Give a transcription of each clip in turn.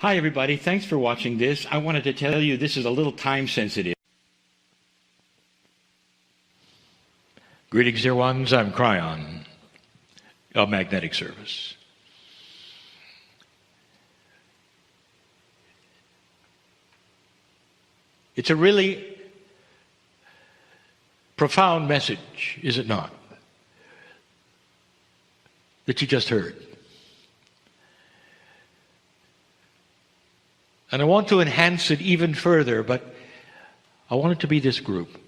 Hi everybody, thanks for watching this. I wanted to tell you this is a little time sensitive. Greetings dear ones, I'm Kryon of Magnetic Service. It's a really profound message, is it not, that you just heard. And I want to enhance it even further, but I want it to be this group.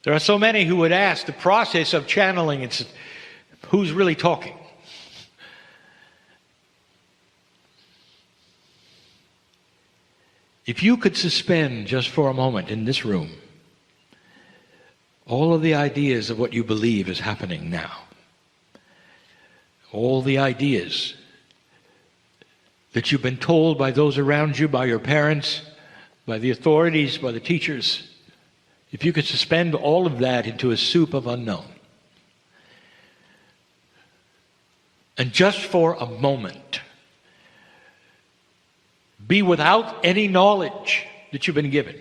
There are so many who would ask the process of channeling, it's who's really talking? If you could suspend just for a moment in this room all of the ideas of what you believe is happening now, all the ideas that you've been told by those around you, by your parents, by the authorities, by the teachers, if you could suspend all of that into a soup of unknown, and just for a moment be without any knowledge that you've been given,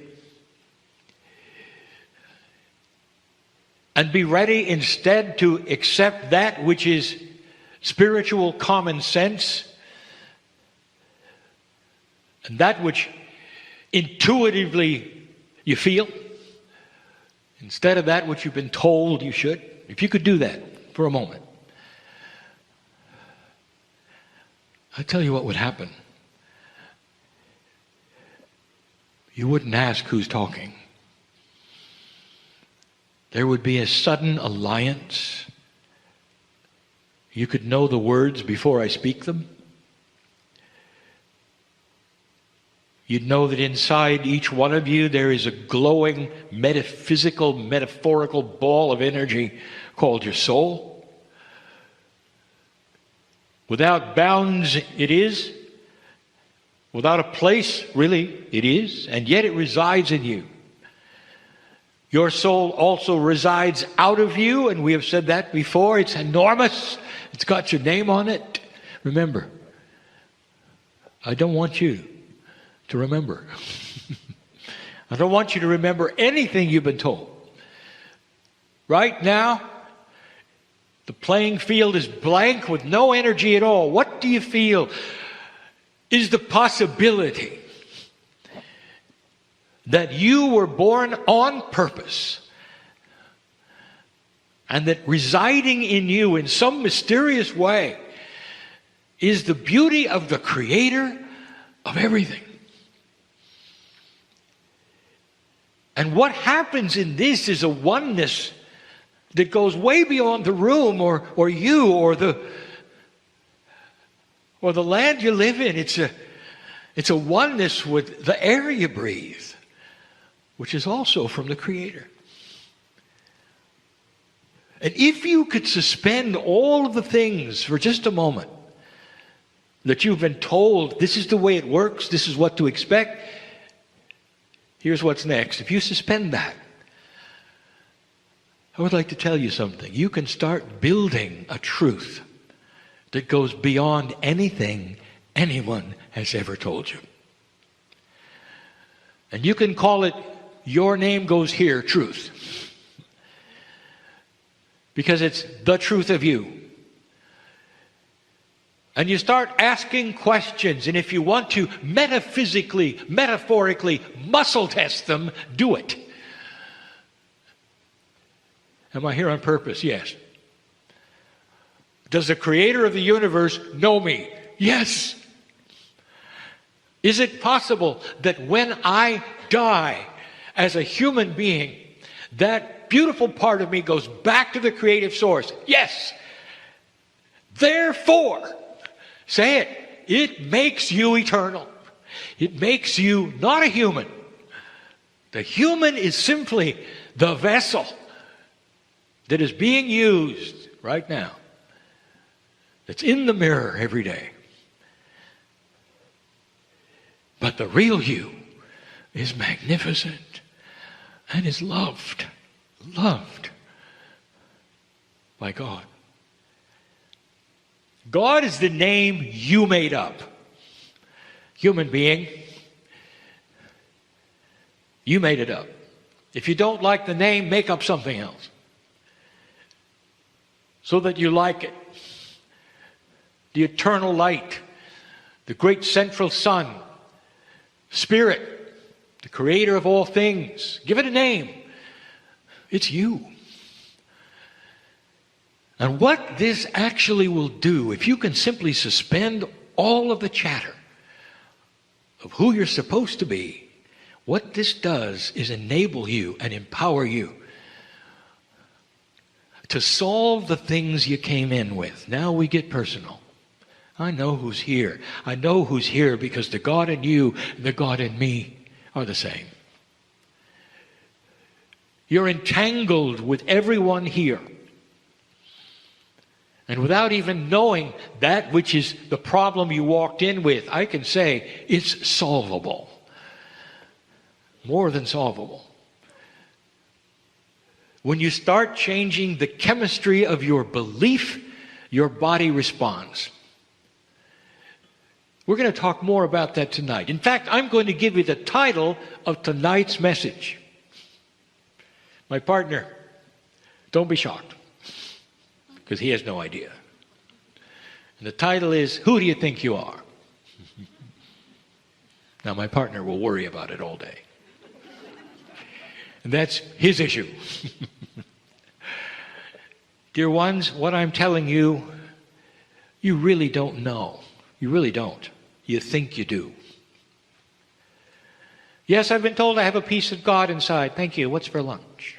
and be ready instead to accept that which is spiritual common sense, and that which intuitively you feel, instead of that which you've been told you should. If you could do that for a moment, I'll tell you what would happen. You wouldn't ask who's talking. There would be a sudden alliance. You could know the words before I speak them. You'd know that inside each one of you there is a glowing, metaphysical, metaphorical ball of energy called your soul. Without bounds it is. Without a place, really, it is. And yet it resides in you. Your soul also resides out of you, and we have said that before. It's enormous. It's got your name on it. Remember, I don't want you to remember. I don't want you to remember anything you've been told. Right now, the playing field is blank with no energy at all. What do you feel is the possibility that you were born on purpose, and that residing in you in some mysterious way is the beauty of the Creator of everything? And what happens in this is a oneness that goes way beyond the room or you or the land you live in. It's a oneness with the air you breathe, which is also from the Creator. And if you could suspend all of the things for just a moment that you've been told, this is the way it works, this is what to expect, here's what's next. If you suspend that, I would like to tell you something. You can start building a truth that goes beyond anything anyone has ever told you. And you can call it, your name goes here, truth. Because it's the truth of you. And you start asking questions, and if you want to metaphysically, metaphorically muscle test them, do it. Am I here on purpose? Yes. Does the Creator of the universe know me? Yes. Is it possible that when I die as a human being, that beautiful part of me goes back to the creative source? Yes. Therefore, say it, it makes you eternal. It makes you not a human. The human is simply the vessel that is being used right now. It's in the mirror every day. But the real you is magnificent and is loved by God. God is the name you made up. Human being, you made it up. If you don't like the name, make up something else so that you like it. The eternal light, the great central sun, Spirit, the creator of all things. Give it a name. It's you. And what this actually will do, if you can simply suspend all of the chatter of who you're supposed to be, what this does is enable you and empower you to solve the things you came in with. Now we get personal. I know who's here. I know who's here because the God in you and the God in me are the same. You're entangled with everyone here. And without even knowing that which is the problem you walked in with, I can say it's solvable. More than solvable. When you start changing the chemistry of your belief, your body responds. We're going to talk more about that tonight. In fact, I'm going to give you the title of tonight's message. My partner, don't be shocked, because he has no idea. And the title is, Who Do You Think You Are? Now, my partner will worry about it all day. And that's his issue. Dear ones, what I'm telling you, you really don't know. You really don't. You think you do. Yes, I've been told I have a piece of God inside. Thank you. What's for lunch?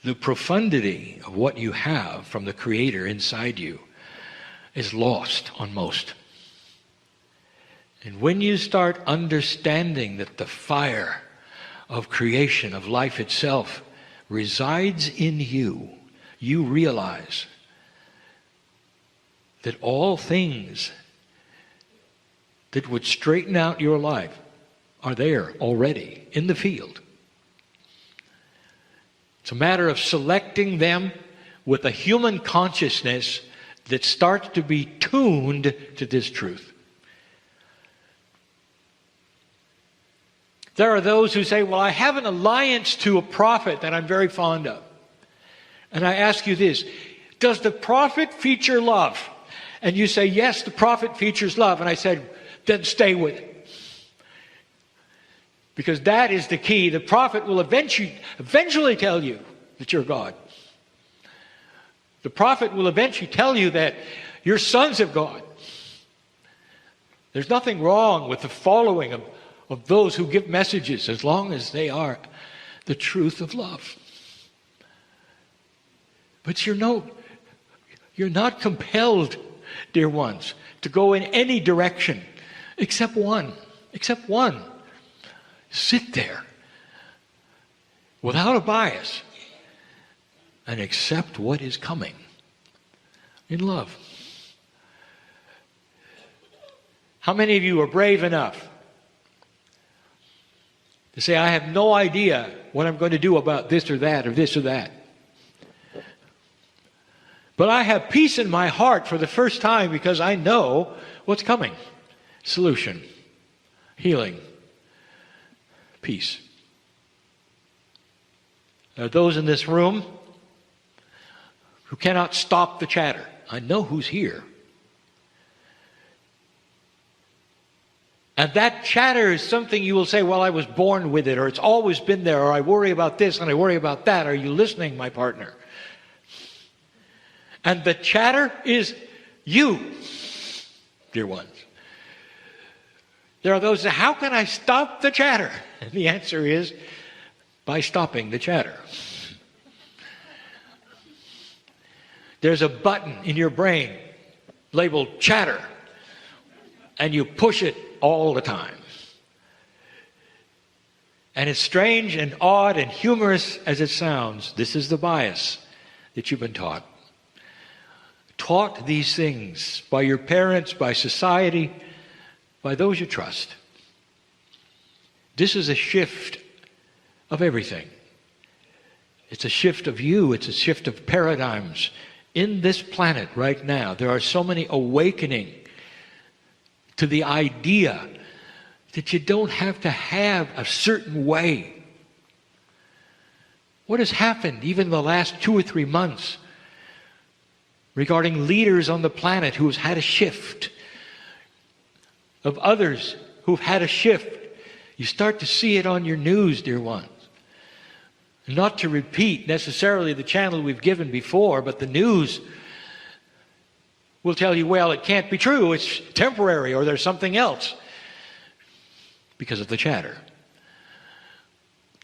The profundity of what you have from the Creator inside you is lost on most. And when you start understanding that the fire of creation, of life itself, resides in you, you realize that all things that would straighten out your life are there already in the field. It's a matter of selecting them with a human consciousness that starts to be tuned to this truth. There are those who say, well, I have an alliance to a prophet that I'm very fond of. And I ask you this, does the prophet feature love? And you say, yes, the prophet features love. And I said, then stay with it. Because that is the key. The prophet will eventually tell you that you're God. The prophet will eventually tell you that you're sons of God. There's nothing wrong with the following of those who give messages as long as they are the truth of love. But you're not compelled, dear ones, to go in any direction except one. Except one. Sit there without a bias and accept what is coming in love. How many of you are brave enough to say, I have no idea what I'm going to do about this or that or this or that? But I have peace in my heart for the first time because I know what's coming. Solution. Healing. Peace. There are those in this room who cannot stop the chatter. I know who's here. And that chatter is something you will say, well, I was born with it, or it's always been there, or I worry about this and I worry about that. Are you listening, my partner? And the chatter is you, dear ones. There are those who say, how can I stop the chatter? And the answer is, by stopping the chatter. There's a button in your brain labeled chatter, and you push it all the time. And it's strange and odd and humorous as it sounds. This is the bias that you've been taught. Taught these things by your parents, by society, by those you trust. This is a shift of everything. It's a shift of you. It's a shift of paradigms. In this planet right now, there are so many awakening to the idea that you don't have to have a certain way. What has happened even in the last 2 or 3 months regarding leaders on the planet who've had a shift, of others who've had a shift? You start to see it on your news, dear ones. Not to repeat necessarily the channel we've given before, but the news will tell you, well, it can't be true, it's temporary, or there's something else, because of the chatter.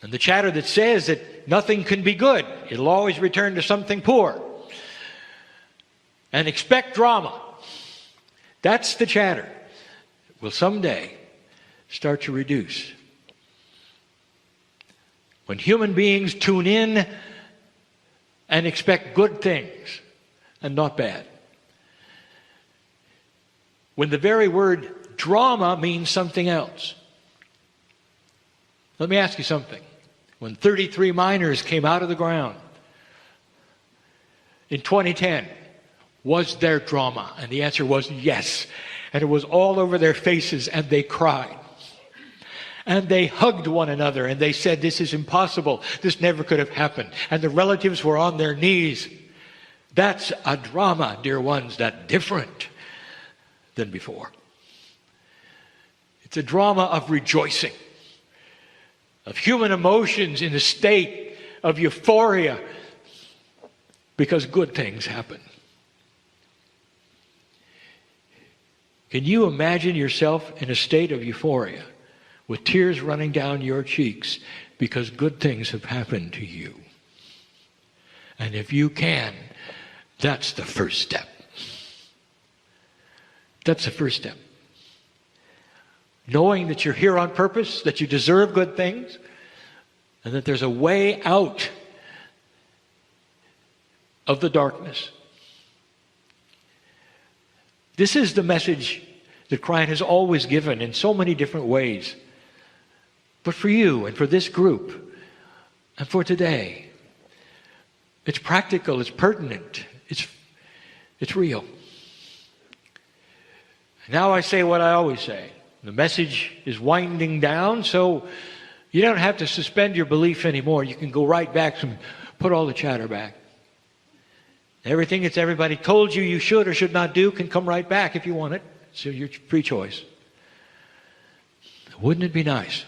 And the chatter that says that nothing can be good, it'll always return to something poor. And expect drama. That's the chatter. It will someday start to reduce. When human beings tune in and expect good things and not bad. When the very word drama means something else. Let me ask you something. When 33 miners came out of the ground in 2010, was there drama? And the answer was yes. And it was all over their faces, and they cried. And they hugged one another, and they said, this is impossible. This never could have happened. And the relatives were on their knees. That's a drama, dear ones, that's different than before. It's a drama of rejoicing, of human emotions in a state of euphoria because good things happen. Can you imagine yourself in a state of euphoria with tears running down your cheeks because good things have happened to you? And if you can, that's the first step. That's the first step. Knowing that you're here on purpose, that you deserve good things, and that there's a way out of the darkness. This is the message that Kryon has always given in so many different ways. But for you and for this group and for today, it's practical, it's pertinent, it's real. Now I say what I always say. The message is winding down, so you don't have to suspend your belief anymore. You can go right back and put all the chatter back. Everything that everybody told you should or should not do can come right back if you want it. So your free choice. Wouldn't it be nice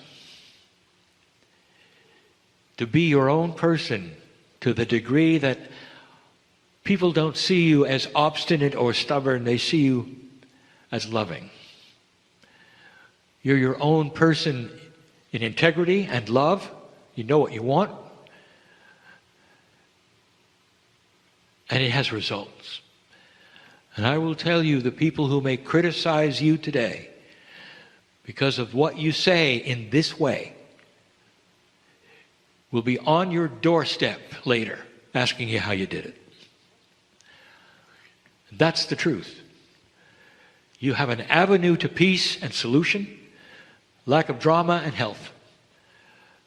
to be your own person to the degree that people don't see you as obstinate or stubborn, they see you as loving. You're your own person in integrity and love. You know what you want. And it has results. And I will tell you, the people who may criticize you today because of what you say in this way will be on your doorstep later asking you how you did it. That's the truth. You have an avenue to peace and solution, lack of drama and health.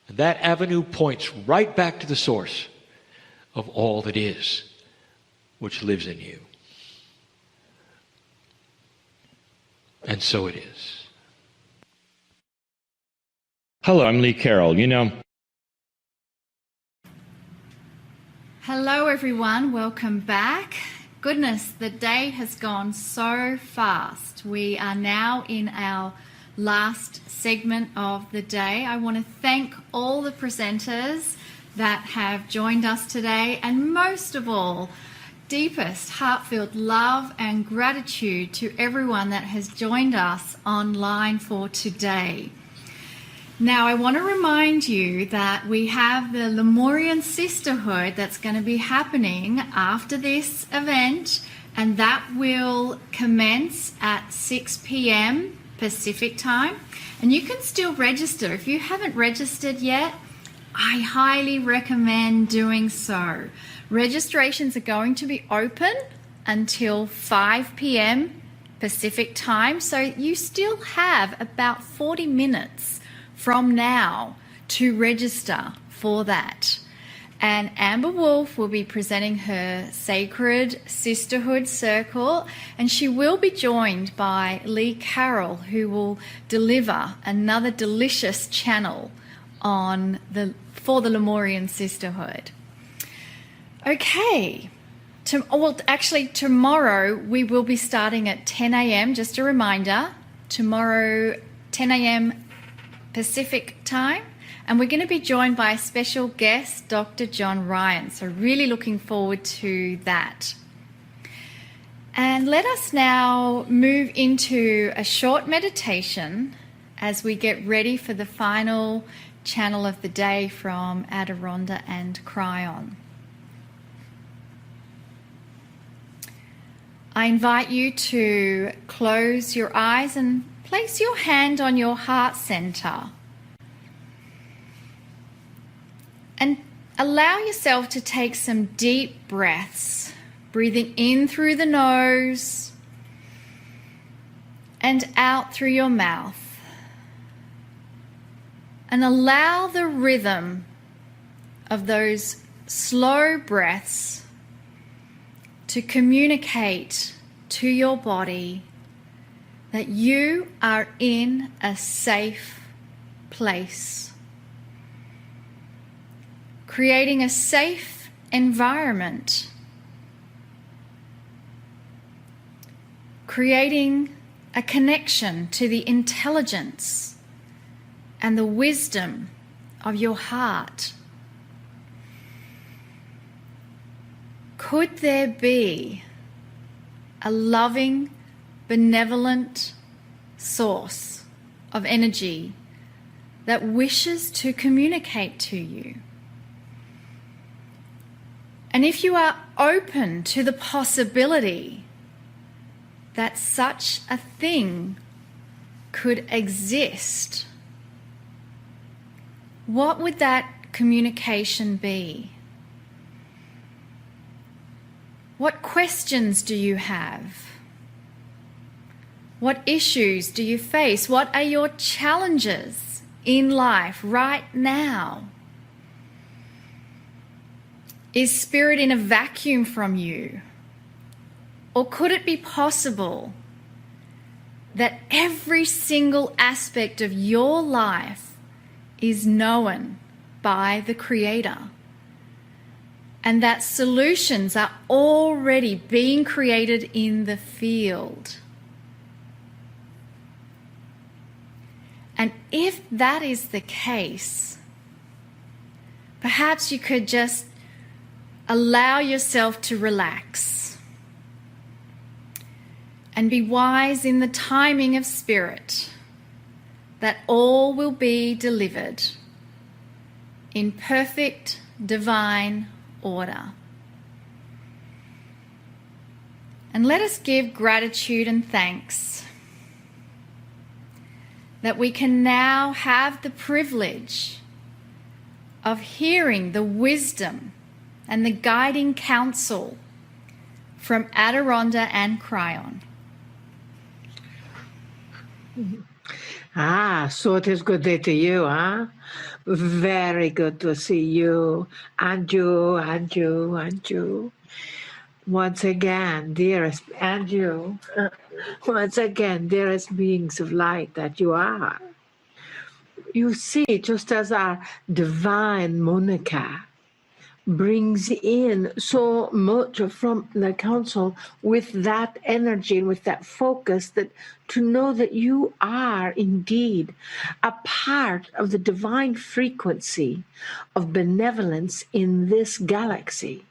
And that avenue points right back to the source of all that is, which lives in you. And so it is. Hello, I'm Lee Carroll. Hello everyone, welcome back. Goodness, the day has gone so fast. We are now in our last segment of the day. I want to thank all the presenters that have joined us today, and most of all, deepest heartfelt love and gratitude to everyone that has joined us online for today. Now, I want to remind you that we have the Lemurian Sisterhood that's going to be happening after this event, and that will commence at 6 p.m. Pacific time. And you can still register. If you haven't registered yet, I highly recommend doing so. Registrations are going to be open until 5 p.m. Pacific time, so you still have about 40 minutes from now to register for that. And Amber Wolf will be presenting her Sacred Sisterhood Circle, and she will be joined by Lee Carroll, who will deliver another delicious channel for the Lemurian Sisterhood. Okay. Tomorrow we will be starting at 10 a.m. Just a reminder, tomorrow 10 a.m. Pacific time. And we're going to be joined by a special guest, Dr. John Ryan. So really looking forward to that. And let us now move into a short meditation as we get ready for the final channel of the day from Adironda and Kryon. I invite you to close your eyes and place your hand on your heart center. And allow yourself to take some deep breaths, breathing in through the nose and out through your mouth. And allow the rhythm of those slow breaths to communicate to your body that you are in a safe place. Creating a safe environment. Creating a connection to the intelligence and the wisdom of your heart. Could there be a loving, benevolent source of energy that wishes to communicate to you? And if you are open to the possibility that such a thing could exist, what would that communication be? What questions do you have? What issues do you face? What are your challenges in life right now? Is spirit in a vacuum from you? Or could it be possible that every single aspect of your life is known by the Creator? And that solutions are already being created in the field? And if that is the case, perhaps you could just allow yourself to relax and be wise in the timing of spirit, that all will be delivered in perfect divine order. And let us give gratitude and thanks that we can now have the privilege of hearing the wisdom and the guiding counsel from Adironda and Kryon. So it is good day to you, huh? Very good to see you, and you, and you, and you. Once again, dearest, and you. Once again, dearest beings of light that you are. You see, just as our divine Monica brings in so much from the council with that energy and with that focus, that to know that you are indeed a part of the divine frequency of benevolence in this galaxy,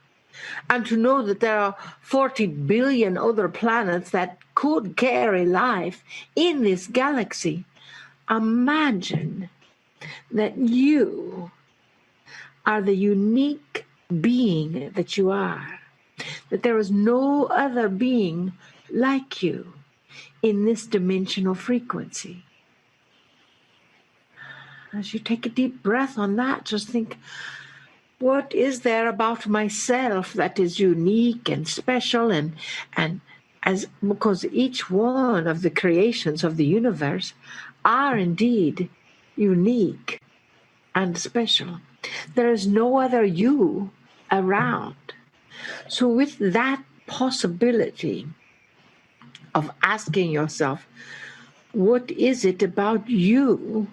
and to know that there are 40 billion other planets that could carry life in this galaxy. Imagine that you are the unique being that you are, that there is no other being like you in this dimensional frequency. As you take a deep breath on that, just think, what is there about myself that is unique and special, and as because each one of the creations of the universe are indeed unique and special. There is no other you around. So with that possibility of asking yourself, what is it about you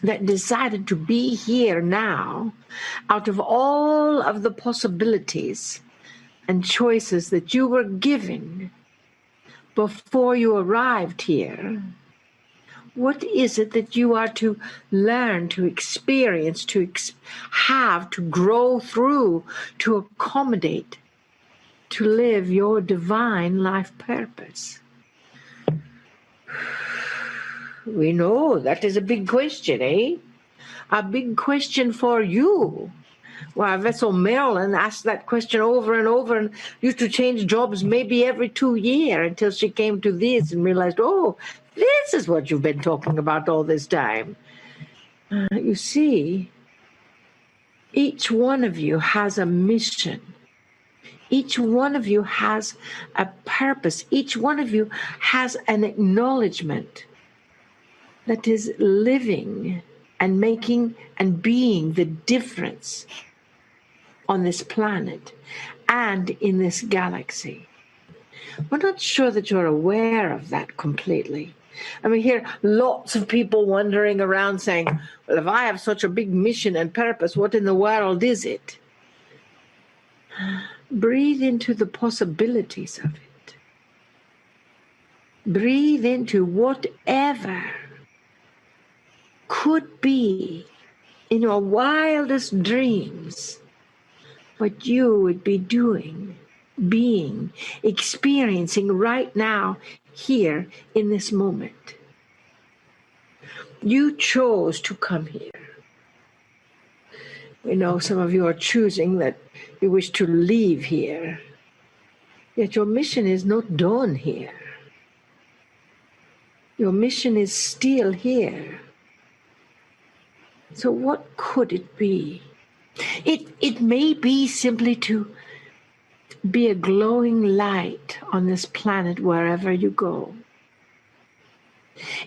that decided to be here now out of all of the possibilities and choices that you were given before you arrived here? What is it that you are to learn, to experience, to have, to grow through, to accommodate, to live your divine life purpose? We know that is a big question, eh? A big question for you. Well, Vessel Marilyn asked that question over and over and used to change jobs maybe every 2 years until she came to this and realized, oh, this is what you've been talking about all this time. You see, each one of you has a mission. Each one of you has a purpose. Each one of you has an acknowledgement that is living and making and being the difference on this planet and in this galaxy. We're not sure that you're aware of that completely. I mean, hear lots of people wandering around saying, well, if I have such a big mission and purpose, what in the world is it? Breathe into the possibilities of it. Breathe into whatever could be in your wildest dreams what you would be doing, being, experiencing right now, here in this moment. You chose to come here. We know some of you are choosing that you wish to leave here, yet your mission is not done here. Your mission is still here. So what could it be? It may be simply to be a glowing light on this planet wherever you go.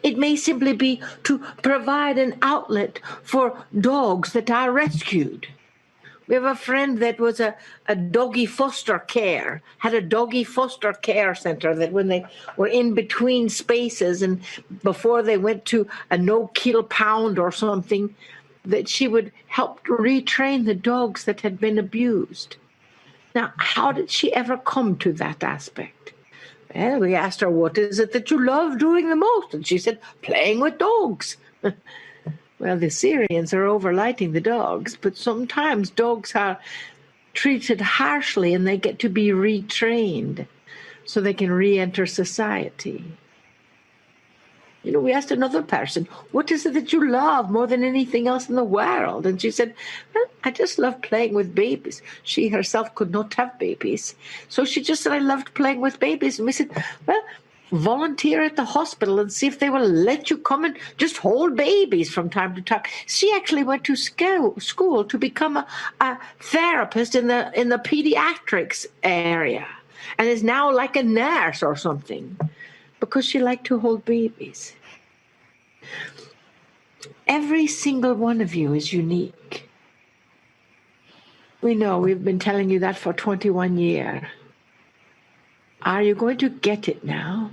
It may simply be to provide an outlet for dogs that are rescued. We have a friend that was a doggy foster care, had a doggy foster care center that when they were in between spaces and before they went to a no-kill pound or something, that she would help retrain the dogs that had been abused. Now, how did she ever come to that aspect? Well, we asked her, what is it that you love doing the most? And she said, playing with dogs. Well, the Syrians are overlighting the dogs, but sometimes dogs are treated harshly and they get to be retrained so they can re-enter society. You know, we asked another person, what is it that you love more than anything else in the world? And she said, well, I just love playing with babies. She herself could not have babies. So she just said, I loved playing with babies. And we said, well, volunteer at the hospital and see if they will let you come and just hold babies from time to time. She actually went to school to become a therapist in the pediatrics area and is now like a nurse or something, because she liked to hold babies. Every single one of you is unique. We know, we've been telling you that for 21 years. Are you going to get it now?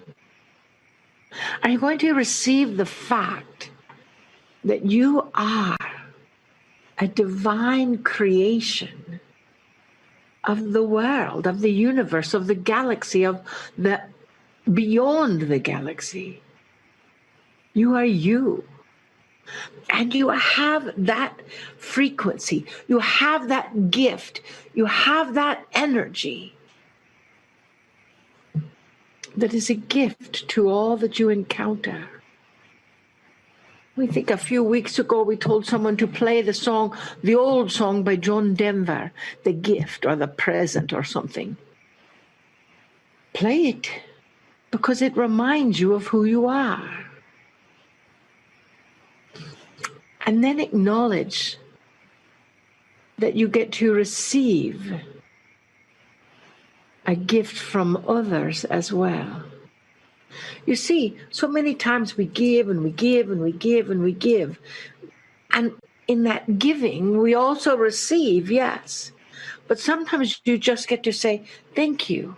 Are you going to receive the fact that you are a divine creation of the world, of the universe, of the galaxy, of the beyond the galaxy? You are you. And you have that frequency. You have that gift. You have that energy that is a gift to all that you encounter. We think a few weeks ago we told someone to play the song, the old song by John Denver, The Gift or The Present or something. Play it because it reminds you of who you are. And then acknowledge that you get to receive a gift from others as well. You see, so many times we give and we give and we give and we give. And in that giving, we also receive, yes. But sometimes you just get to say, thank you.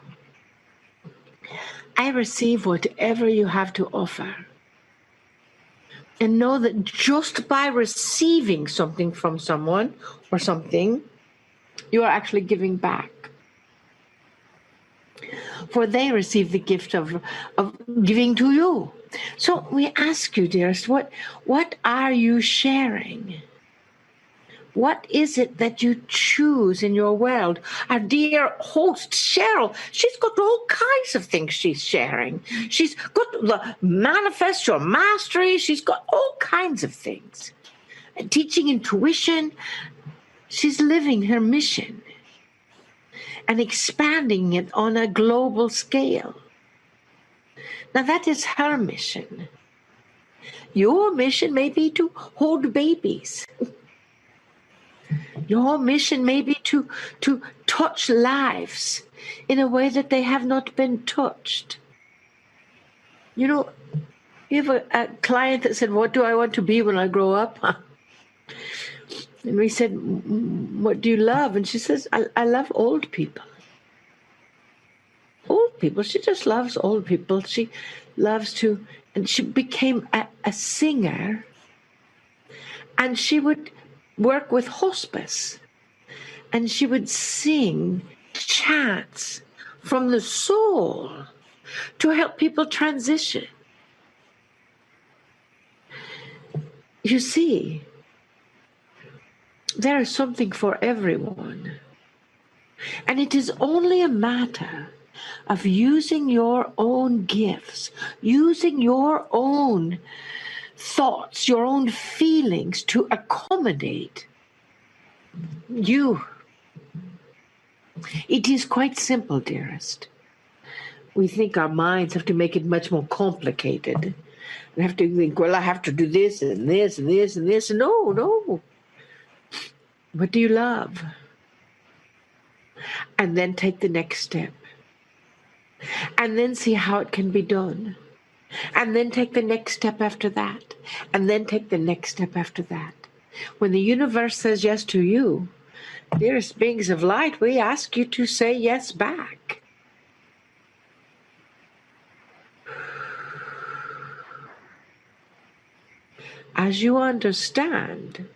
I receive whatever you have to offer. And know that just by receiving something from someone or something, you are actually giving back. For they receive the gift of giving to you. So we ask you, dearest, what are you sharing? What is it that you choose in your world? Our dear host, Cheryl, she's got all kinds of things she's sharing. She's got the manifest your mastery. She's got all kinds of things. Teaching intuition. She's living her mission and expanding it on a global scale. Now that is her mission. Your mission may be to hold babies. Your mission may be to touch lives in a way that they have not been touched. You know, you have a client that said, what do I want to be when I grow up? And we said, what do you love? And she says, I love old people. Old people. She just loves old people. She loves to, and she became a singer. And she would work with hospice. And she would sing chants from the soul to help people transition. You see, there is something for everyone. And it is only a matter of using your own gifts, using your own thoughts, your own feelings to accommodate you. It is quite simple, dearest. We think our minds have to make it much more complicated. We have to think, well, I have to do this and this and this and this. No. What do you love? And then take the next step. And then see how it can be done. And then take the next step after that. And then take the next step after that. When the universe says yes to you, dearest beings of light, we ask you to say yes back. As you understand,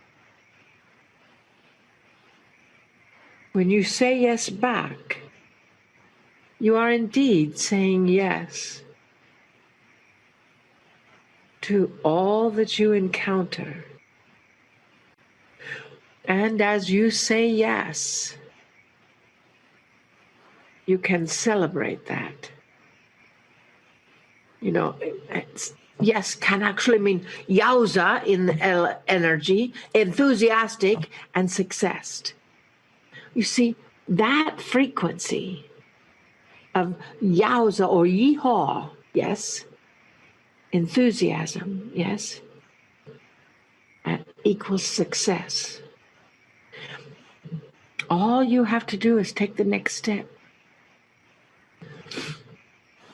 when you say yes back, you are indeed saying yes to all that you encounter. And as you say yes, you can celebrate that. You know, yes can actually mean yowza in energy, enthusiastic, and success. You see, that frequency of yowza or yeehaw, yes, enthusiasm, yes, equals success. All you have to do is take the next step.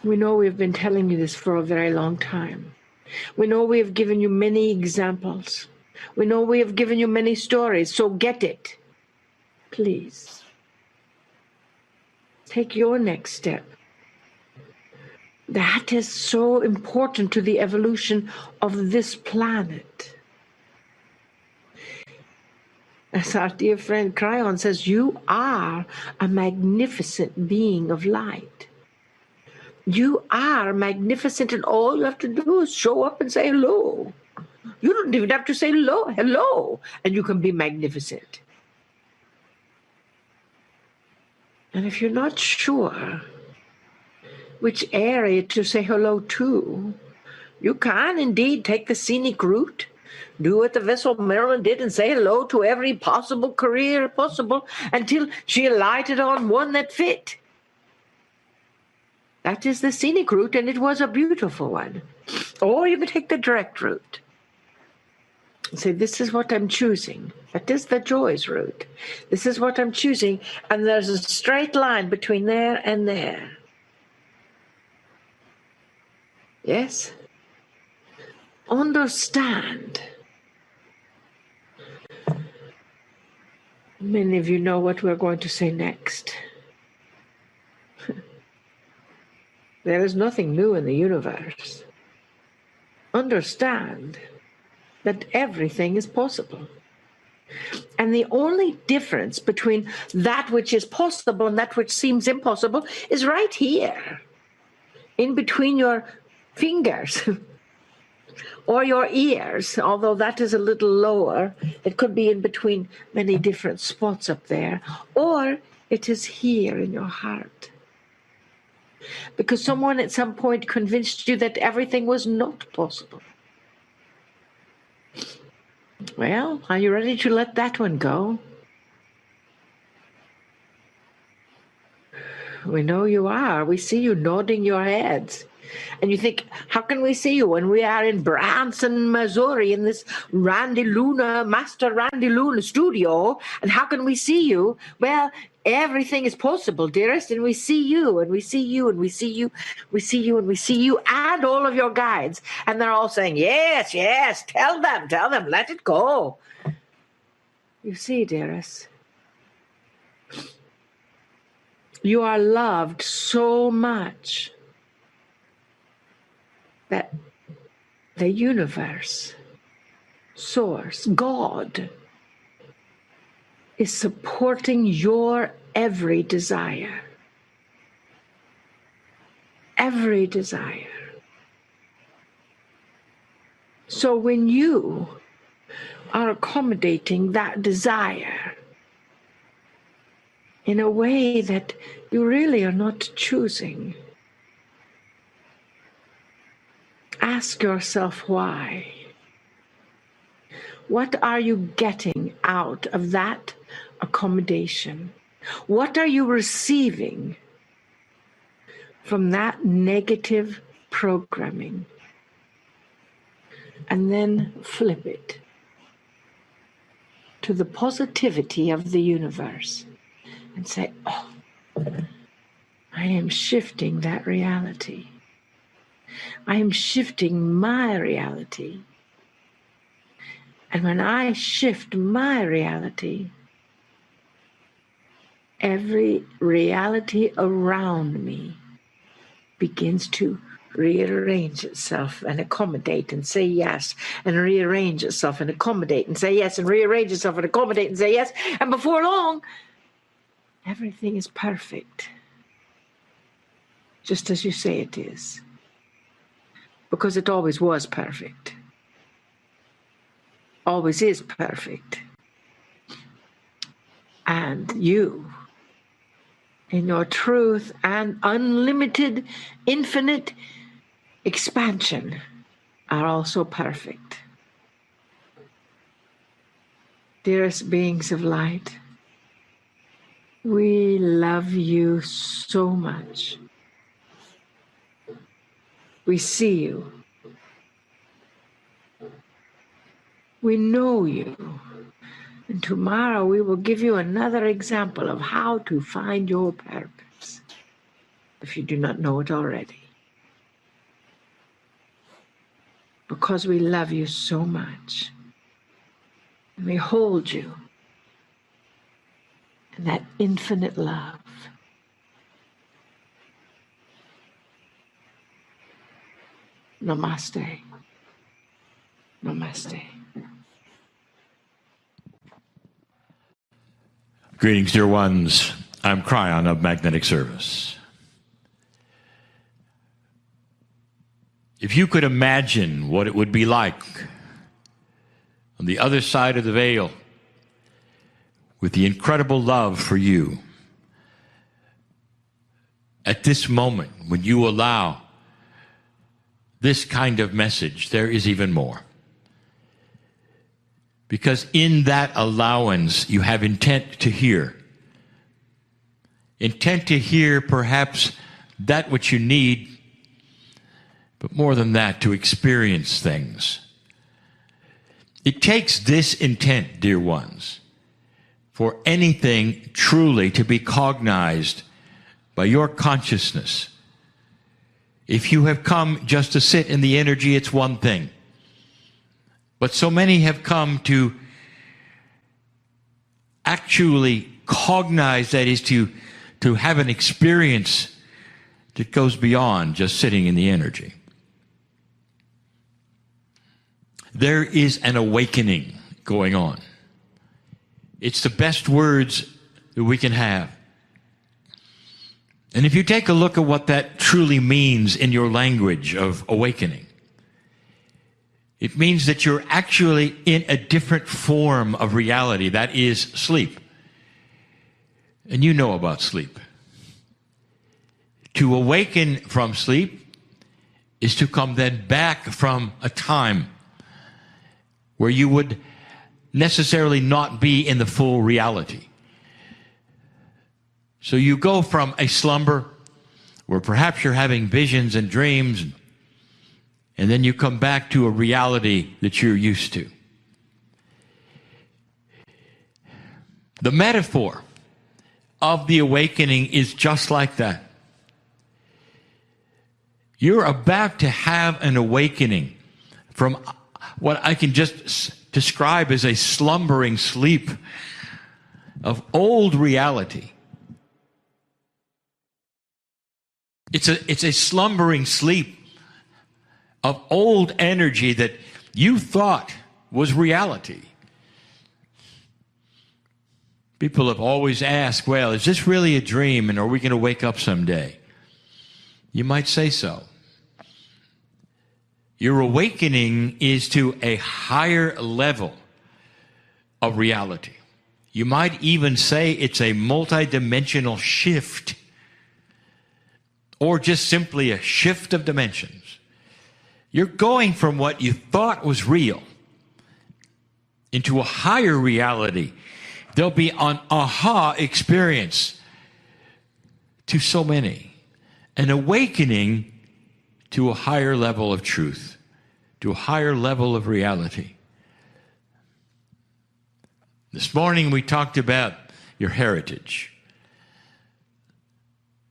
We know we've been telling you this for a very long time. We know we have given you many examples. We know we have given you many stories, so get it. Please. Take your next step. That is so important to the evolution of this planet. As our dear friend Kryon says, you are a magnificent being of light. You are magnificent, and all you have to do is show up and say hello. You don't even have to say hello, and you can be magnificent. And if you're not sure which area to say hello to, you can indeed take the scenic route. Do what the vessel Marilyn did and say hello to every possible career possible until she alighted on one that fit. That is the scenic route, and it was a beautiful one. Or you can take the direct route. Say, this is what I'm choosing. That is the joys route. This is what I'm choosing, and there's a straight line between there and there. Yes? Understand Many of you know what we're going to say next. There is nothing new in the universe. Understand that everything is possible. And the only difference between that which is possible and that which seems impossible is right here, in between your fingers or your ears, although that is a little lower. It could be in between many different spots up there, or it is here in your heart. Because someone at some point convinced you that everything was not possible. Well, are you ready to let that one go? We know you are. We see you nodding your heads. And you think, how can we see you when we are in Branson, Missouri, in this Master Randy Luna studio? And how can we see you? Well, everything is possible, dearest, and we see you, and we see you, and we see you, we see you, and we see you, and all of your guides. And they're all saying, yes, yes, tell them, let it go. You see, dearest, you are loved so much that the universe, source, God, is supporting your every desire. Every desire. So when you are accommodating that desire in a way that you really are not choosing, ask yourself why. What are you getting out of that accommodation? What are you receiving from that negative programming? And then flip it to the positivity of the universe and say, oh, I am shifting that reality. I am shifting my reality. And when I shift my reality, every reality around me begins to rearrange itself and accommodate and say yes, and rearrange itself and accommodate and say yes, and rearrange itself and accommodate and say yes. And before long, everything is perfect, just as you say it is, because it always was perfect. Always is perfect. And you, in your truth and unlimited, infinite expansion, are also perfect. Dearest beings of light, we love you so much. We see you. We know you. And tomorrow we will give you another example of how to find your purpose, if you do not know it already. Because we love you so much. And we hold you in that infinite love. Namaste. Namaste. Greetings, dear ones. I'm Kryon of Magnetic Service. If you could imagine what it would be like on the other side of the veil with the incredible love for you, at this moment when you allow this kind of message, there is even more. Because in that allowance, you have intent to hear. Intent to hear perhaps that which you need, but more than that, to experience things. It takes this intent, dear ones, for anything truly to be cognized by your consciousness. If you have come just to sit in the energy, it's one thing. But so many have come to actually cognize, that is to have an experience that goes beyond just sitting in the energy. There is an awakening going on. It's the best words that we can have. And if you take a look at what that truly means in your language of awakening, it means that you're actually in a different form of reality, that is sleep. And you know about sleep. To awaken from sleep is to come then back from a time where you would necessarily not be in the full reality. So you go from a slumber where perhaps you're having visions and dreams, and then you come back to a reality that you're used to. The metaphor of the awakening is just like that. You're about to have an awakening from what I can just describe as a slumbering sleep of old reality. It's a slumbering sleep of old energy that you thought was reality. People have always asked, well, is this really a dream, and are we going to wake up someday? You might say so. Your awakening is to a higher level of reality. You might even say it's a multidimensional shift, or just simply a shift of dimensions. You're going from what you thought was real into a higher reality. There'll be an aha experience to so many. An awakening to a higher level of truth, to a higher level of reality. This morning we talked about your heritage.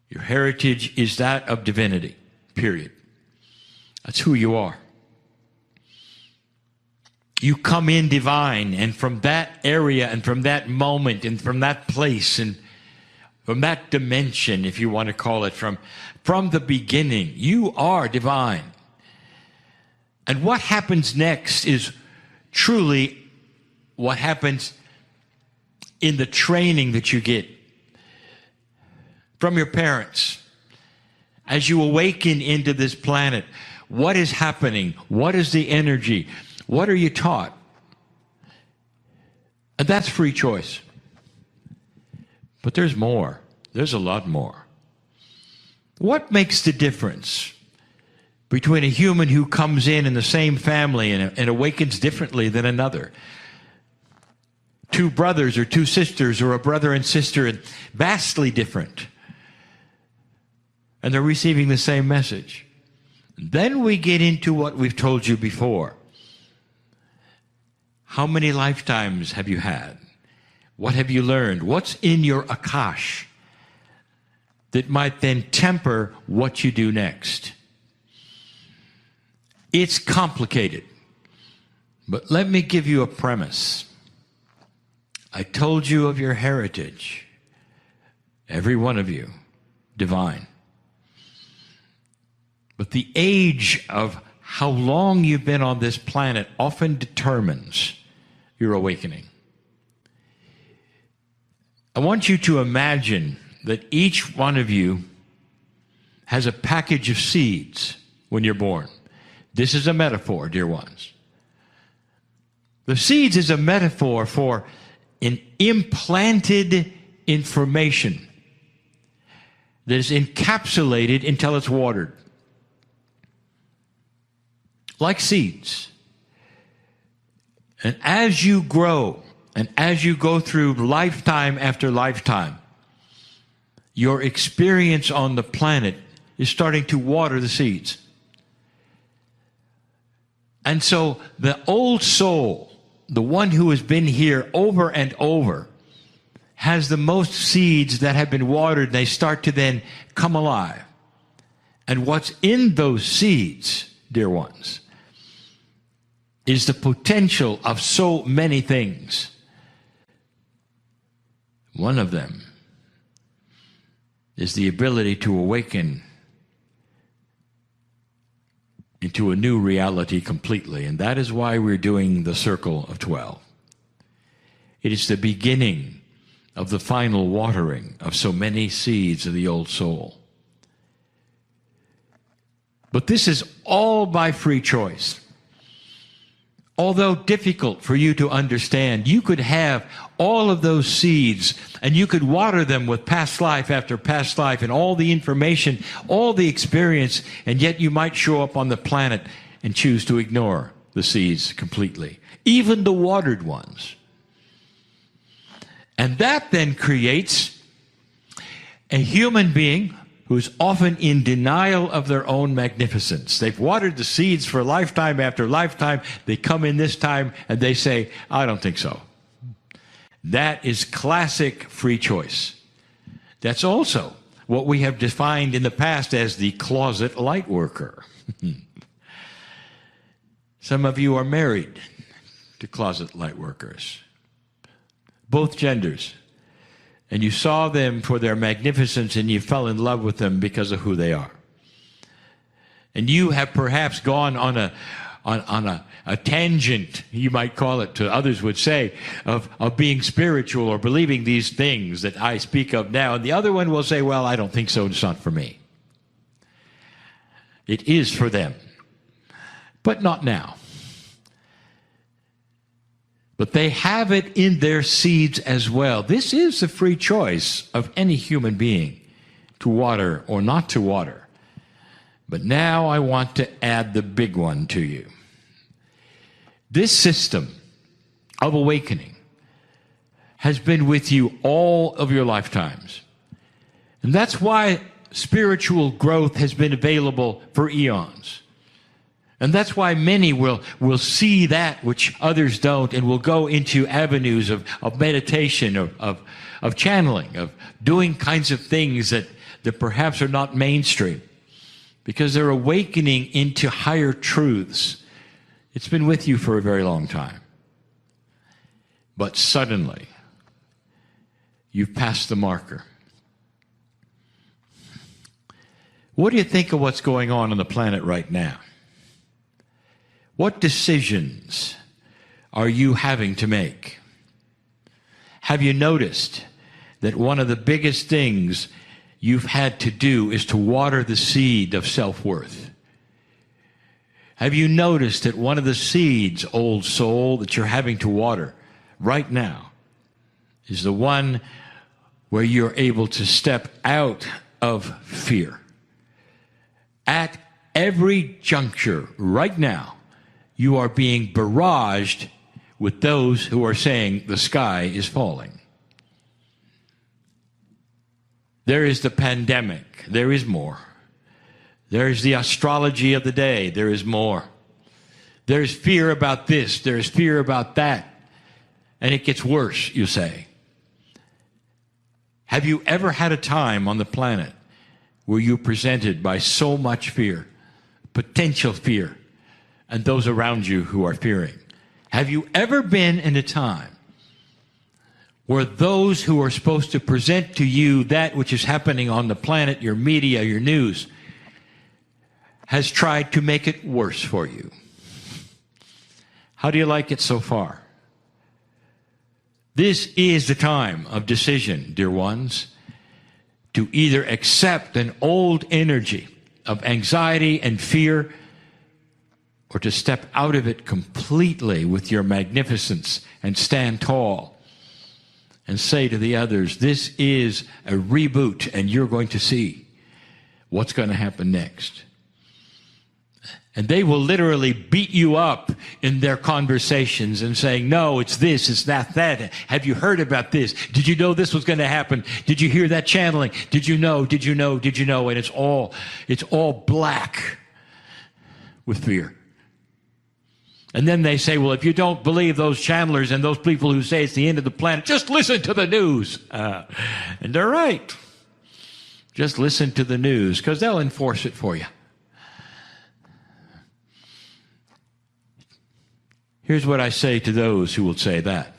Your heritage is that of divinity, period. That's who you are. You come in divine, and from that area and from that moment and from that place and from that dimension, if you want to call it, from the beginning, you are divine. And what happens next is truly what happens in the training that you get from your parents. As you awaken into this planet, what is happening? What is the energy? What are you taught? And that's free choice. But there's more. There's a lot more. What makes the difference between a human who comes in the same family and awakens differently than another? Two brothers or two sisters, or a brother and sister, and vastly different. And they're receiving the same message. Then we get into what we've told you before. How many lifetimes have you had? What have you learned? What's in your akash that might then temper what you do next? It's complicated, but let me give you a premise. I told you of your heritage, every one of you, divine. But the age of how long you've been on this planet often determines your awakening. I want you to imagine that each one of you has a package of seeds when you're born. This is a metaphor, dear ones. The seeds is a metaphor for an implanted information that is encapsulated until it's watered. Like seeds. And as you grow, and as you go through lifetime after lifetime, your experience on the planet is starting to water the seeds. And so the old soul, the one who has been here over and over, has the most seeds that have been watered, and they start to then come alive. And what's in those seeds, dear ones, is the potential of so many things. One of them is the ability to awaken into a new reality completely. And that is why we're doing the Circle of 12. It is the beginning of the final watering of so many seeds of the old soul. But this is all by free choice. Although difficult for you to understand, you could have all of those seeds and you could water them with past life after past life and all the information, all the experience, and yet you might show up on the planet and choose to ignore the seeds completely, even the watered ones. And that then creates a human being who's often in denial of their own magnificence. They've watered the seeds for lifetime after lifetime. They come in this time and they say, I don't think so. That is classic free choice. That's also what we have defined in the past as the closet light worker. Some of you are married to closet light workers, both genders. And you saw them for their magnificence and you fell in love with them because of who they are. And you have perhaps gone on a tangent, you might call it, to others would say, of being spiritual or believing these things that I speak of now. And the other one will say, well, I don't think so, it's not for me. It is for them, but not now. But they have it in their seeds as well. This is the free choice of any human being, to water or not to water. But now I want to add the big one to you. This system of awakening has been with you all of your lifetimes. And that's why spiritual growth has been available for eons. And that's why many will see that which others don't and will go into avenues of meditation, of channeling, of doing kinds of things that perhaps are not mainstream, because they're awakening into higher truths. It's been with you for a very long time. But suddenly, you've passed the marker. What do you think of what's going on the planet right now? What decisions are you having to make? Have you noticed that one of the biggest things you've had to do is to water the seed of self-worth? Have you noticed that one of the seeds, old soul, that you're having to water right now is the one where you're able to step out of fear? At every juncture right now, you are being barraged with those who are saying the sky is falling. There is the pandemic. There is more. There is the astrology of the day. There is more. There is fear about this. There is fear about that. And it gets worse, you say. Have you ever had a time on the planet where you're presented by so much fear, potential fear, and those around you who are fearing? Have you ever been in a time where those who are supposed to present to you that which is happening on the planet, your media, your news, has tried to make it worse for you? How do you like it so far? This is the time of decision, dear ones, to either accept an old energy of anxiety and fear, or to step out of it completely with your magnificence and stand tall and say to the others, this is a reboot and you're going to see what's going to happen next. And they will literally beat you up in their conversations and saying, no, it's this, it's that. Have you heard about this? Did you know this was going to happen? Did you hear that channeling? Did you know? Did you know? Did you know? And it's all black with fear. And then they say, well, if you don't believe those channelers and those people who say it's the end of the planet, just listen to the news. And they're right. Just listen to the news, because they'll enforce it for you. Here's what I say to those who will say that.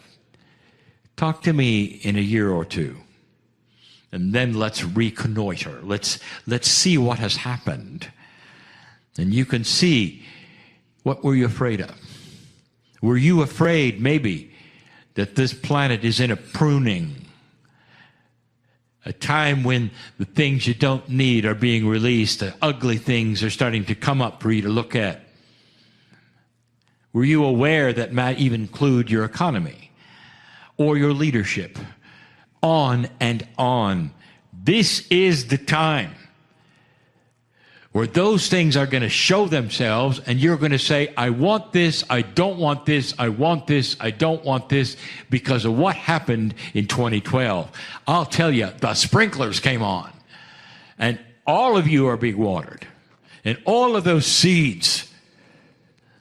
Talk to me in a year or two. And then let's reconnoiter. Let's see what has happened. And you can see, what were you afraid of? Were you afraid maybe that this planet is in a pruning? A time when the things you don't need are being released, the ugly things are starting to come up for you to look at. Were you aware that might even include your economy or your leadership? On and on. This is the time where those things are going to show themselves, and you're going to say, I want this, I don't want this, I want this, I don't want this, because of what happened in 2012. I'll tell you, the sprinklers came on, and all of you are being watered, and all of those seeds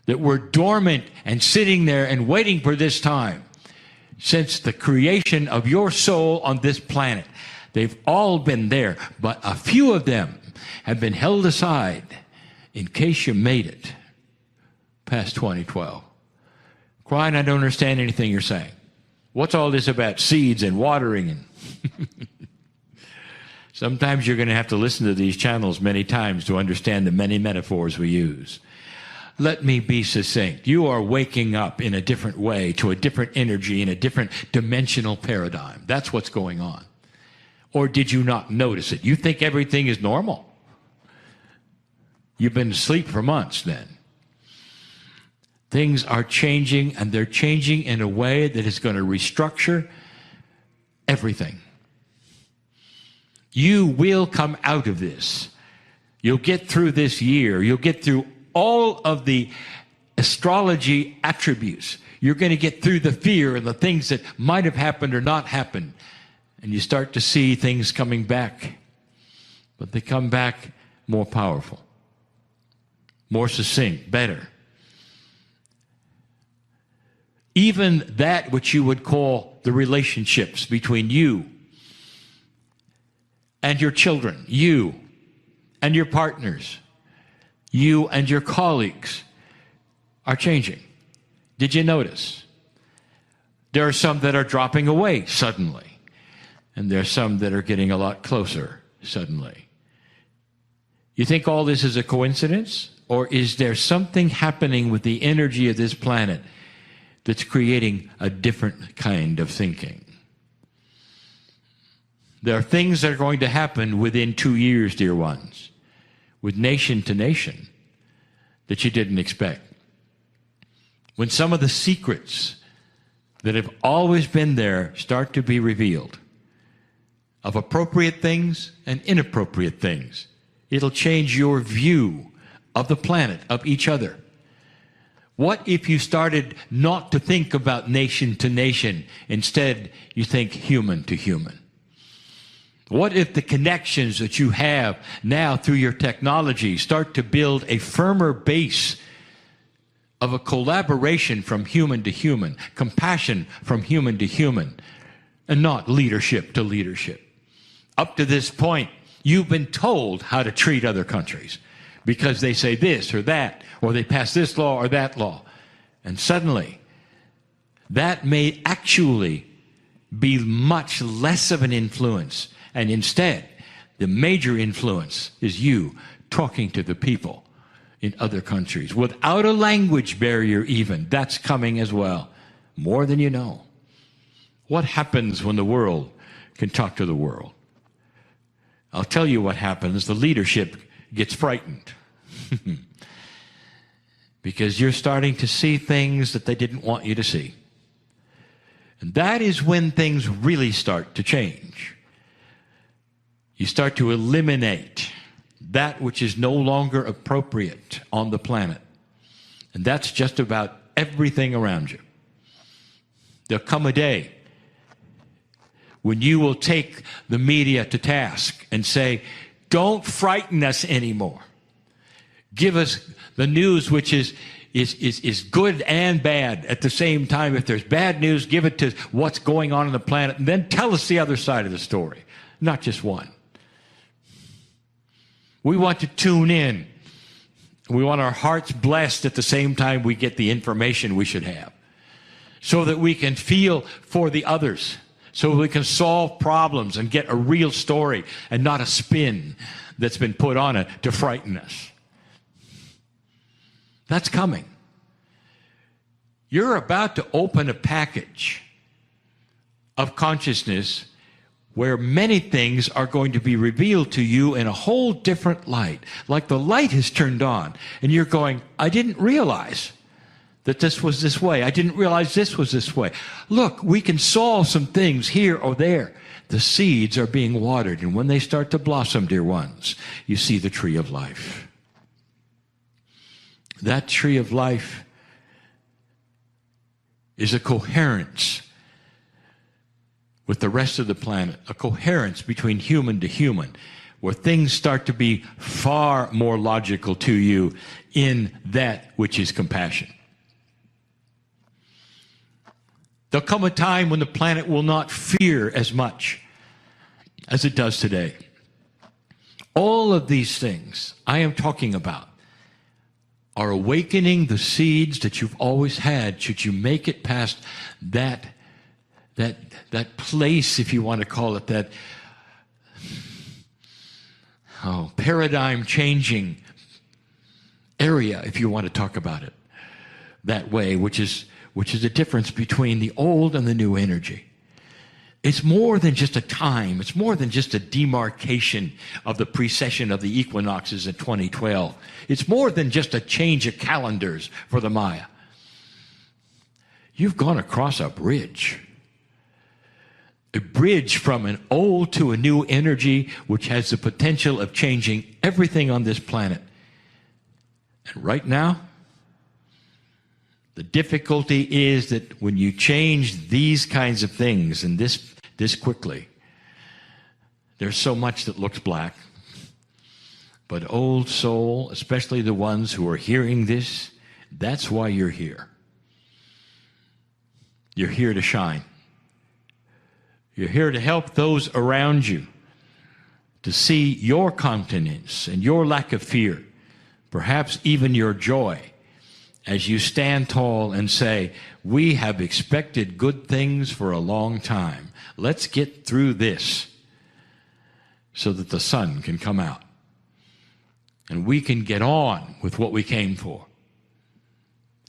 that were dormant and sitting there and waiting for this time, since the creation of your soul on this planet, they've all been there, but a few of them have been held aside in case you made it past 2012. Kryon, I don't understand anything you're saying. What's all this about seeds and watering? And sometimes you're going to have to listen to these channels many times to understand the many metaphors we use. Let me be succinct. You are waking up in a different way, to a different energy, in a different dimensional paradigm. That's what's going on. Or did you not notice it? You think everything is normal. You've been asleep for months then. Things are changing, and they're changing in a way that is going to restructure everything. You will come out of this. You'll get through this year. You'll get through all of the astrology attributes. You're going to get through the fear and the things that might have happened or not happened. And you start to see things coming back. But they come back more powerful, more succinct, better. Even that which you would call the relationships between you and your children, you and your partners, you and your colleagues are changing. Did you notice? There are some that are dropping away suddenly, and there are some that are getting a lot closer suddenly. You think all this is a coincidence? Or is there something happening with the energy of this planet that's creating a different kind of thinking? There are things that are going to happen within 2 years, dear ones, with nation to nation, that you didn't expect. When some of the secrets that have always been there start to be revealed, of appropriate things and inappropriate things, it'll change your view of the planet, of each other. What if you started not to think about nation to nation? Instead, you think human to human. What if the connections that you have now through your technology start to build a firmer base of a collaboration from human to human, compassion from human to human, and not leadership to leadership? Up to this point, you've been told how to treat other countries because they say this or that, or they pass this law or that law. And suddenly, that may actually be much less of an influence. And instead, the major influence is you talking to the people in other countries without a language barrier even. That's coming as well, more than you know. What happens when the world can talk to the world? I'll tell you what happens. The leadership gets frightened because you're starting to see things that they didn't want you to see. And that is when things really start to change. You start to eliminate that which is no longer appropriate on the planet. And that's just about everything around you. There'll come a day when you will take the media to task and say, don't frighten us anymore. Give us the news which is good and bad at the same time. If there's bad news, give it to what's going on the planet, and then tell us the other side of the story, not just one. We want to tune in. We want our hearts blessed at the same time we get the information we should have. so that we can feel for the others, so we can solve problems and get a real story and not a spin that's been put on it to frighten us. That's coming. You're about to open a package of consciousness where many things are going to be revealed to you in a whole different light. Like the light has turned on, and you're going, I didn't realize that this was this way. I didn't realize this was this way. Look, we can solve some things here or there. The seeds are being watered, and when they start to blossom, dear ones, you see the tree of life. That tree of life is a coherence with the rest of the planet, a coherence between human to human, where things start to be far more logical to you in that which is compassion. There'll come a time when the planet will not fear as much as it does today. All of these things I am talking about are awakening the seeds that you've always had, should you make it past that place, if you want to call it that, paradigm changing area, if you want to talk about it that way, which is the difference between the old and the new energy. It's more than just a time. It's more than just a demarcation of the precession of the equinoxes in 2012. It's more than just a change of calendars for the Maya. You've gone across a bridge from an old to a new energy which has the potential of changing everything on this planet. And right now, the difficulty is that when you change these kinds of things and this quickly, there's so much that looks black. But old soul, especially the ones who are hearing this, that's why you're here. You're here to shine. You're here to help those around you to see your continence and your lack of fear, perhaps even your joy, as you stand tall and say, we have expected good things for a long time. Let's get through this so that the sun can come out and we can get on with what we came for.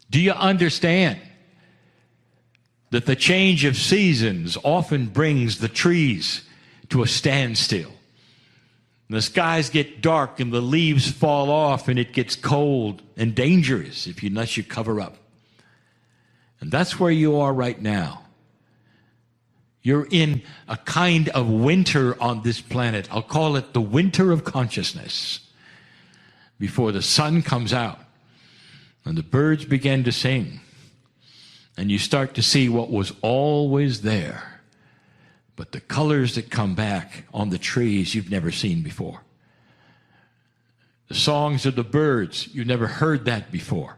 Do you understand that the change of seasons often brings the trees to a standstill? The skies get dark and the leaves fall off and it gets cold and dangerous unless you cover up. And that's where you are right now. You're in a kind of winter on this planet. I'll call it the winter of consciousness. Before the sun comes out and the birds begin to sing and you start to see what was always there, but the colors that come back on the trees you've never seen before. The songs of the birds, you've never heard that before.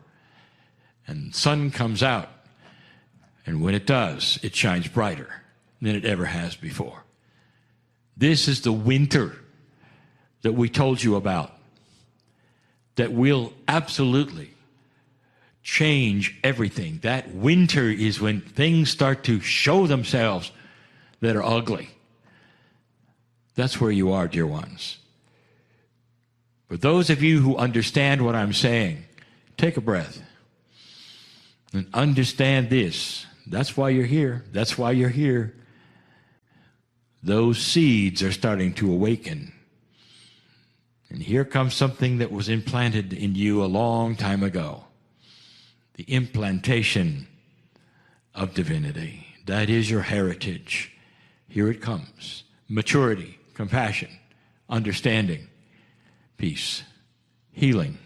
And the sun comes out, and when it does, it shines brighter than it ever has before. This is the winter that we told you about, that will absolutely change everything. That winter is when things start to show themselves that are ugly. That's where you are, dear ones. For those of you who understand what I'm saying, take a breath and understand this. That's why you're here. That's why you're here. Those seeds are starting to awaken. And here comes something that was implanted in you a long time ago. The implantation of divinity. That is your heritage. Here it comes. Maturity, compassion, understanding, peace, healing,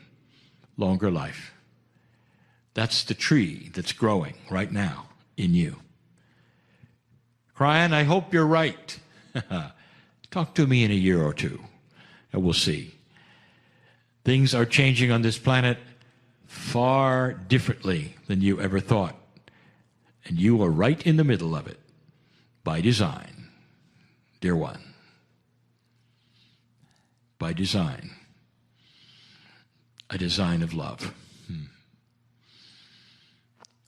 longer life. That's the tree that's growing right now in you. Kryon, I hope you're right. Talk to me in a year or two, and we'll see. Things are changing on this planet far differently than you ever thought. And you are right in the middle of it, by design, dear one. By design. A design of love.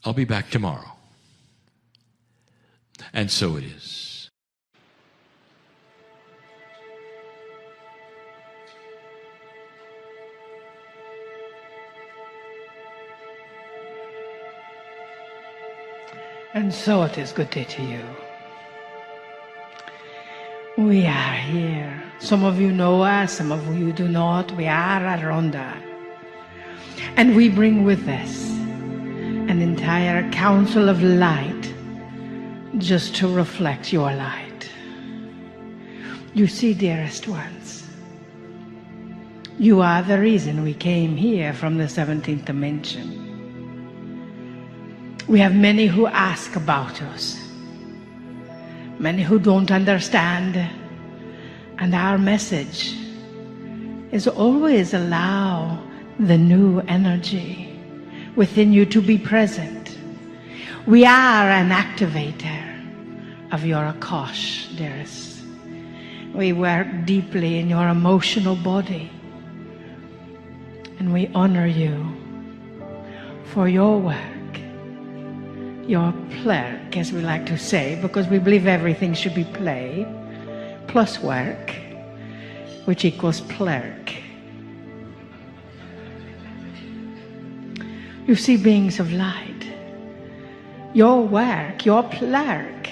I'll be back tomorrow. And so it is. And so it is. Good day to you. We are here. Some of you know us, some of you do not. We are at Ronda. And we bring with us an entire council of light just to reflect your light. You see, dearest ones, you are the reason we came here from the 17th dimension. We have many who ask about us, many who don't understand, and our message is always allow the new energy within you to be present. We are an activator of your Akash, dearest. We work deeply in your emotional body, and we honor you for your work, your plurk, as we like to say, because we believe everything should be play plus work, which equals plurk. You see, beings of light, your work, your plurk,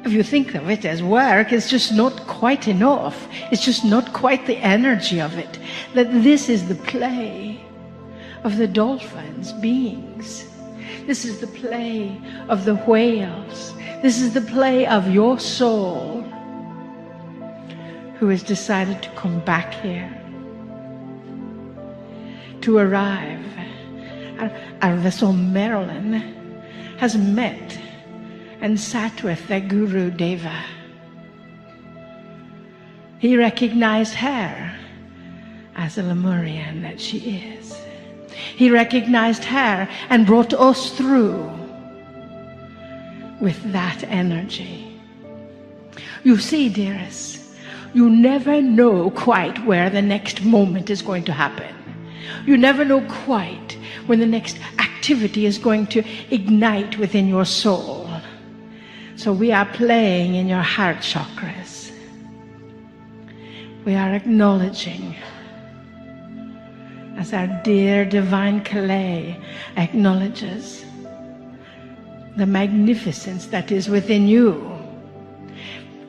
if you think of it as work, it's just not quite enough. It's just not quite the energy of it. That this is the play of the dolphins, beings. This is the play of the whales. This is the play of your soul who has decided to come back here, to arrive. Our vessel Marilyn has met and sat with the Guru Deva. He recognized her as the Lemurian that she is. He recognized her and brought us through with that energy. You see, dearest, you never know quite where the next moment is going to happen. You never know quite when the next activity is going to ignite within your soul. So we are playing in your heart chakras. We are acknowledging, as our dear divine clay acknowledges, the magnificence that is within you.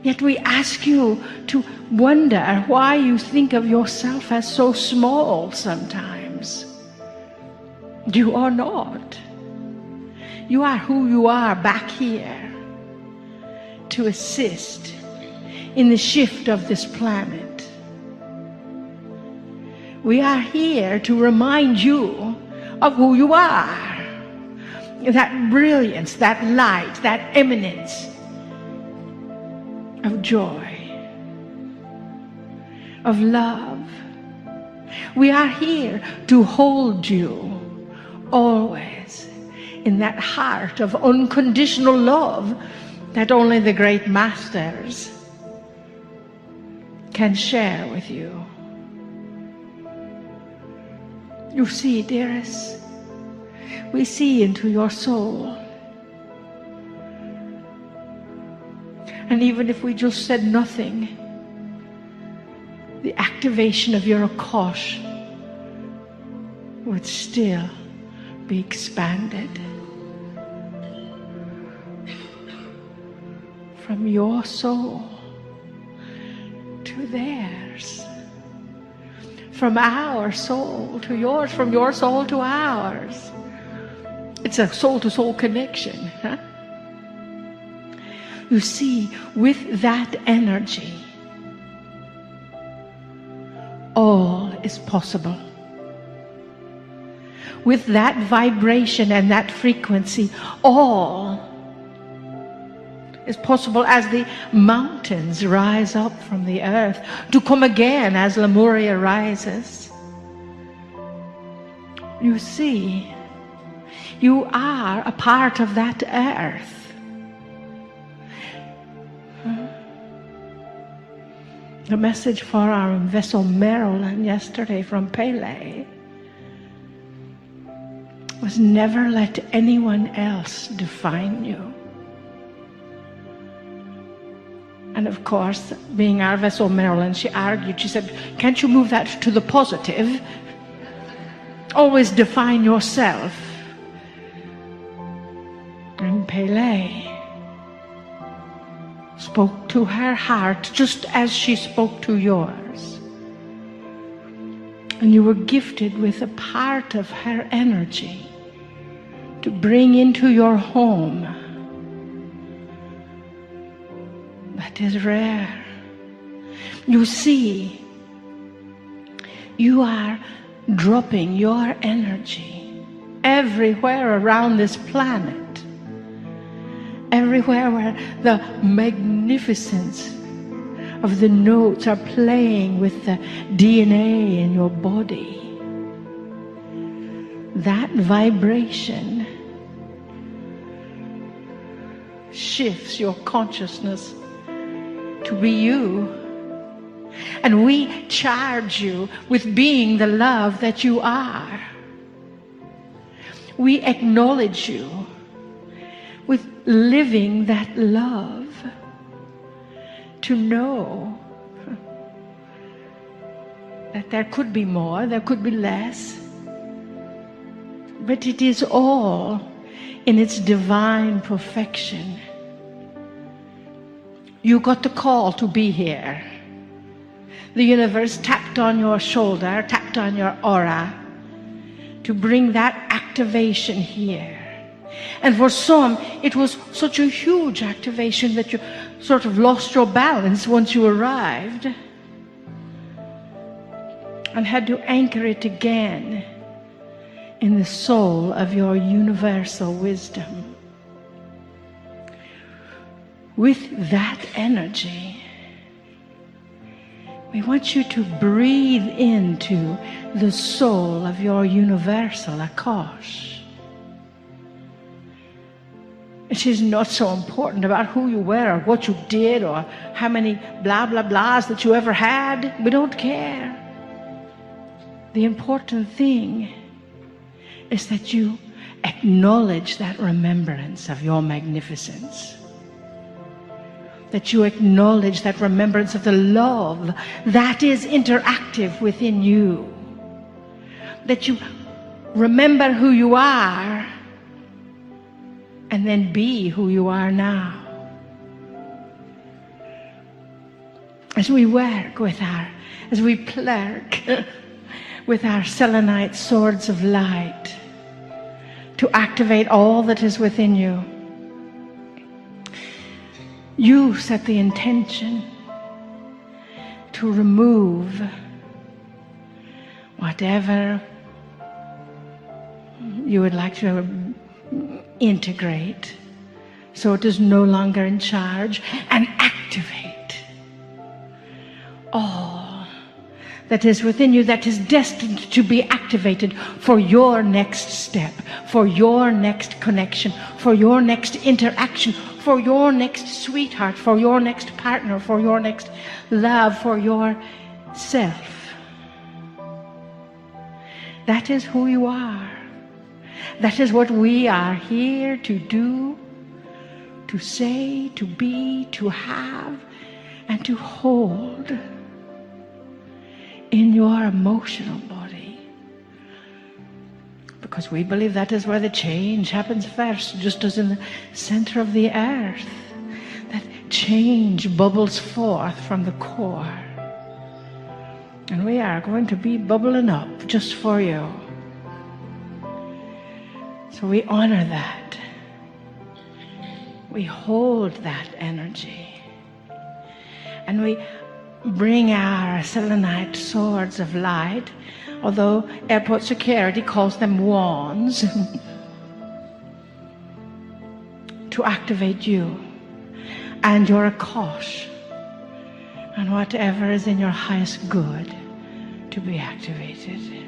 Yet we ask you to wonder why you think of yourself as so small sometimes. You are not. You are who you are back here to assist in the shift of this planet. We are here to remind you of who you are. That brilliance, that light, that eminence of joy, of love. We are here to hold you always in that heart of unconditional love that only the great masters can share with you. You see, dearest, we see into your soul. And even if we just said nothing, the activation of your Akash would still be expanded. From your soul to theirs. From our soul to yours, from your soul to ours. It's a soul-to-soul connection. Huh? You see, with that energy, all is possible. With that vibration and that frequency, all is possible as the mountains rise up from the earth to come again as Lemuria rises. You see, you are a part of that earth. The message for our vessel Marilyn yesterday from Pele was never let anyone else define you. And of course, being our vessel Marilyn, she argued, she said, can't you move that to the positive? Always define yourself. And Pele spoke to her heart just as she spoke to yours. And you were gifted with a part of her energy to bring into your home. That is rare. You see, you are dropping your energy everywhere around this planet, everywhere where the magnificence of the notes are playing with the DNA in your body. That vibration shifts your consciousness to be you. And we charge you with being the love that you are. We acknowledge you with living that love, to know that there could be more, there could be less, but it is all in its divine perfection. You got the call to be here. The universe tapped on your shoulder, tapped on your aura to bring that activation here. And for some, it was such a huge activation that you sort of lost your balance once you arrived and had to anchor it again in the soul of your universal wisdom. With that energy, we want you to breathe into the soul of your universal Akash. It is not so important about who you were or what you did or how many blah blah blahs that you ever had. We don't care. The important thing is that you acknowledge that remembrance of your magnificence. That you acknowledge that remembrance of the love that is interactive within you. That you remember who you are and then be who you are now. As we work with as we clerk with our selenite swords of light to activate all that is within you, you set the intention to remove whatever you would like to integrate so it is no longer in charge, and activate all that is within you that is destined to be activated for your next step, for your next connection, for your next interaction, for your next sweetheart, for your next partner, for your next love, for yourself. That is who you are. That is what we are here to do, to say, to be, to have, and to hold in your emotional body. Because we believe that is where the change happens first, just as in the center of the earth. That change bubbles forth from the core. And we are going to be bubbling up just for you. So we honor that. We hold that energy. And we bring our selenite swords of light, although airport security calls them wands, to activate you and your Akash and whatever is in your highest good to be activated.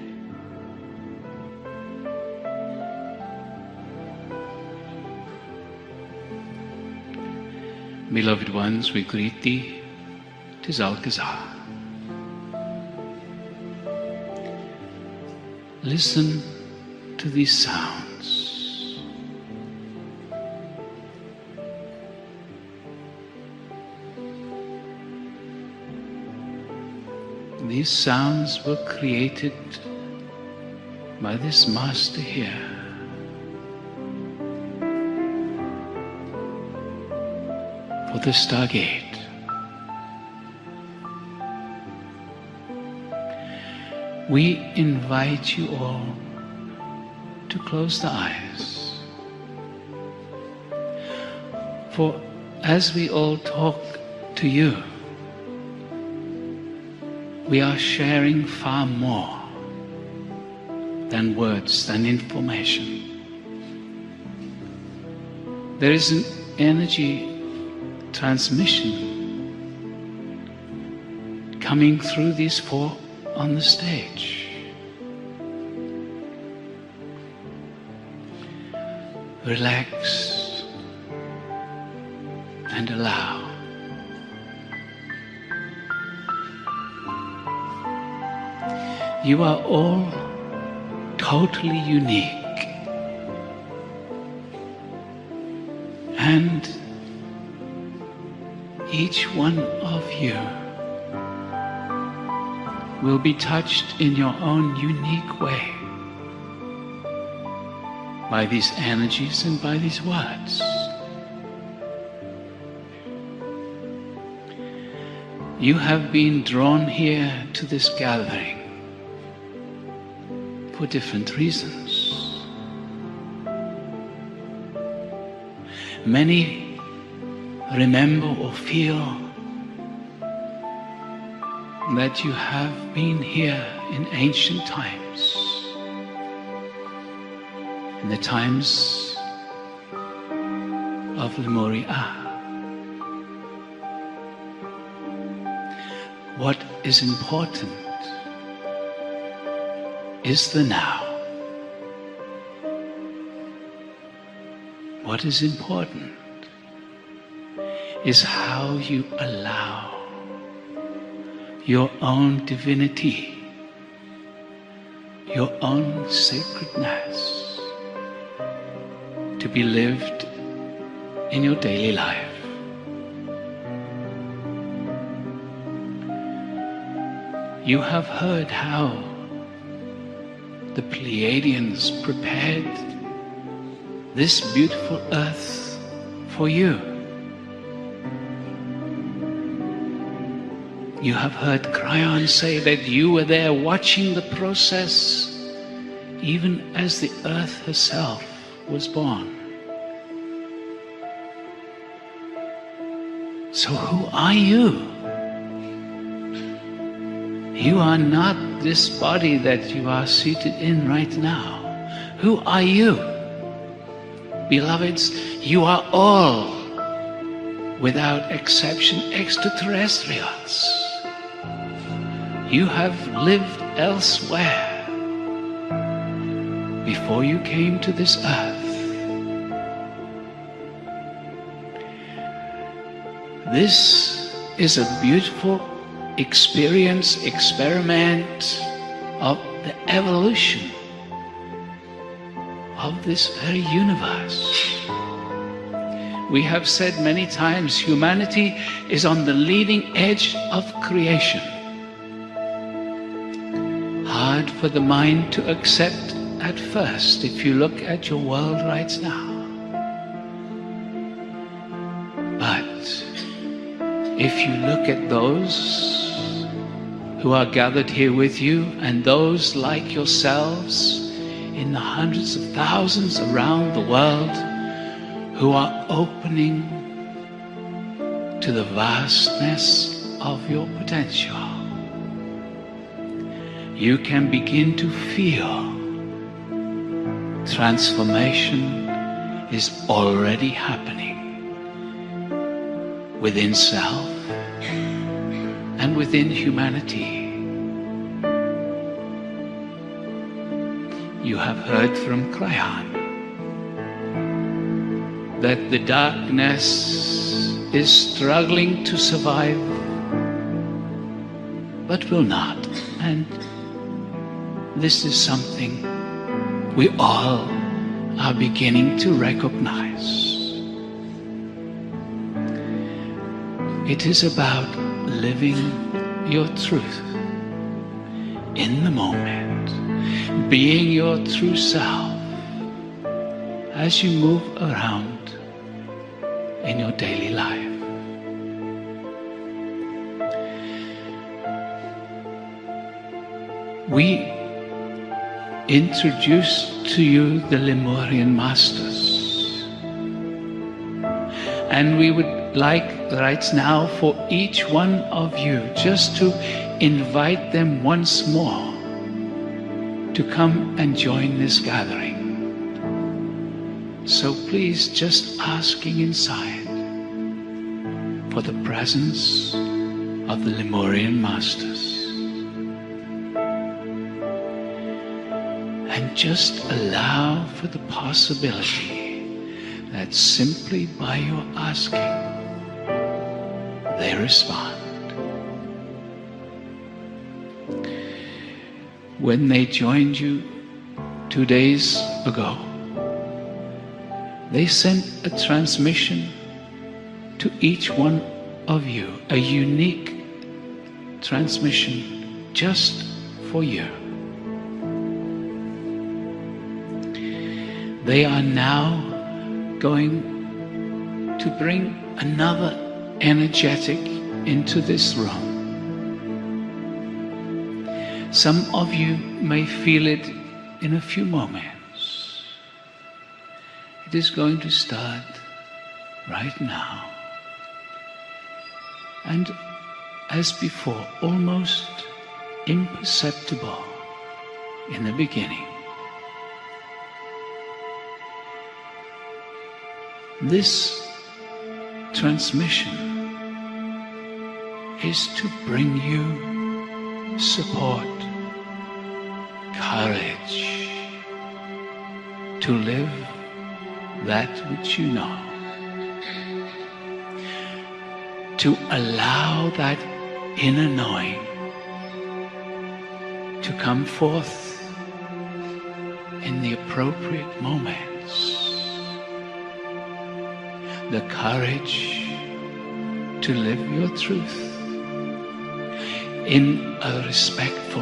Beloved ones, we greet thee. 'Tis Al-Qazar. Listen to these sounds. these sounds were created by this master here. For the Stargate. We invite you all to close the eyes. For as we all talk to you, we are sharing far more than words, than information. There is an energy transmission coming through these four on the stage. Relax and allow. You are all totally unique, and each one of you will be touched in your own unique way by these energies and by these words. You have been drawn here to this gathering for different reasons. Many remember or feel that you have been here in ancient times, in the times of Lemuria. What is important is the now. What is important is how you allow your own divinity, your own sacredness to be lived in your daily life. You have heard how the Pleiadians prepared this beautiful earth for you. You have heard Kryon say that you were there watching the process even as the earth herself was born. So who are you? You are not this body that you are seated in right now. Who are you? Beloveds, you are all, without exception, extraterrestrials. You have lived elsewhere before you came to this earth. This is a beautiful experiment of the evolution of this very universe. We have said many times, humanity is on the leading edge of creation. Hard for the mind to accept at first if you look at your world right now. But if you look at those who are gathered here with you and those like yourselves in the hundreds of thousands around the world who are opening to the vastness of your potential, you can begin to feel transformation is already happening within self and within humanity. You have heard from Kryon that the darkness is struggling to survive, but will not. And this is something we all are beginning to recognize. It is about living your truth in the moment, being your true self as you move around in your daily life. We introduce to you the Lemurian masters, and we would like right now for each one of you just to invite them once more to come and join this gathering. So please, just asking inside for the presence of the Lemurian masters. And just allow for the possibility that simply by your asking, they respond. When they joined you 2 days ago, they sent a transmission to each one of you, a unique transmission just for you. They are now going to bring another energetic into this room. Some of you may feel it in a few moments. It is going to start right now. And as before, almost imperceptible in the beginning. This transmission is to bring you support, courage to live that which you know, to allow that inner knowing to come forth in the appropriate moments. The courage to live your truth in a respectful,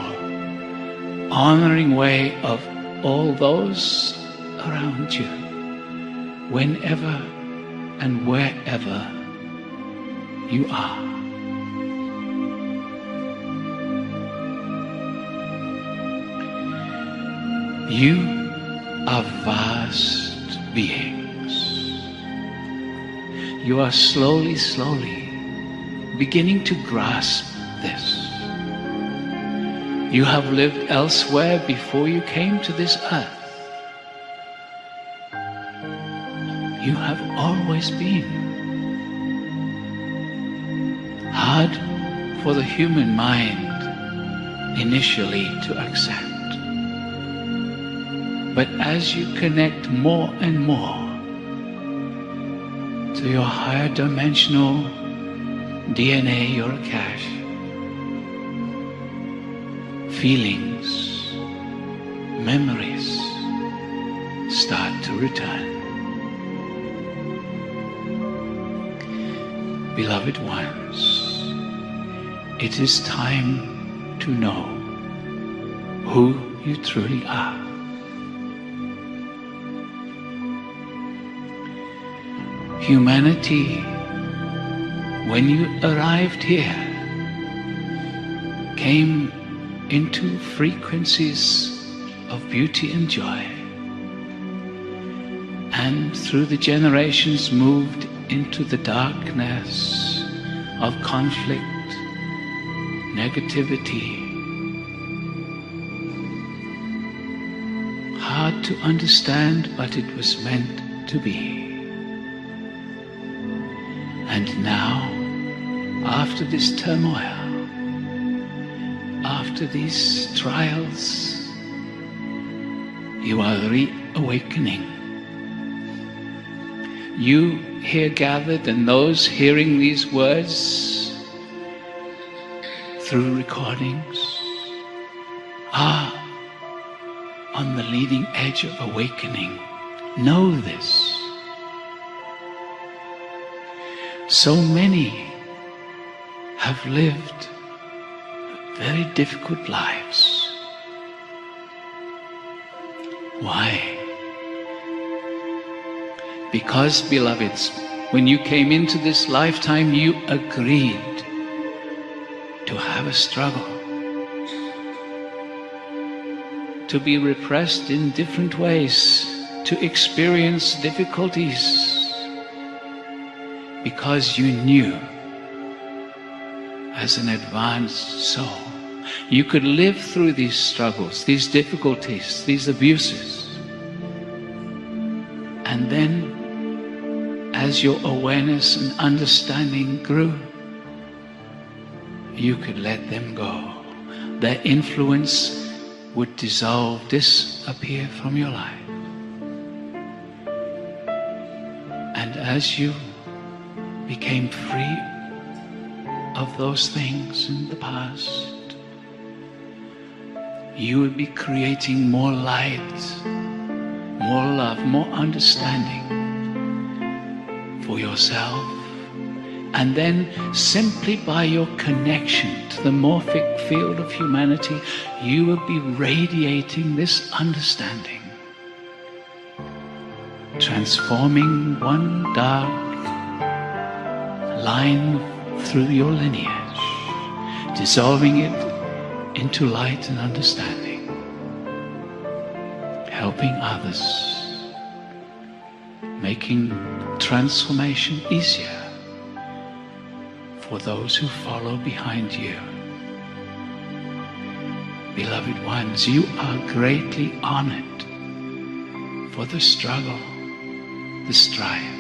honoring way of all those around you, whenever and wherever you are. You are vast beings. You are slowly beginning to grasp this. You have lived elsewhere before you came to this earth. You have always been. Hard for the human mind initially to accept. But as you connect more and more to your higher dimensional DNA, your Akash, feelings, memories start to return. Beloved ones, it is time to know who you truly are. Humanity, when you arrived here, came into frequencies of beauty and joy, and through the generations moved into the darkness of conflict, negativity. Hard to understand, but it was meant to be. And now, after this turmoil, after these trials, you are reawakening. You here gathered and those hearing these words through recordings are on the leading edge of awakening. Know this. So many have lived very difficult lives. Why? Because, beloveds, when you came into this lifetime, you agreed to have a struggle, to be repressed in different ways, to experience difficulties, because you knew as an advanced soul you could live through these struggles, these difficulties, these abuses. And then, as your awareness and understanding grew, you could let them go. Their influence would dissolve, disappear from your life. And as you became free of those things in the past, you would be creating more light, more love, more understanding for yourself. And then, simply by your connection to the morphic field of humanity, you will be radiating this understanding, transforming one dark line through your lineage, dissolving it into light and understanding, helping others, making transformation easier for those who follow behind you. Beloved ones, you are greatly honored for the struggle, the strife,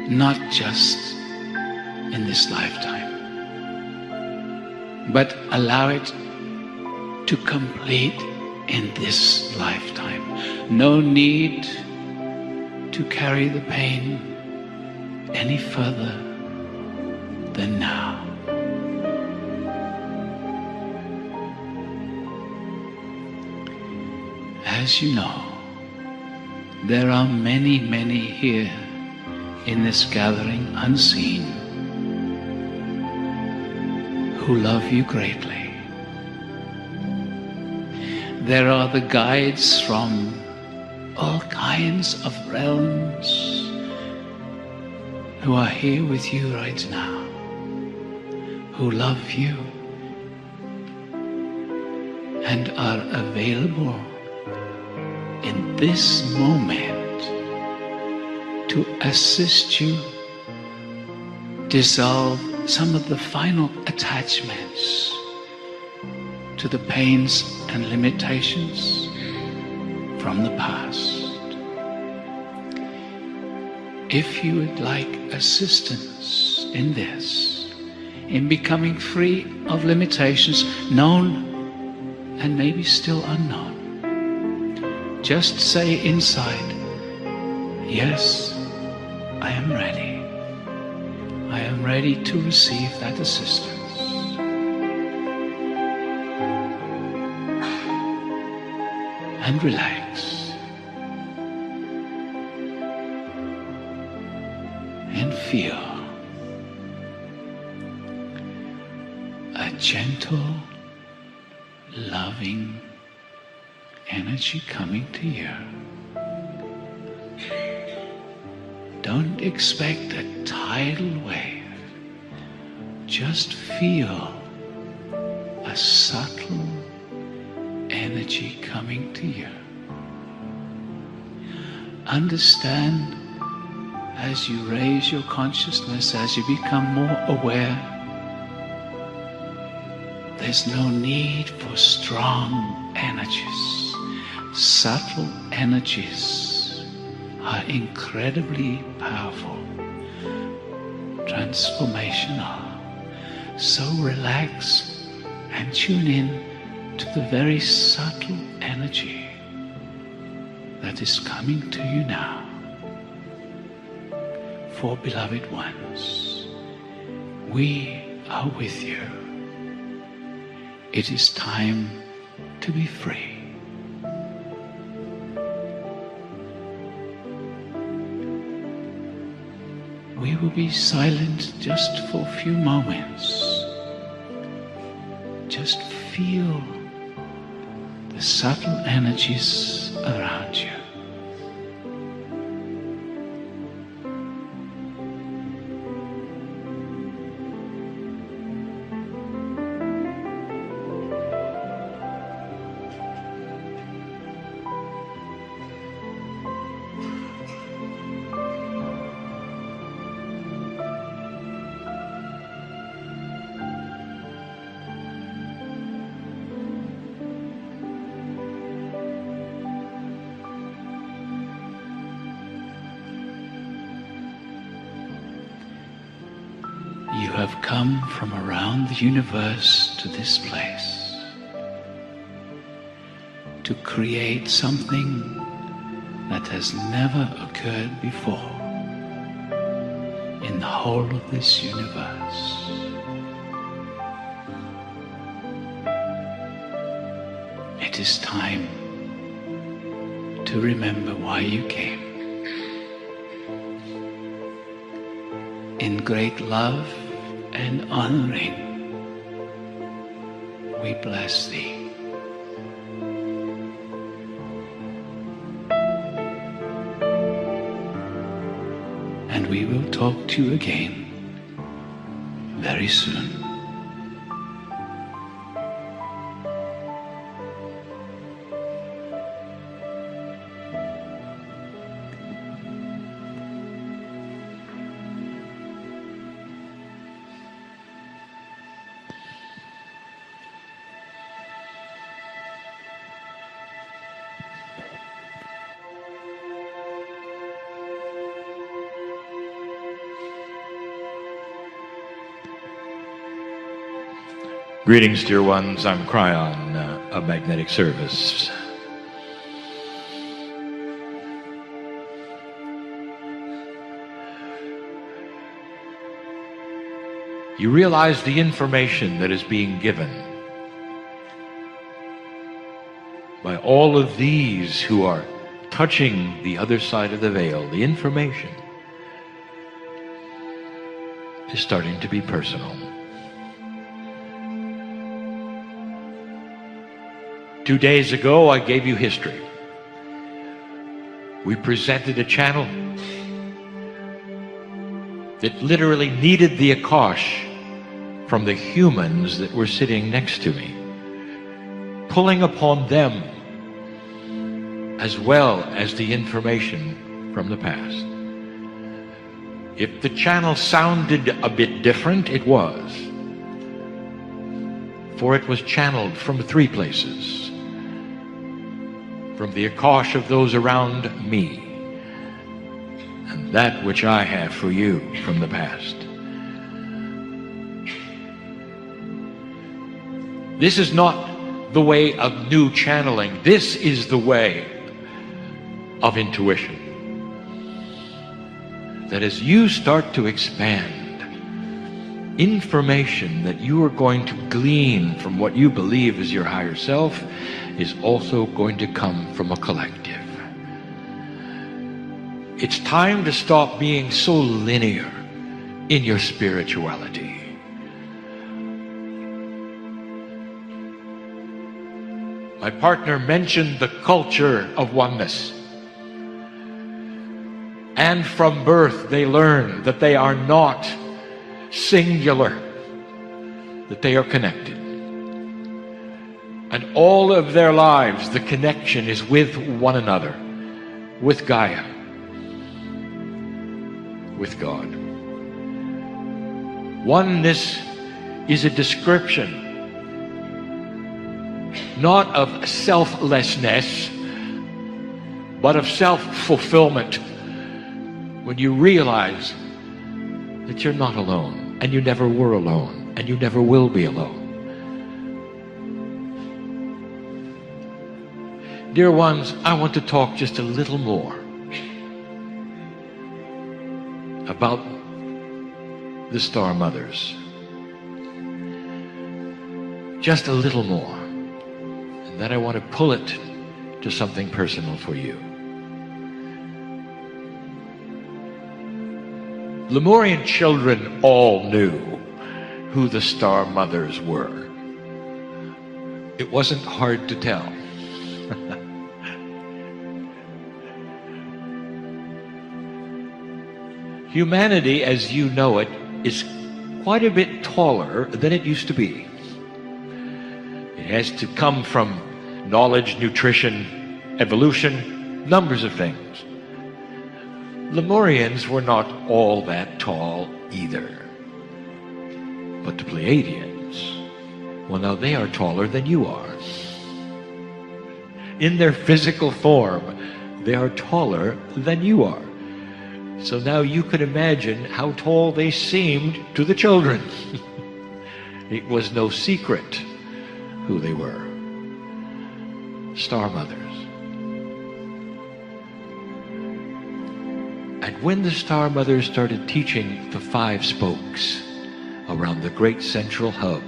not just in this lifetime, but allow it to complete in this lifetime. No need to carry the pain any further than now. As you know, there are many, many here in this gathering unseen who love you greatly. There are the guides from all kinds of realms who are here with you right now, who love you and are available in this moment to assist you dissolve some of the final attachments to the pains and limitations from the past. If you would like assistance in this, in becoming free of limitations known and maybe still unknown, just say inside, yes, I am ready. I am ready to receive that assistance. And relax. And feel a gentle, loving energy coming to you. Don't expect a tidal wave. Just feel a subtle energy coming to you. Understand, as you raise your consciousness, as you become more aware, there's no need for strong energies. Subtle energies are incredibly powerful, transformational. So relax and tune in to the very subtle energy that is coming to you now. For beloved ones, we are with you. It is time to be free. We will be silent just for a few moments. Just feel the subtle energies around you. You have come from around the universe to this place to create something that has never occurred before in the whole of this universe. It is time to remember why you came. In great love and honoring, we bless thee. And we will talk to you again very soon. Greetings, dear ones. I'm Kryon of Magnetic Service. You realize the information that is being given by all of these who are touching the other side of the veil. The information is starting to be personal. 2 days ago, I gave you history. We presented a channel that literally needed the Akash from the humans that were sitting next to me, pulling upon them as well as the information from the past. If the channel sounded a bit different, it was. For it was channeled from 3 places. From the Akash of those around me, and that which I have for you from the past. This is not the way of new channeling. This is the way of intuition. That as you start to expand, information that you are going to glean from what you believe is your higher self is also going to come from a collective. It's time to stop being so linear in your spirituality. My partner mentioned the culture of oneness. And from birth they learn that they are not singular, that they are connected. And all of their lives, the connection is with one another, with Gaia, with God. Oneness is a description, not of selflessness, but of self-fulfillment. When you realize that you're not alone, and you never were alone, and you never will be alone. Dear ones, I want to talk just a little more about the Star Mothers. Just a little more. And then I want to pull it to something personal for you. Lemurian children all knew who the Star Mothers were. It wasn't hard to tell. Humanity, as you know it, is quite a bit taller than it used to be. It has to come from knowledge, nutrition, evolution, numbers of things. Lemurians were not all that tall either. But the Pleiadians, well, now they are taller than you are. In their physical form, they are taller than you are. So now you can imagine how tall they seemed to the children. It was no secret who they were. Star mothers. And when the Star Mothers started teaching the 5 spokes around the great central hub,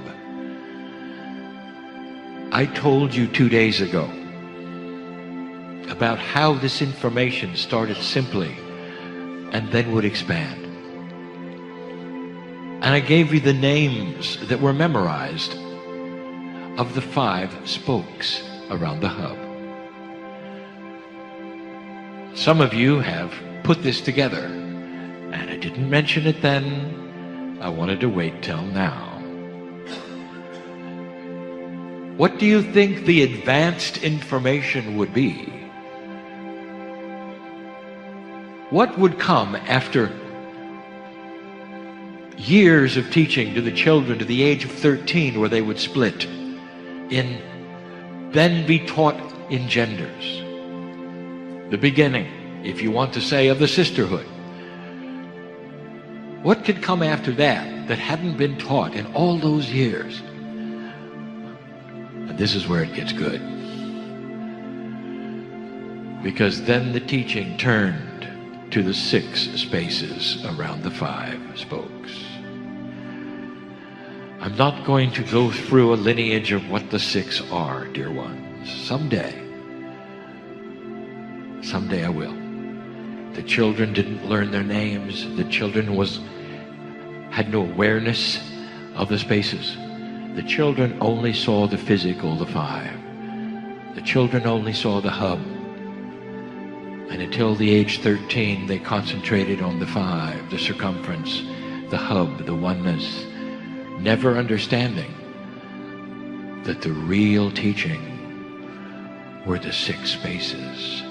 I told you 2 days ago about how this information started simply and then would expand. And I gave you the names that were memorized of the 5 spokes around the hub. Some of you have put this together, and I didn't mention it then. I wanted to wait till now. What do you think the advanced information would be? What would come after years of teaching to the children to the age of 13, where they would split in, then be taught in genders? The beginning, if you want to say, of the sisterhood. What could come after that that hadn't been taught in all those years? And this is where it gets good. Because then the teaching turned to the 6 spaces around the 5 spokes. I'm not going to go through a lineage of what the 6 are, dear ones. Someday I will. The children didn't learn their names. The children had no awareness of the spaces. The children only saw the physical, the 5. The children only saw the hub. And until the age 13, they concentrated on the 5, the circumference, the hub, the oneness, never understanding that the real teaching were the 6 spaces.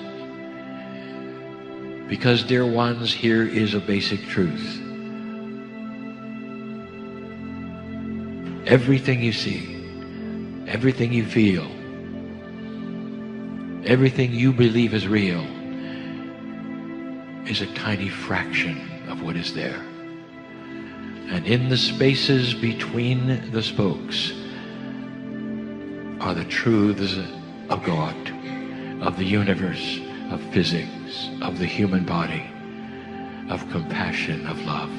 Because, dear ones, here is a basic truth. Everything you see, everything you feel, everything you believe is real is a tiny fraction of what is there. And in the spaces between the spokes are the truths of God, of the universe, of physics, of the human body, of compassion, of love.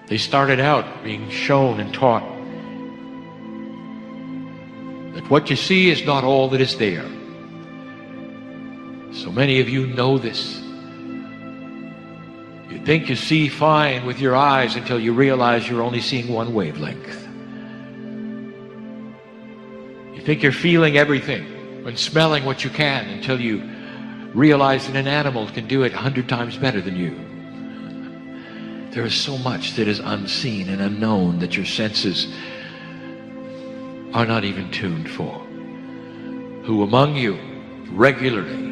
They started out being shown and taught that what you see is not all that is there. So many of you know this. You think you see fine with your eyes until you realize you're only seeing one wavelength. You think you're feeling everything and smelling what you can until you realize that an animal can do it 100 times better than you. There is so much that is unseen and unknown that your senses are not even tuned for. Who among you regularly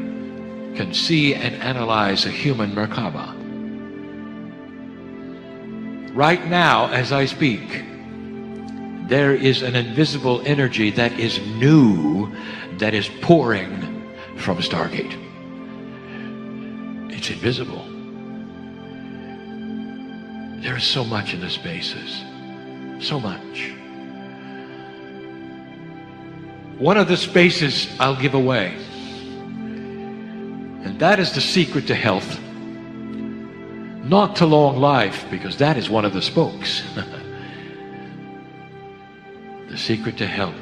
can see and analyze a human Merkaba? Right now, as I speak, there is an invisible energy that is new, that is pouring from Stargate. It's invisible. There is so much in the spaces. So much. One of the spaces I'll give away, and that is the secret to health. Not to long life, because that is one of the spokes. The secret to health.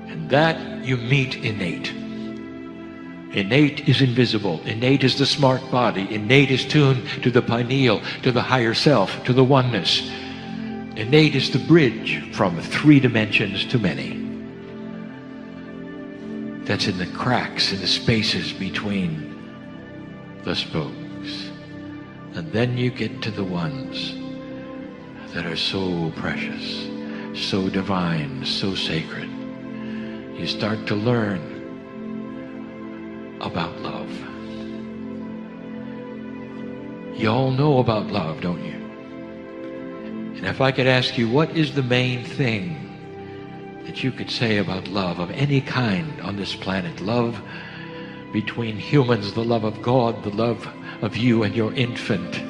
And that you meet innate. Innate is invisible. Innate is the smart body. Innate is tuned to the pineal, to the higher self, to the oneness. Innate is the bridge from 3 dimensions to many. That's in the cracks, in the spaces between the spokes. And then you get to the ones that are so precious, so divine, so sacred. You start to learn about love. You all know about love, don't you? And if I could ask you, what is the main thing that you could say about love of any kind on this planet? Love between humans, the love of God, the love of you and your infant,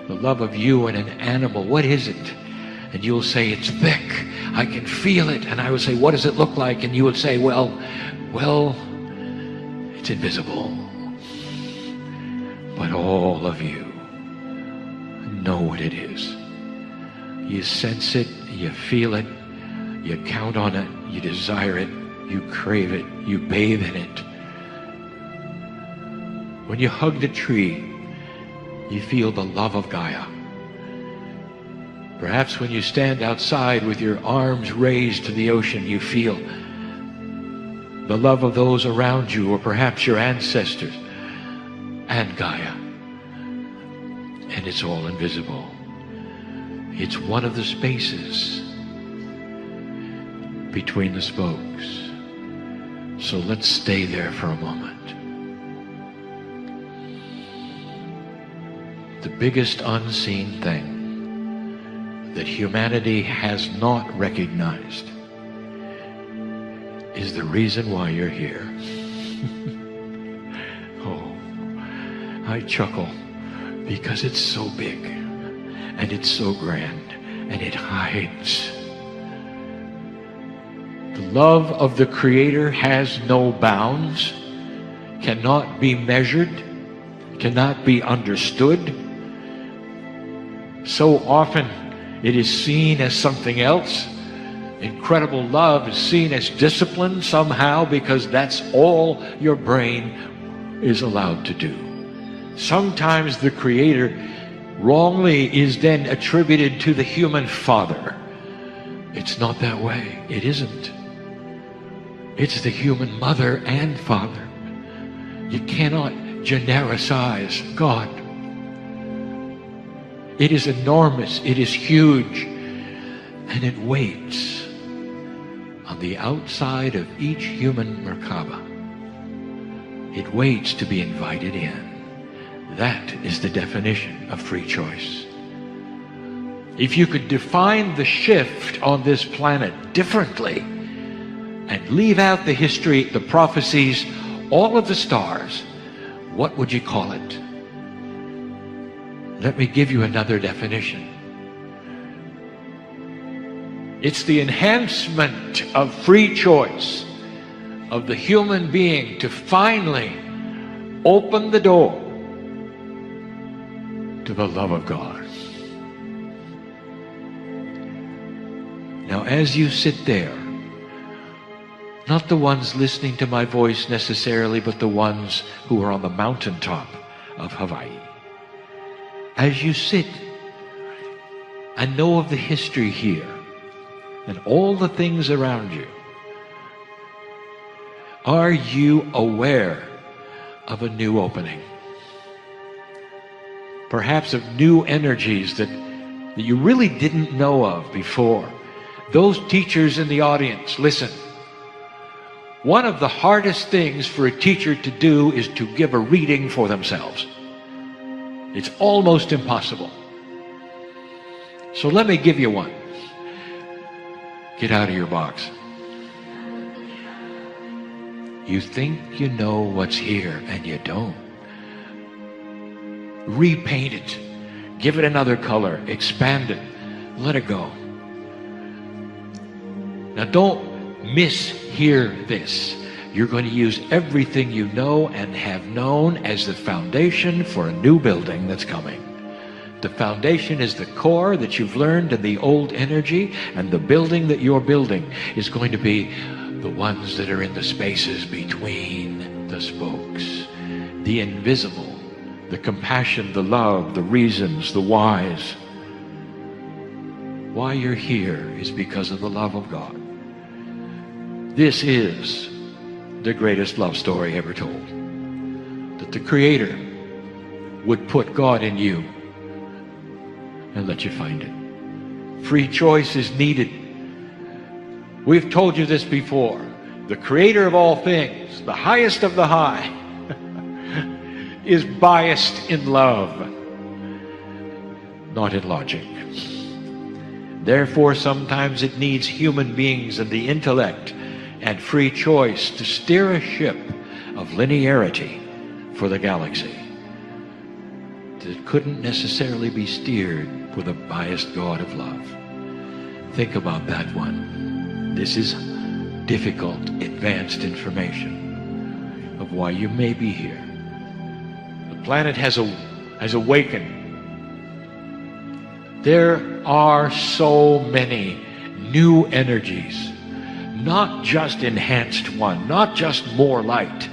the love of you and an animal. What is it? And you'll say, it's thick. I can feel it. And I would say, what does it look like? And you would say, well, it's invisible. But all of you know what it is. You sense it, you feel it, you count on it, you desire it, you crave it, you bathe in it. When you hug the tree, you feel the love of Gaia. Perhaps when you stand outside with your arms raised to the ocean, you feel the love of those around you, or perhaps your ancestors, and Gaia. And it's all invisible. It's one of the spaces between the spokes. So let's stay there for a moment. The biggest unseen thing that humanity has not recognized is the reason why you're here. Oh, I chuckle because it's so big and it's so grand and it hides. The love of the Creator has no bounds, cannot be measured, cannot be understood. So often it is seen as something else. Incredible love is seen as discipline somehow because that's all your brain is allowed to do. Sometimes the Creator wrongly is then attributed to the human father. It's not that way. It isn't. It's the human mother and father. You cannot genericize God. It is enormous, it is huge, and it waits on the outside of each human Merkaba. It waits to be invited in. That is the definition of free choice. If you could define the shift on this planet differently and leave out the history, the prophecies, all of the stars, what would you call it? Let me give you another definition. It's the enhancement of free choice of the human being to finally open the door to the love of God. Now, as you sit there, not the ones listening to my voice necessarily, but the ones who are on the mountaintop of Hawaii, as you sit and know of the history here and all the things around you, are you aware of a new opening? Perhaps of new energies that you really didn't know of before. Those teachers in the audience, listen. One of the hardest things for a teacher to do is to give a reading for themselves. It's almost impossible. So let me give you one. Get out of your box. You think you know what's here, and you don't. Repaint it. Give it another color. Expand it. Let it go. Now don't mishear this. You're going to use everything you know and have known as the foundation for a new building that's coming. The foundation is the core that you've learned in the old energy, and the building that you're building is going to be the ones that are in the spaces between the spokes. The invisible, the compassion, the love, the reasons, the whys. Why you're here is because of the love of God. This is the greatest love story ever told. That the Creator would put God in you and let you find it. Free choice is needed. We've told you this before. The creator of all things, the highest of the high, is biased in love, not in logic. Therefore, sometimes it needs human beings and the intellect and free choice to steer a ship of linearity for the galaxy that couldn't necessarily be steered with a biased God of love. Think about that one. This is difficult, advanced information of why you may be here. The planet has awakened. There are so many new energies, not just enhanced one, not just more light,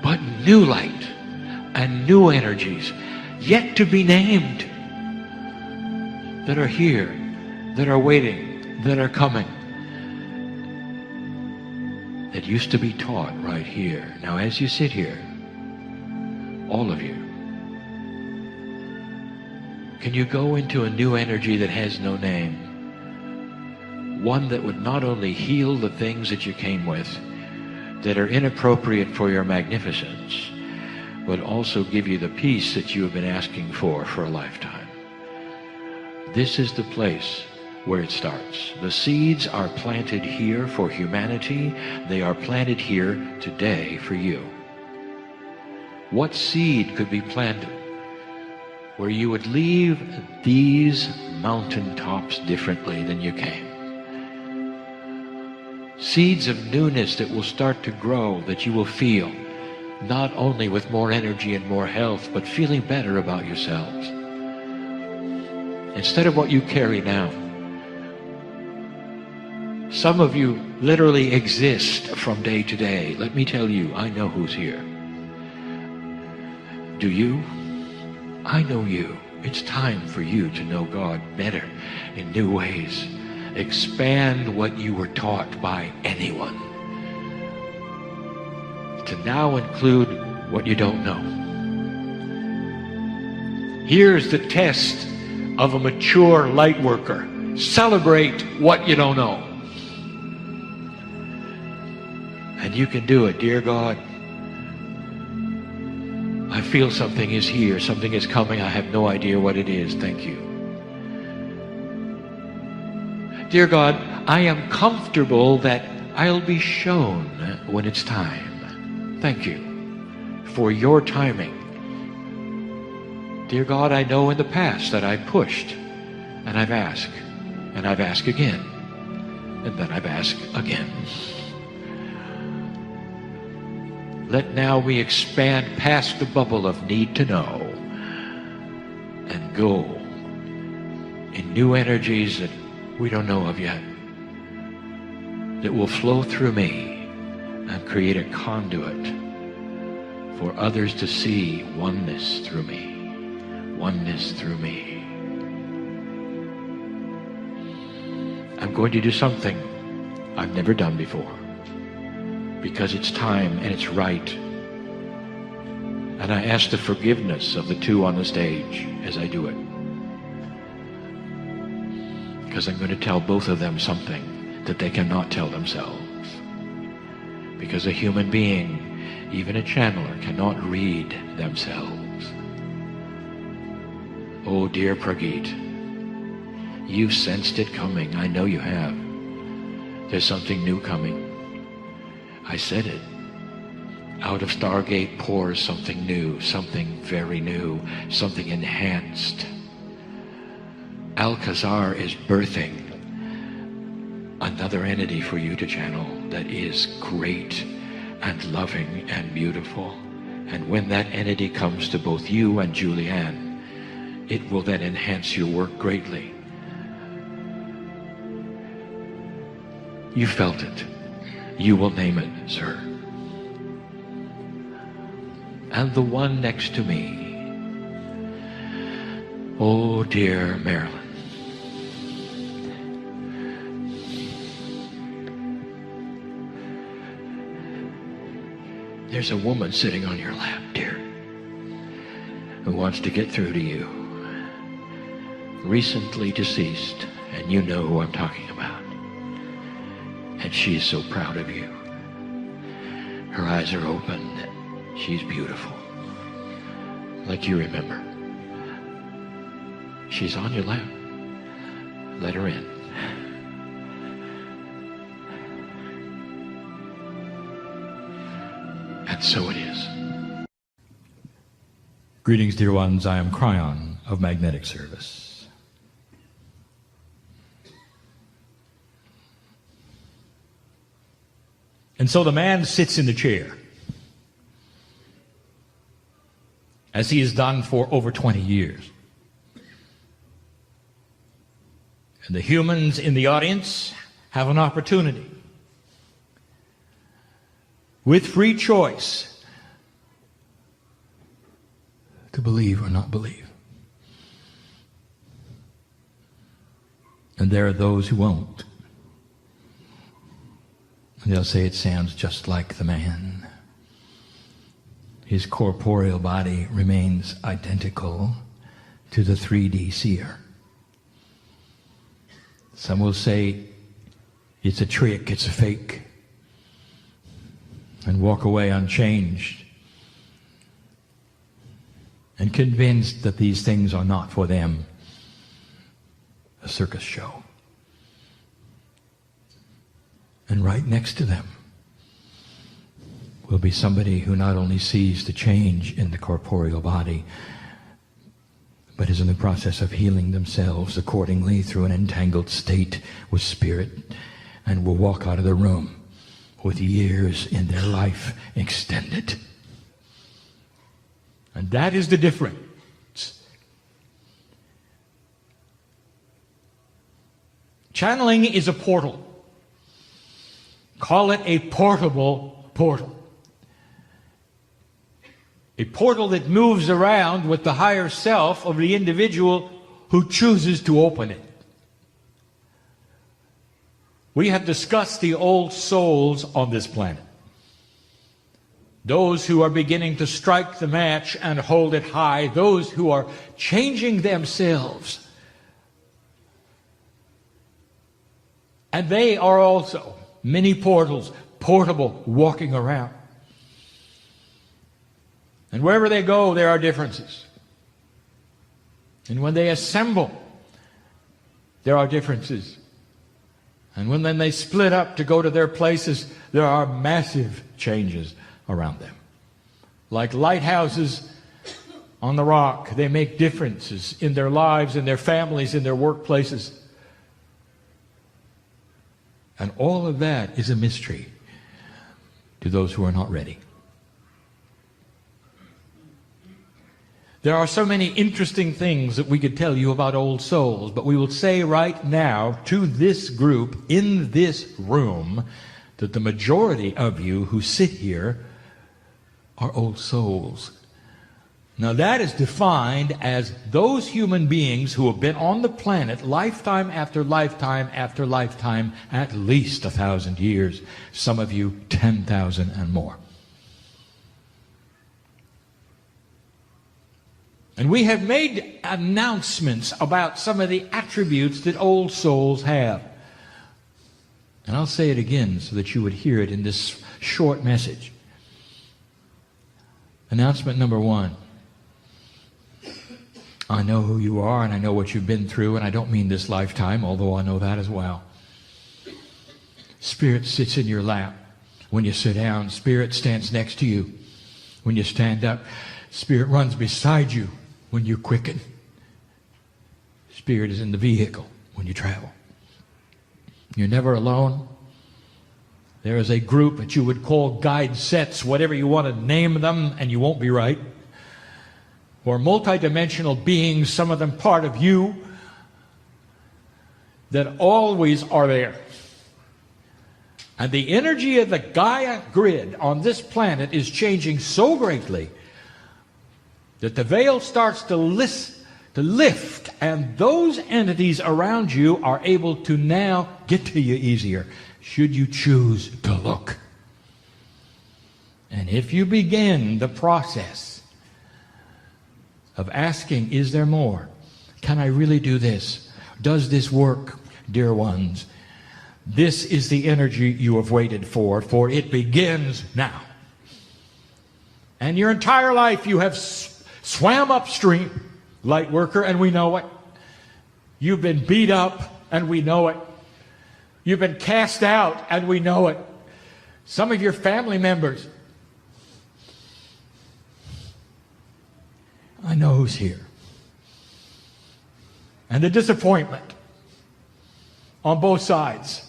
but new light and new energies yet to be named that are here, that are waiting, that are coming, that used to be taught right here. Now, as you sit here, all of you, can you go into a new energy that has no name? One that would not only heal the things that you came with that are inappropriate for your magnificence, but also give you the peace that you have been asking for a lifetime. This is the place where it starts. The seeds are planted here for humanity. They are planted here today for you. What seed could be planted where you would leave these mountaintops differently than you came? Seeds of newness that will start to grow, that you will feel, not only with more energy and more health, but feeling better about yourselves. Instead of what you carry now. Some of you literally exist from day to day. Let me tell you, I know who's here. Do you? I know you. It's time for you to know God better in new ways. Expand what you were taught by anyone to now include what you don't know. Here's the test of a mature light worker. Celebrate what you don't know. And you can do it. Dear God, I feel something is here, something is coming. I have no idea what it is. Thank you. Dear God, I am comfortable that I'll be shown when it's time. Thank you for your timing. Dear God, I know in the past that I pushed and I've asked again, and then I've asked again. Let now we expand past the bubble of need to know and go in new energies that we don't know of yet, that will flow through me and create a conduit for others to see oneness through me, oneness through me. I'm going to do something I've never done before, because it's time and it's right. And I ask the forgiveness of the two on the stage as I do it, because I'm going to tell both of them something that they cannot tell themselves. Because a human being, even a channeler, cannot read themselves. Oh, dear Pragit, you've sensed it coming. I know you have. There's something new coming. I said it. Out of Stargate pours something new, something very new, something enhanced. Alcazar is birthing another entity for you to channel that is great and loving and beautiful. And when that entity comes to both you and Julianne, it will then enhance your work greatly. You felt it. You will name it, sir. And the one next to me, oh dear Marilyn. There's a woman sitting on your lap, dear. who wants to get through to you. Recently deceased, and you know who I'm talking about. And she's so proud of you. Her eyes are open. She's beautiful, like you remember. She's on your lap. Let her in. And so it is. Greetings, dear ones. I am Kryon of Magnetic Service. And so the man sits in the chair, as he has done for over 20 years. And the humans in the audience have an opportunity, with free choice, to believe or not believe. And there are those who won't. And they'll say it sounds just like the man. His corporeal body remains identical to the 3D seer. Some will say it's a trick, it's a fake, and walk away unchanged and convinced that these things are not for them, a circus show. And right next to them will be somebody who not only sees the change in the corporeal body, but is in the process of healing themselves accordingly through an entangled state with spirit, and will walk out of the room with years in their life extended. And that is the difference. Channeling is a portal. Call it a portable portal. A portal that moves around with the higher self of the individual who chooses to open it. We have discussed the old souls on this planet. Those who are beginning to strike the match and hold it high. Those who are changing themselves. And they are also many portals, portable, walking around. And wherever they go, there are differences. And when they assemble, there are differences. And when then they split up to go to their places, there are massive changes around them. Like lighthouses on the rock, they make differences in their lives, in their families, in their workplaces. And all of that is a mystery to those who are not ready. There are so many interesting things that we could tell you about old souls, but we will say right now to this group in this room that the majority of you who sit here are old souls. Now that is defined as those human beings who have been on the planet lifetime after lifetime after lifetime, at least 1,000 years, some of you 10,000 and more. And we have made announcements about some of the attributes that old souls have. And I'll say it again so that you would hear it in this short message. Announcement number 1. I know who you are and I know what you've been through, and I don't mean this lifetime, although I know that as well. Spirit sits in your lap when you sit down. Spirit stands next to you when you stand up. Spirit runs beside you when you quicken. Spirit is in the vehicle when you travel. You're never alone. There is a group that you would call guide sets, whatever you want to name them, and you won't be right. Or multidimensional beings, some of them part of you, that always are there. And the energy of the Gaia grid on this planet is changing so greatly that the veil starts to lift, and those entities around you are able to now get to you easier, should you choose to look. And if you begin the process of asking, is there more? Can I really do this? Does this work, dear ones? This is the energy you have waited for it begins now. And your entire life you have swam upstream, light worker, and we know it. You've been beat up, and we know it. You've been cast out, and we know it. Some of your family members, I know who's here. And the disappointment on both sides,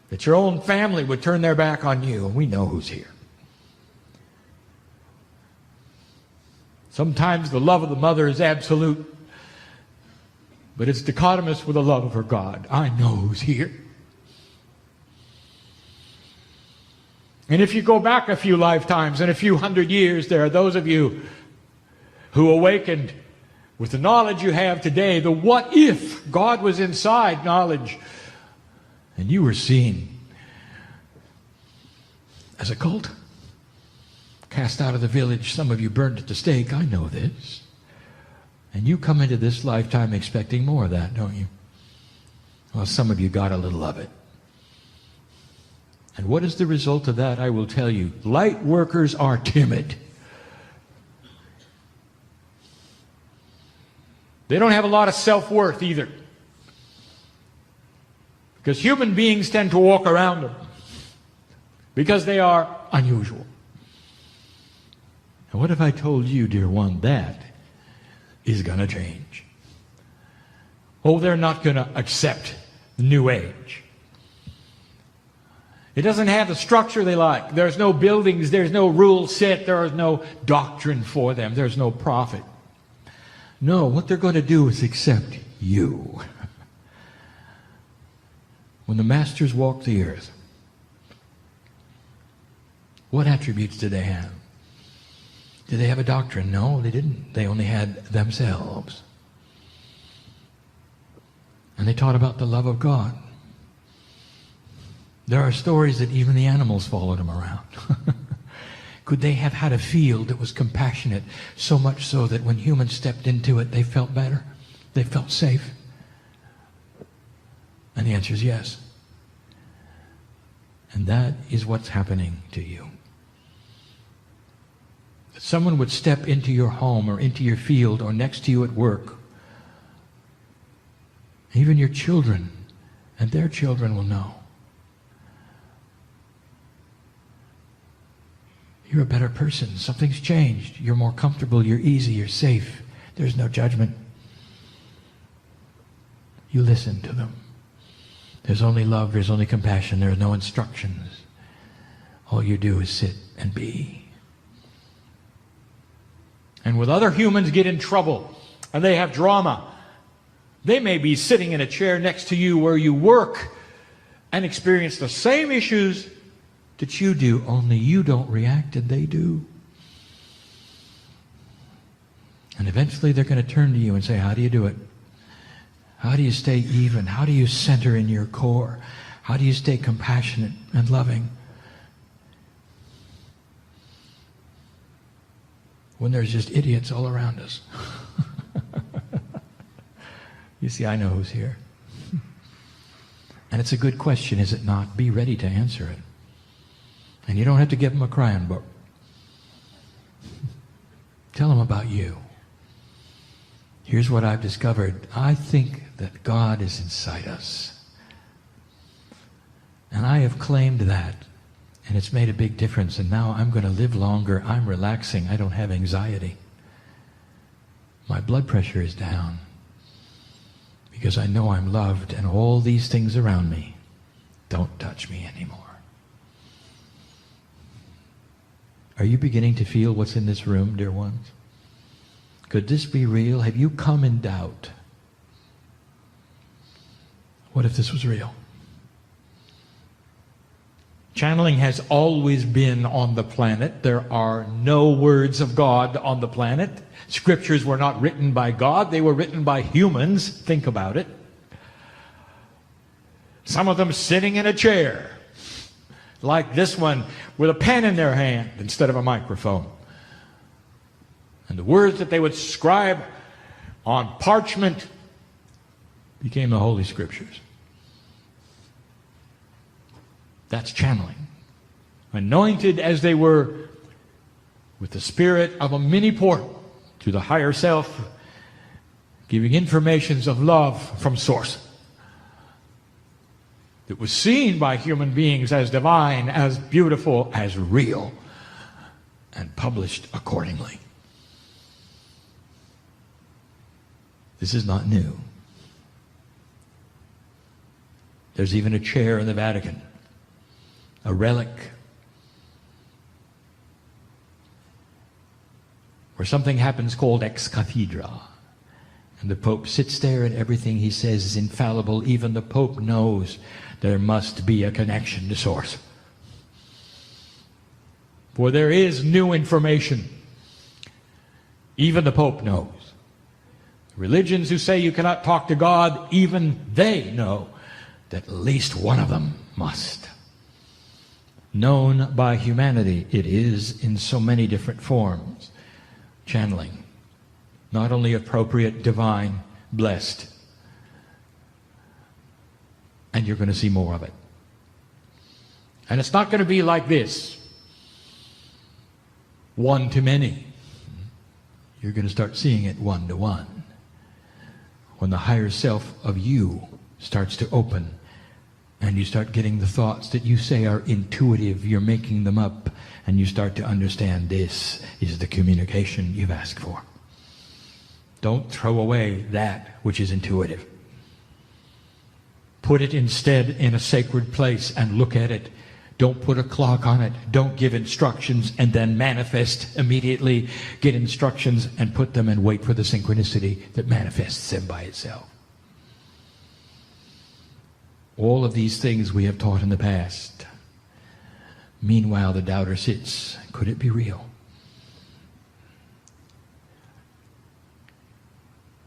that your own family would turn their back on you, and we know who's here. Sometimes the love of the mother is absolute, but it's dichotomous with the love of her God. I know who's here. And if you go back a few lifetimes and a few hundred years, there are those of you who awakened with the knowledge you have today, the what if God was inside knowledge, and you were seen as a cult, cast out of the village, some of you burned at the stake. I know this. And you come into this lifetime expecting more of that, don't you? Well, some of you got a little of it. And what is the result of that? I will tell you. Light workers are timid. They don't have a lot of self-worth either. Because human beings tend to walk around them. Because they are unusual. And what if I told you, dear one, that is going to change? Oh, they're not going to accept the new age. It doesn't have the structure they like. There's no buildings. There's no rule set. There is no doctrine for them. There's no prophet. No, what they're going to do is accept you. When the masters walked the earth, what attributes did they have? Did they have a doctrine? No, they didn't. They only had themselves. And they taught about the love of God. There are stories that even the animals followed them around. Could they have had a field that was compassionate, so much so that when humans stepped into it, they felt better? They felt safe? And the answer is yes. And that is what's happening to you. That someone would step into your home or into your field or next to you at work. Even your children and their children will know. You're a better person. Something's changed. You're more comfortable. You're easy. You're safe. There's no judgment. You listen to them. There's only love. There's only compassion. There are no instructions. All you do is sit and be. And with other humans get in trouble and they have drama, they may be sitting in a chair next to you where you work and experience the same issues that you do, only you don't react and they do. And eventually they're going to turn to you and say, how do you do it? How do you stay even? How do you center in your core? How do you stay compassionate and loving when there's just idiots all around us? You see, I know who's here. And it's a good question, is it not? Be ready to answer it. And you don't have to give them a Kryon book. Tell them about you. Here's what I've discovered. I think that God is inside us. And I have claimed that. And it's made a big difference. And now I'm going to live longer. I'm relaxing. I don't have anxiety. My blood pressure is down. Because I know I'm loved. And all these things around me don't touch me anymore. Are you beginning to feel what's in this room, dear ones? Could this be real? Have you come in doubt? What if this was real? Channeling has always been on the planet. There are no words of God on the planet. Scriptures were not written by God. They were written by humans. Think about it. Some of them sitting in a chair, like this one, with a pen in their hand instead of a microphone. And the words that they would scribe on parchment became the Holy Scriptures. That's channeling. Anointed as they were with the spirit of a mini portal to the higher self, giving informations of love from source that was seen by human beings as divine, as beautiful, as real, and published accordingly. This is not new. There's even a chair in the Vatican, a relic, where something happens called ex cathedra. And the Pope sits there and everything he says is infallible. Even the Pope knows there must be a connection to source. For there is new information. Even the Pope knows. Religions who say you cannot talk to God, even they know that at least one of them must. Known by humanity, it is in so many different forms. Channeling. Not only appropriate, divine, blessed. And you're going to see more of it. And it's not going to be like this. One to many. You're going to start seeing it one to one. When the higher self of you starts to open and you start getting the thoughts that you say are intuitive, you're making them up, and you start to understand this is the communication you've asked for. Don't throw away that which is intuitive. Put it instead in a sacred place and look at it. Don't put a clock on it. Don't give instructions and then manifest immediately. Get instructions and put them and wait for the synchronicity that manifests them by itself. All of these things we have taught in the past. Meanwhile, the doubter sits. Could it be real?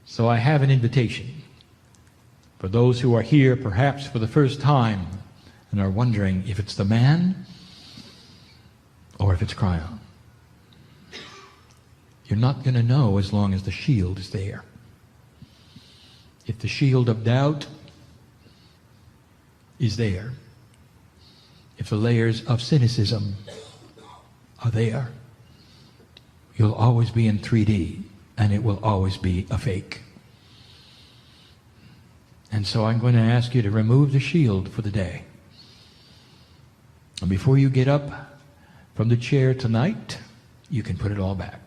So I have an invitation for those who are here perhaps for the first time and are wondering if it's the man or if it's Kryon. You're not going to know as long as the shield is there. If the shield of doubt is there, if the layers of cynicism are there, you'll always be in 3D and it will always be a fake. And so I'm going to ask you to remove the shield for the day. And before you get up from the chair tonight, you can put it all back.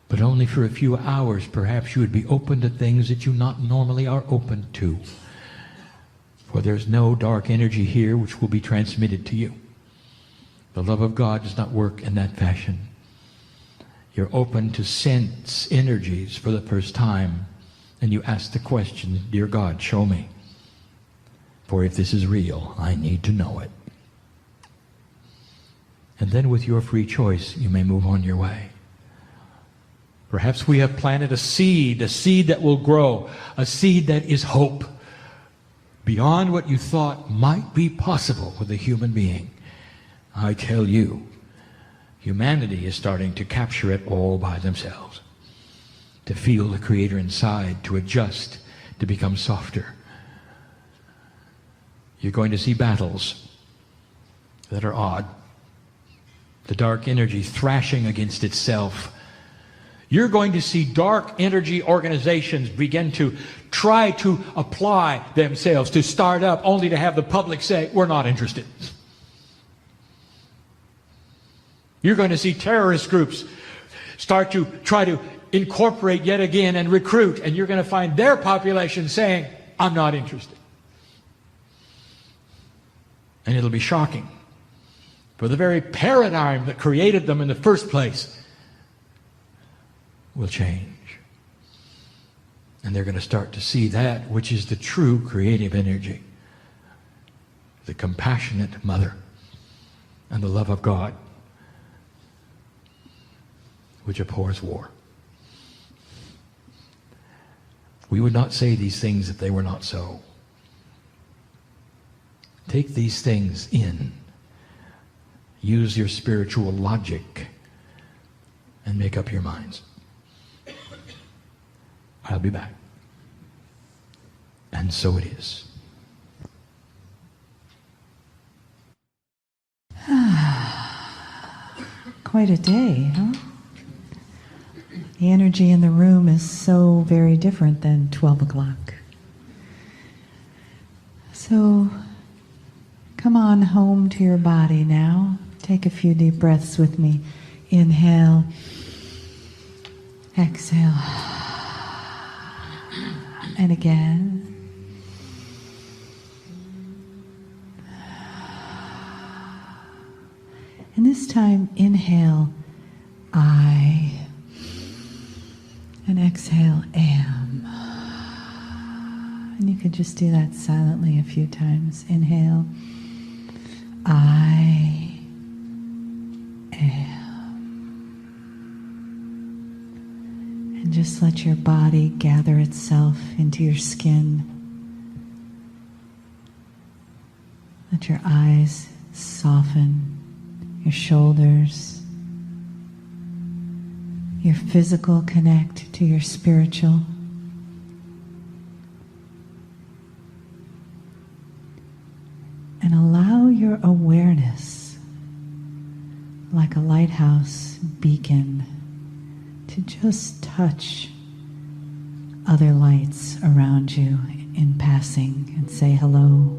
But only for a few hours, perhaps you would be open to things that you not normally are open to. For there's no dark energy here which will be transmitted to you. The love of God does not work in that fashion. You're open to sense energies for the first time, and you ask the question, dear God, show me. For if this is real, I need to know it. And then with your free choice, you may move on your way. Perhaps we have planted a seed that will grow, a seed that is hope, beyond what you thought might be possible with a human being. I tell you, humanity is starting to capture it all by themselves, to feel the Creator inside, to adjust, to become softer. You're going to see battles that are odd. The dark energy thrashing against itself. You're going to see dark energy organizations begin to try to apply themselves, to start up, only to have the public say, we're not interested. You're going to see terrorist groups start to try to incorporate yet again and recruit, and you're going to find their population saying, I'm not interested. And it'll be shocking. For the very paradigm that created them in the first place will change. And they're going to start to see that which is the true creative energy. The compassionate mother and the love of God which abhors war. We would not say these things if they were not so. Take these things in. Use your spiritual logic and make up your minds. I'll be back. And so it is. Quite a day, huh? The energy in the room is so very different than 12 o'clock. So, come on home to your body now. Take a few deep breaths with me. Inhale. Exhale. And again. And this time, inhale, I, and exhale, am. And you could just do that silently a few times. Inhale, I am. And just let your body gather itself into your skin. Let your eyes soften. Your shoulders, your physical connect to your spiritual. And allow your awareness, like a lighthouse beacon, to just touch other lights around you in passing and say hello.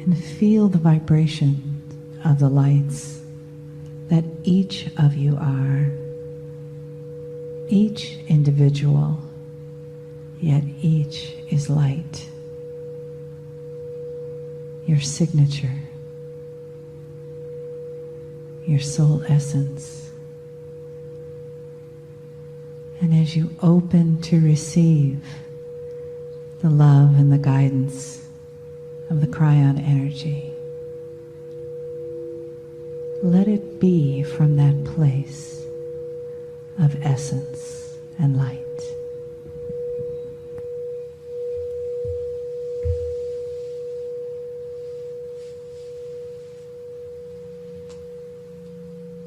And feel the vibration of the lights that each of you are, each individual, yet each is light. Your signature, your soul essence. And as you open to receive the love and the guidance of the Kryon energy, let it be from that place of essence and light.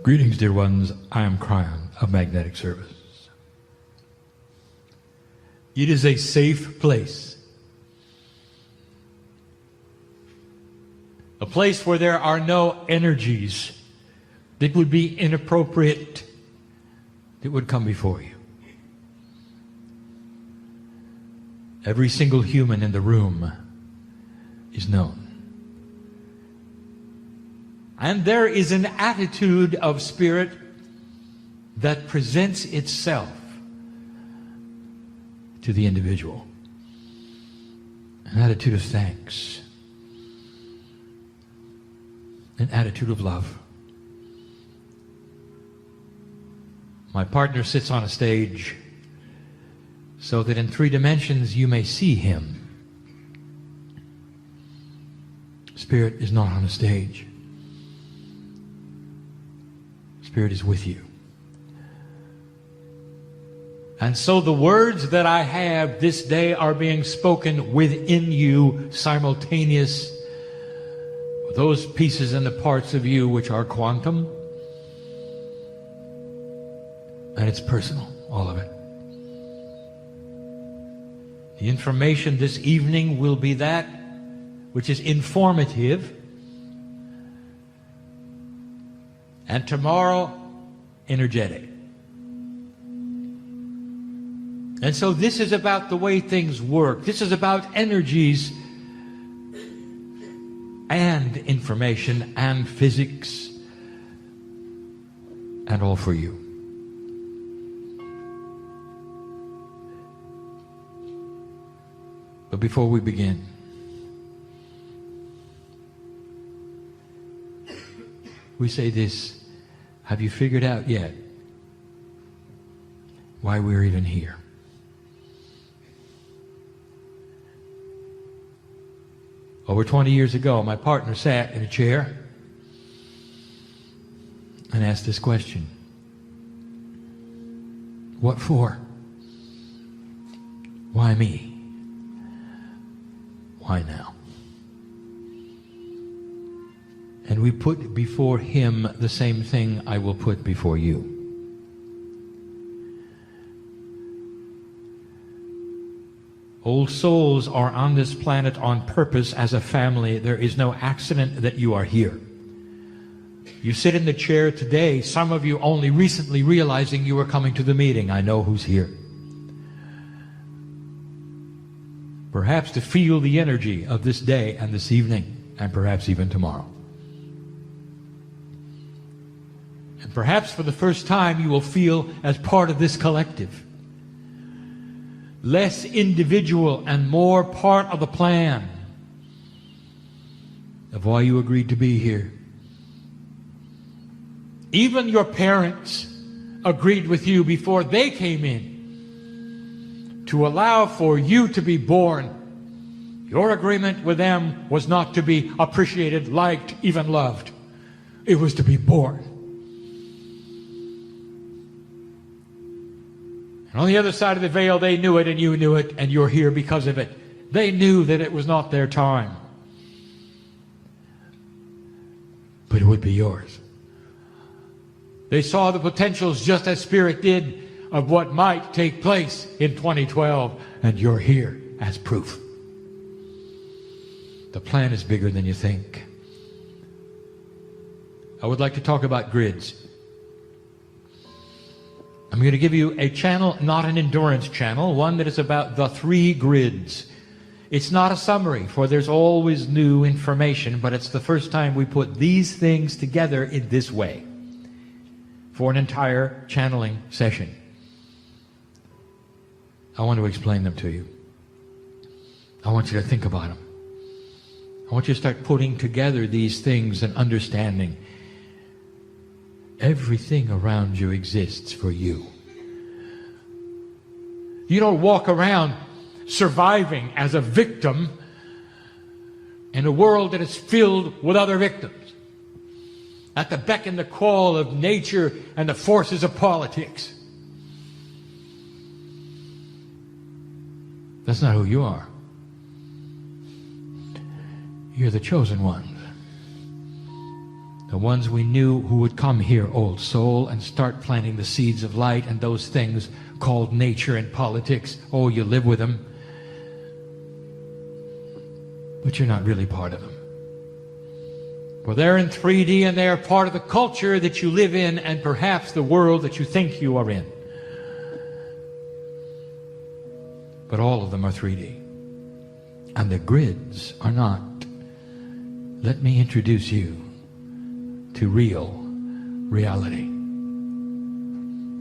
Greetings, dear ones. I am Kryon of Magnetic Service. It is a safe place. A place where there are no energies that would be inappropriate that would come before you. Every single human in the room is known. And there is an attitude of spirit that presents itself to the individual. An attitude of thanks. An attitude of love. My partner sits on a stage so that in 3 dimensions you may see him. Spirit is not on a stage. Spirit is with you. And so the words that I have this day are being spoken within you, simultaneous with those pieces and the parts of you which are quantum. And it's personal, all of it. The information this evening will be that which is informative, and tomorrow, energetic. And so this is about the way things work. This is about energies and information and physics, and all for you. But before we begin, we say this: have you figured out yet why we're even here? Over 20 years ago, my partner sat in a chair and asked this question: what for? Why me? Why now? And we put before him the same thing I will put before you. Old souls are on this planet on purpose as a family. There is no accident that you are here. You sit in the chair today, some of you only recently realizing you were coming to the meeting. I know who's here. Perhaps to feel the energy of this day and this evening, and perhaps even tomorrow. And perhaps for the first time you will feel as part of this collective. Less individual and more part of the plan of why you agreed to be here. Even your parents agreed with you before they came in to allow for you to be born. Your agreement with them was not to be appreciated, liked, even loved. It was to be born. And on the other side of the veil, they knew it and you knew it, and you're here because of it. They knew that it was not their time. But it would be yours. They saw the potentials just as Spirit did of what might take place in 2012, and you're here as proof. The plan is bigger than you think. I would like to talk about grids. I'm going to give you a channel, not an endurance channel, one that is about the 3 grids. It's not a summary, for there's always new information, but it's the first time we put these things together in this way for an entire channeling session. I want to explain them to you. I want you to think about them. I want you to start putting together these things and understanding. Everything around you exists for you. You don't walk around surviving as a victim in a world that is filled with other victims, at the beck and the call of nature and the forces of politics. That's not who you are. You're the chosen ones. The ones we knew who would come here, old soul, and start planting the seeds of light and those things called nature and politics. Oh, you live with them. But you're not really part of them. Well, they're in 3D and they are part of the culture that you live in and perhaps the world that you think you are in. But all of them are 3D. And the grids are not. Let me introduce you to real reality.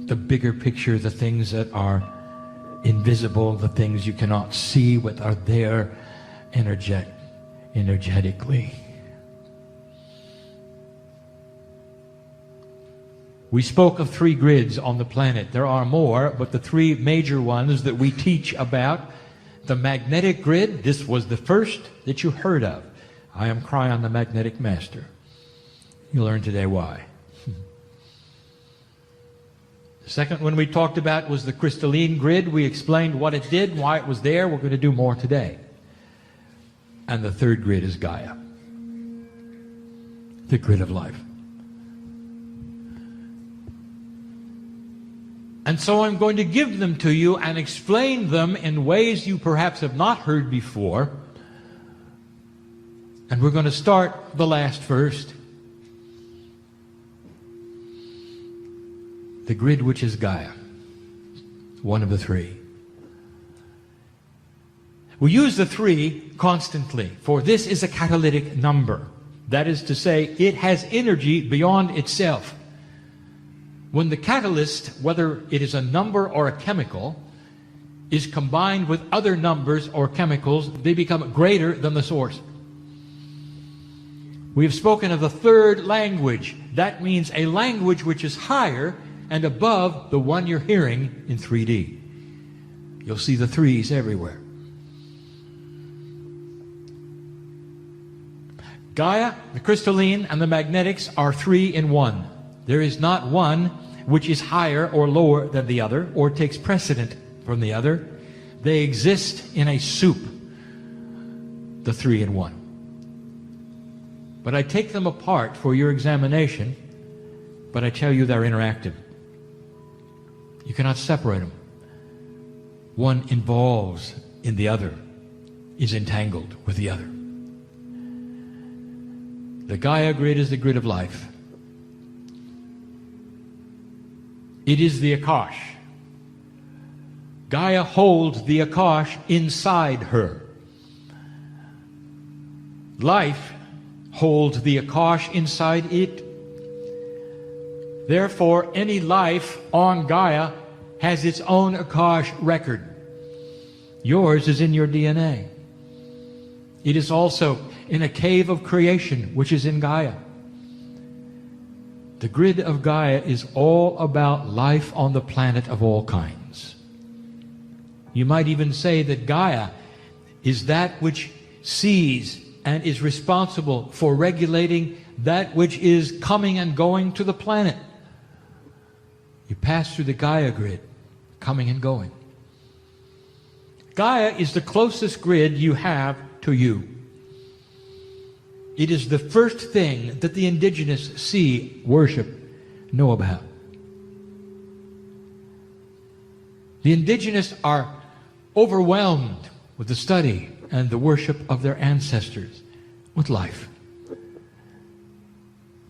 The bigger picture, the things that are invisible, the things you cannot see but are there energetically. We spoke of 3 grids on the planet. There are more, but the 3 major ones that we teach about, the magnetic grid, this was the first that you heard of. I am Kryon, the magnetic master. You'll learn today why. The second one we talked about was the crystalline grid. We explained what it did, why it was there. We're going to do more today. And the third grid is Gaia, the grid of life. And so I'm going to give them to you and explain them in ways you perhaps have not heard before. And we're going to start the last first. The grid which is Gaia, one of the 3. We use the 3 constantly, for this is a catalytic number. That is to say, it has energy beyond itself. When the catalyst, whether it is a number or a chemical, is combined with other numbers or chemicals, they become greater than the source. We have spoken of the third language. That means a language which is higher and above the one you're hearing in 3D. You'll see the 3s everywhere. Gaia, the crystalline, and the magnetics are 3 in 1. There is not one which is higher or lower than the other, or takes precedent from the other. They exist in a soup, the 3 in 1. But I take them apart for your examination, but I tell you they're interactive. You cannot separate them. One involves in the other, is entangled with the other. The Gaia grid is the grid of life. It is the Akash. Gaia holds the Akash inside her. Life holds the Akash inside it. Therefore, any life on Gaia has its own Akash record. Yours is in your DNA. It is also in a cave of creation, which is in Gaia. The grid of Gaia is all about life on the planet of all kinds. You might even say that Gaia is that which sees and is responsible for regulating that which is coming and going to the planet. You pass through the Gaia grid, coming and going. Gaia is the closest grid you have to you. It is the first thing that the indigenous see, worship, know about. The indigenous are overwhelmed with the study and the worship of their ancestors, with life.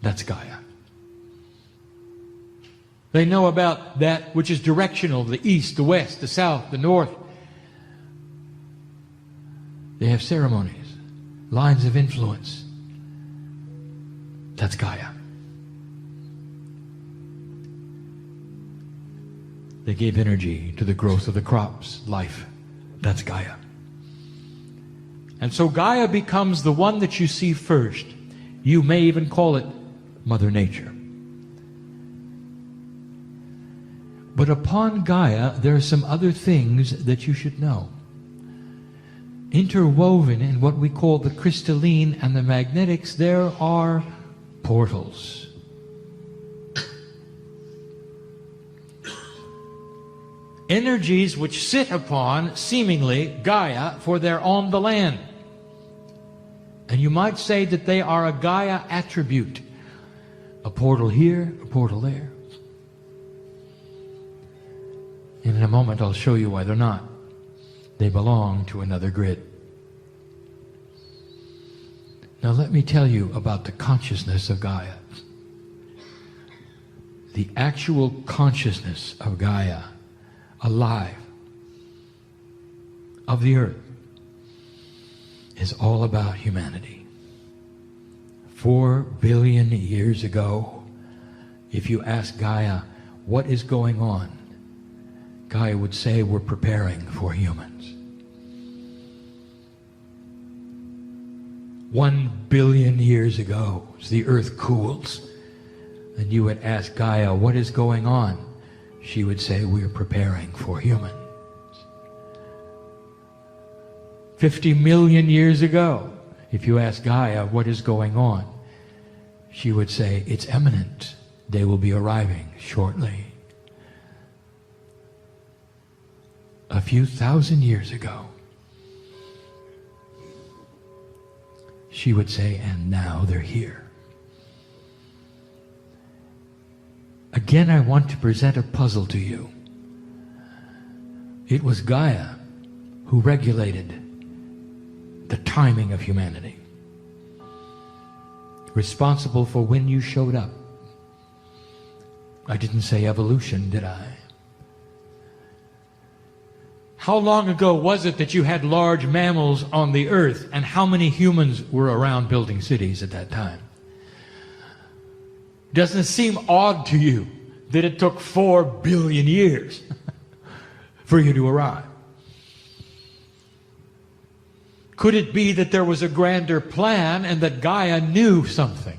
That's Gaia. They know about that which is directional, the east, the west, the south, the north. They have ceremonies, lines of influence. That's Gaia. They gave energy to the growth of the crops, life. That's Gaia. And so Gaia becomes the one that you see first. You may even call it Mother Nature. But upon Gaia, there are some other things that you should know. Interwoven in what we call the crystalline and the magnetics, there are portals. Energies which sit upon, seemingly, Gaia, for they're on the land. And you might say that they are a Gaia attribute. A portal here, a portal there. And in a moment I'll show you why they're not. They belong to another grid. Now let me tell you about the consciousness of Gaia. The actual consciousness of Gaia, alive, of the earth, is all about humanity. 4 billion years ago, if you ask Gaia, what is going on? Gaia would say, we're preparing for humans. 1 billion years ago, as the earth cools, and you would ask Gaia, what is going on? She would say, we're preparing for humans. 50 million years ago, if you ask Gaia, what is going on? She would say, it's imminent. They will be arriving shortly. A few thousand years ago, she would say, and now they're here. Again, I want to present a puzzle to you. It was Gaia who regulated the timing of humanity, responsible for when you showed up. I didn't say evolution, did I? How long ago was it that you had large mammals on the earth, and how many humans were around building cities at that time? Doesn't it seem odd to you that it took 4 billion years for you to arrive? Could it be that there was a grander plan and that Gaia knew something,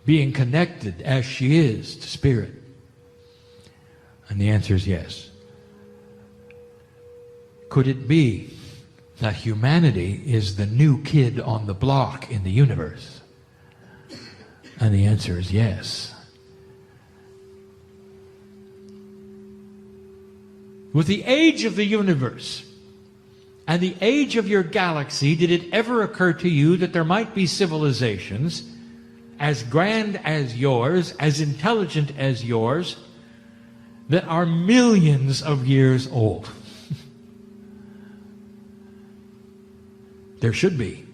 being connected as she is to spirit? And the answer is yes. Could it be that humanity is the new kid on the block in the universe? And the answer is yes. With the age of the universe and the age of your galaxy, did it ever occur to you that there might be civilizations as grand as yours, as intelligent as yours, that are millions of years old? There should be,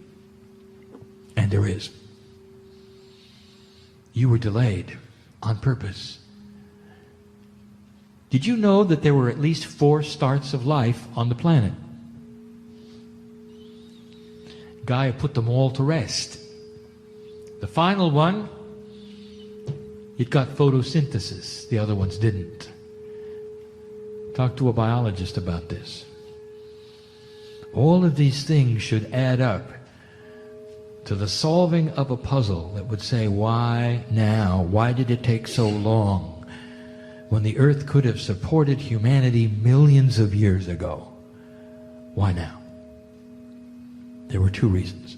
and there is. You were delayed on purpose. Did you know that there were at least 4 starts of life on the planet? Gaia put them all to rest. The final one, it got photosynthesis. The other ones didn't. Talk to a biologist about this. All of these things should add up to the solving of a puzzle that would say, why now? Why did it take so long when the earth could have supported humanity millions of years ago? Why now? There were 2 reasons.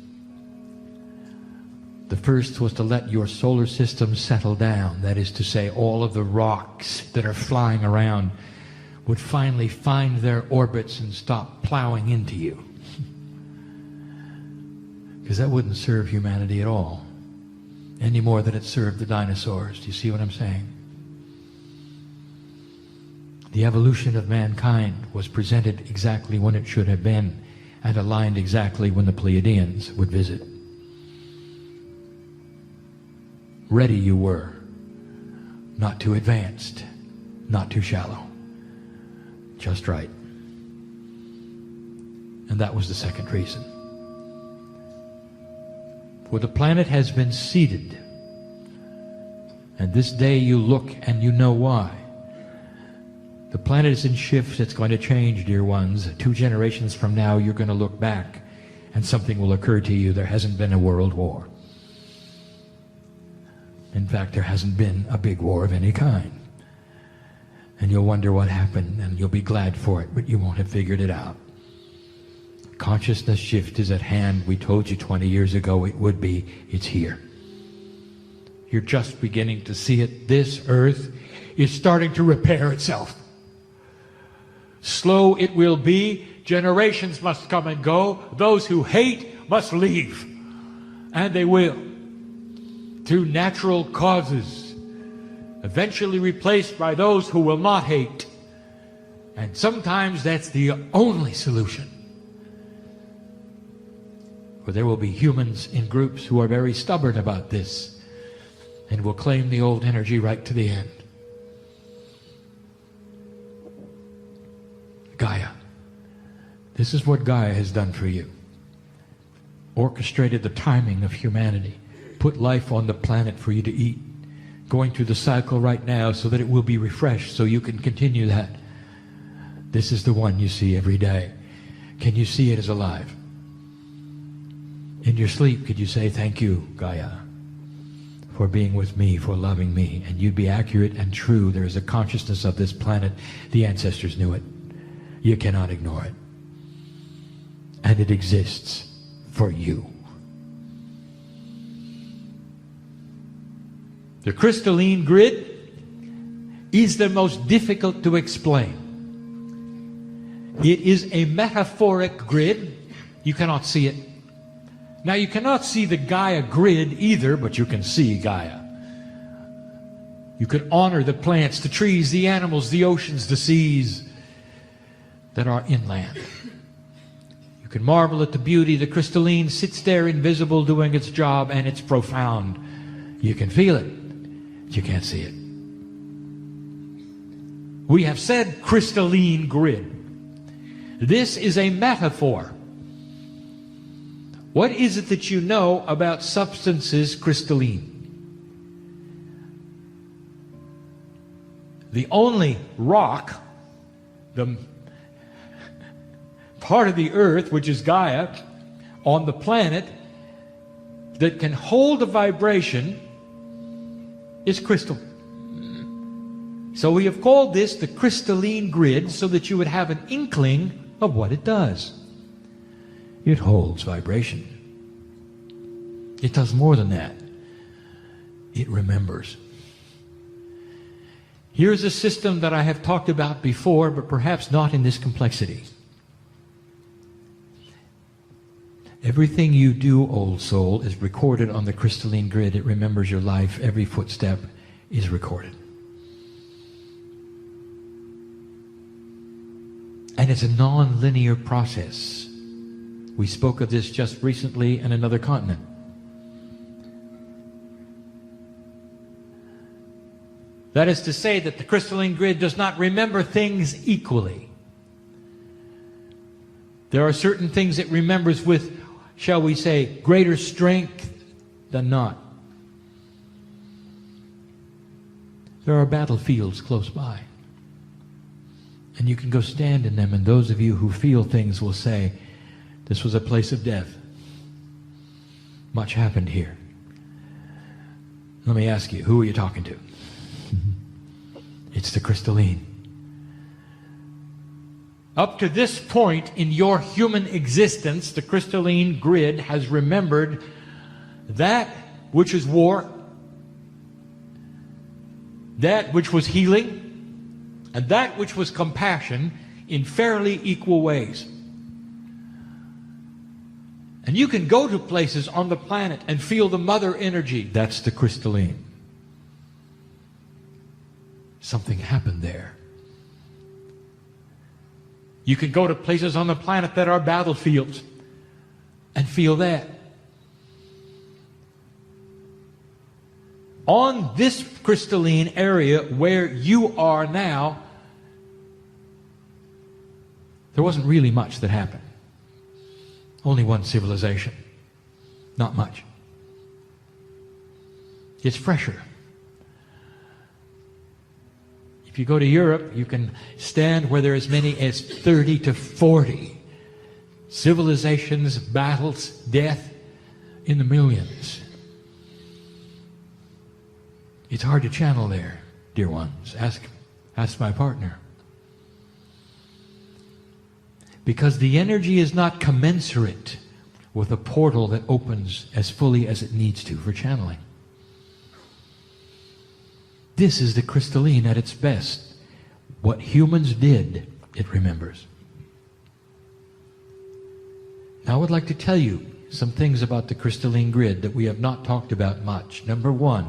The first was to let your solar system settle down. That is to say, all of the rocks that are flying around would finally find their orbits and stop plowing into you. Because that wouldn't serve humanity at all, any more than it served the dinosaurs. Do you see what I'm saying? The evolution of mankind was presented exactly when it should have been, and aligned exactly when the Pleiadians would visit. Ready you were, not too advanced, not too shallow, just right. And that was the second reason. For the planet has been seeded, and this day you look and you know why. The planet is in shifts. It's going to change, dear ones. 2 generations from now, you're going to look back and something will occur to you. There hasn't been a world war. In fact, there hasn't been a big war of any kind. And you'll wonder what happened, and you'll be glad for it, but you won't have figured it out. Consciousness shift is at hand. We told you 20 years ago it would be. It's here. You're just beginning to see it. This earth is starting to repair itself. Slow it will be. Generations must come and go. Those who hate must leave. And they will. Through natural causes. Eventually replaced by those who will not hate. And sometimes that's the only solution. For there will be humans in groups who are very stubborn about this and will claim the old energy right to the end. Gaia. This is what Gaia has done for you. Orchestrated the timing of humanity. Put life on the planet for you to eat. Going through the cycle right now so that it will be refreshed so you can continue that. This is the one you see every day. Can you see it as alive? In your sleep, could you say, thank you, Gaia, for being with me, for loving me? And you'd be accurate and true. There is a consciousness of this planet. The ancestors knew it. You cannot ignore it. And it exists for you. The crystalline grid is the most difficult to explain. It is a metaphoric grid. You cannot see it. Now, you cannot see the Gaia grid either, but you can see Gaia. You could honor the plants, the trees, the animals, the oceans, the seas that are inland. You can marvel at the beauty. The crystalline sits there invisible doing its job, and it's profound. You can feel it, but you can't see it. We have said crystalline grid. This is a metaphor. What is it that you know about substances crystalline? The only rock, the part of the earth, which is Gaia, on the planet that can hold a vibration is crystal. So we have called this the crystalline grid so that you would have an inkling of what it does. It holds vibration. It does more than that. It remembers. Here's a system that I have talked about before, but perhaps not in this complexity. Everything you do, old soul, is recorded on the crystalline grid. It remembers your life. Every footstep is recorded. And it's a non-linear process. We spoke of this just recently in another continent. That is to say that the crystalline grid does not remember things equally. There are certain things it remembers with, shall we say, greater strength than not. There are battlefields close by. And you can go stand in them, and those of you who feel things will say, this was a place of death. Much happened here. Let me ask you, who are you talking to? It's the crystalline. Up to this point in your human existence, the crystalline grid has remembered that which is war, that which was healing, and that which was compassion in fairly equal ways. And you can go to places on the planet and feel the mother energy. That's the crystalline. Something happened there. You can go to places on the planet that are battlefields and feel that. On this crystalline area where you are now, there wasn't really much that happened. Only one civilization. Not much. It's fresher. If you go to Europe, you can stand where there are as many as 30 to 40 civilizations, battles, death in the millions. It's hard to channel there, dear ones. Ask my partner. Because the energy is not commensurate with a portal that opens as fully as it needs to for channeling. This is the crystalline at its best. What humans did, it remembers. Now I would like to tell you some things about the crystalline grid that we have not talked about much. Number one,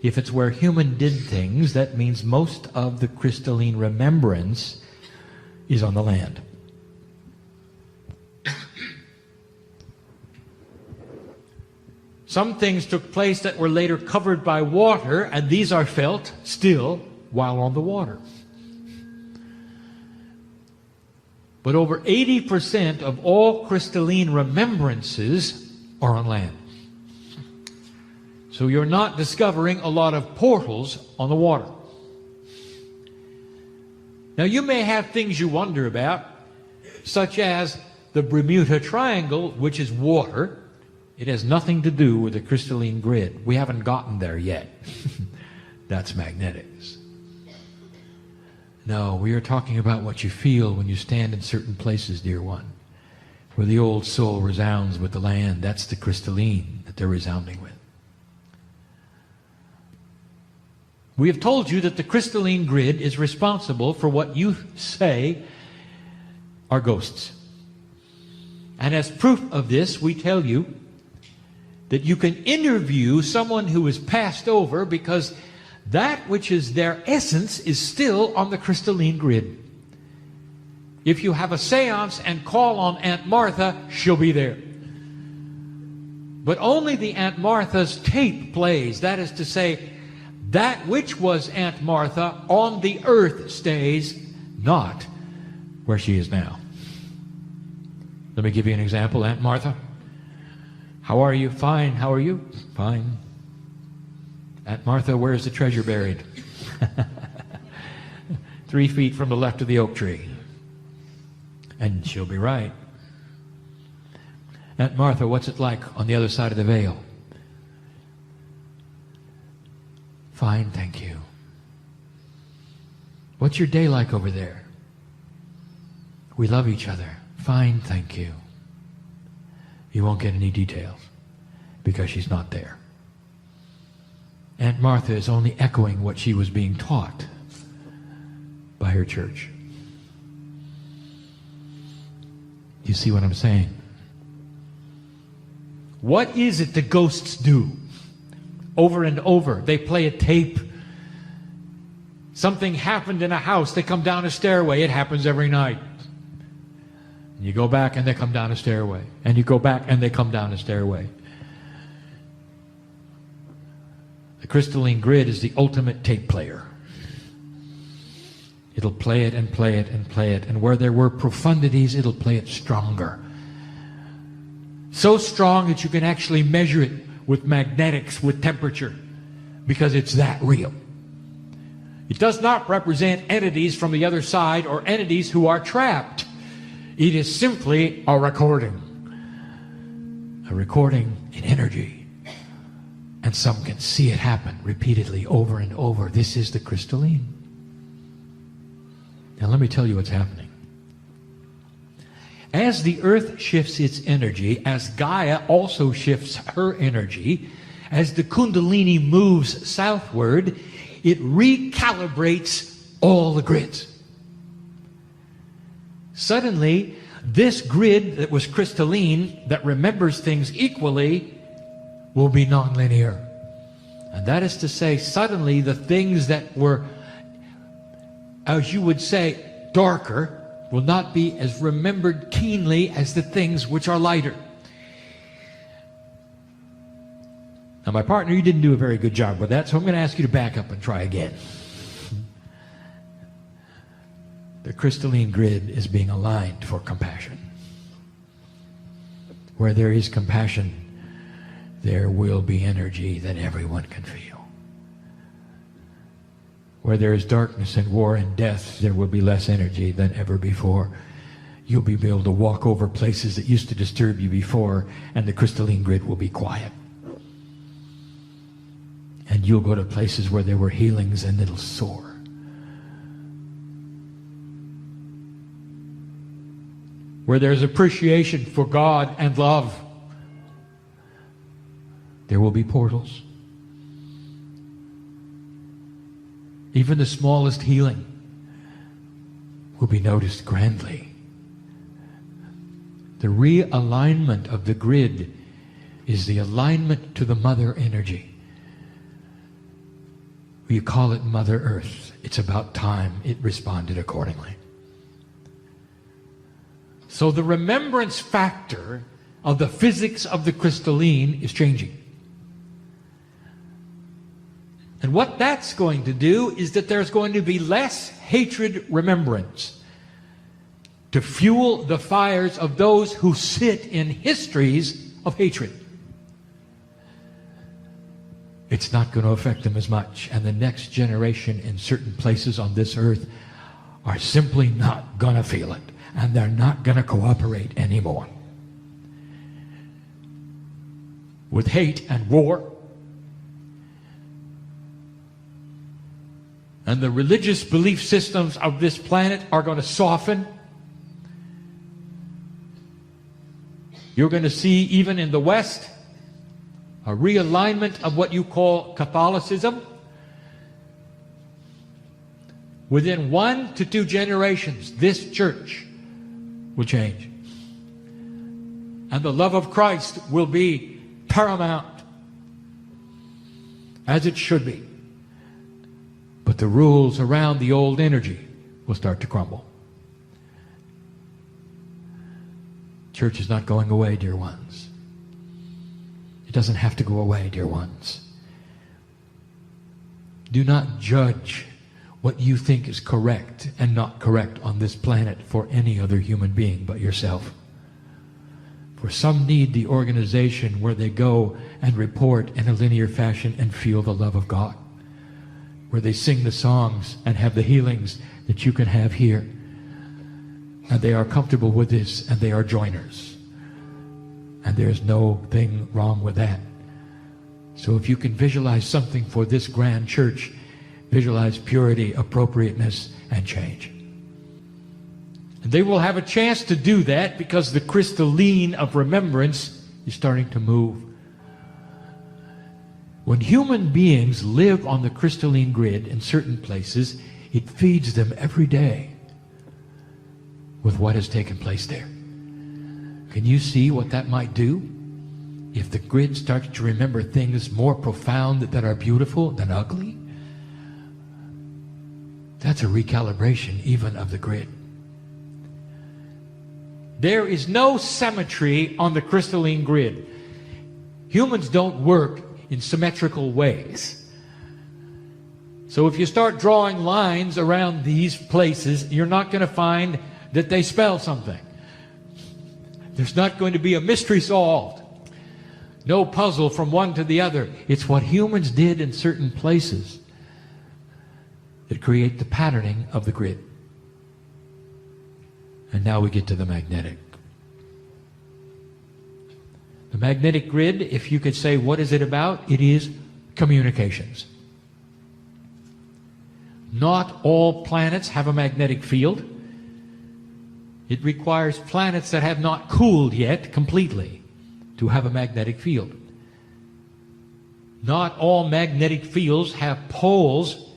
if it's where human did things, that means most of the crystalline remembrance is on the land. Some things took place that were later covered by water, and these are felt still while on the water. But over 80% of all crystalline remembrances are on land. So you're not discovering a lot of portals on the water. Now you may have things you wonder about, such as the Bermuda Triangle, which is water. It has nothing to do with the crystalline grid. We haven't gotten there yet. That's magnetics. No, we are talking about what you feel when you stand in certain places, dear one, where the old soul resounds with the land. That's the crystalline that they're resounding with. We have told you that the crystalline grid is responsible for what you say are ghosts. And as proof of this, we tell you that you can interview someone who is passed over, because that which is their essence is still on the crystalline grid. If you have a seance and call on Aunt Martha, she'll be there. But only the Aunt Martha's tape plays. That is to say, that which was Aunt Martha on the earth stays, not where she is now. Let me give you an example. Aunt Martha, how are you? Fine. How are you? Fine. Aunt Martha, where's the treasure buried? 3 feet from the left of the oak tree. And she'll be right. Aunt Martha, what's it like on the other side of the veil? Fine, thank you. What's your day like over there? We love each other. Fine, thank you. You won't get any details because she's not there. Aunt Martha is only echoing what she was being taught by her church. You see what I'm saying? What is it the ghosts do? Over and over, they play a tape. Something happened in a house, they come down a stairway. It happens every night. And you go back and they come down a stairway. And you go back and they come down a stairway. The crystalline grid is the ultimate tape player. It'll play it and play it and play it. And where there were profundities, it'll play it stronger. So strong that you can actually measure it with magnetics, with temperature, because it's that real. It does not represent entities from the other side or entities who are trapped. It is simply a recording in energy. And some can see it happen repeatedly over and over. This is the crystalline. Now let me tell you what's happening. As the earth shifts its energy, as Gaia also shifts her energy, as the Kundalini moves southward, it recalibrates all the grids. Suddenly, this grid that was crystalline, that remembers things equally, will be nonlinear. And that is to say, suddenly the things that were, as you would say, darker, will not be as remembered keenly as the things which are lighter. Now, my partner, you didn't do a very good job with that, so I'm going to ask you to back up and try again. The crystalline grid is being aligned for compassion. Where there is compassion, there will be energy that everyone can feel. Where there is darkness and war and death, there will be less energy than ever before. You'll be able to walk over places that used to disturb you before, and the crystalline grid will be quiet. And you'll go to places where there were healings and it'll soar. Where there's appreciation for God and love, there will be portals. Even the smallest healing will be noticed grandly. The realignment of the grid is the alignment to the mother energy. You call it Mother Earth. It's about time it responded accordingly. So the remembrance factor of the physics of the crystalline is changing. And what that's going to do is that there's going to be less hatred remembrance to fuel the fires of those who sit in histories of hatred. It's not going to affect them as much. And the next generation in certain places on this earth are simply not going to feel it. And they're not going to cooperate anymore with hate and war. And the religious belief systems of this planet are going to soften. You're going to see, even in the West, a realignment of what you call Catholicism. Within 1 to 2 generations, this church will change. And the love of Christ will be paramount, as it should be. But the rules around the old energy will start to crumble. Church is not going away, dear ones. It doesn't have to go away, dear ones. Do not judge what you think is correct and not correct on this planet for any other human being but yourself. For some need the organization where they go and report in a linear fashion and feel the love of God, where they sing the songs and have the healings that you can have here. And they are comfortable with this, and they are joiners. And there's no thing wrong with that. So if you can visualize something for this grand church, visualize purity, appropriateness, and change. And they will have a chance to do that because the crystalline of remembrance is starting to move. When human beings live on the crystalline grid in certain places, it feeds them every day with what has taken place there. Can you see what that might do? if the grid starts to remember things more profound that are beautiful than ugly, that's a recalibration even of the grid. There is no symmetry on the crystalline grid. Humans don't work in symmetrical ways. So if you start drawing lines around these places, you're not going to find that they spell something. There's not going to be a mystery solved. No puzzle from one to the other. It's what humans did in certain places that create the patterning of the grid. And now we get to the magnetic. The magnetic grid, if you could say, what is it about? It is communications. Not all planets have a magnetic field. It requires planets that have not cooled yet completely to have a magnetic field. Not all magnetic fields have poles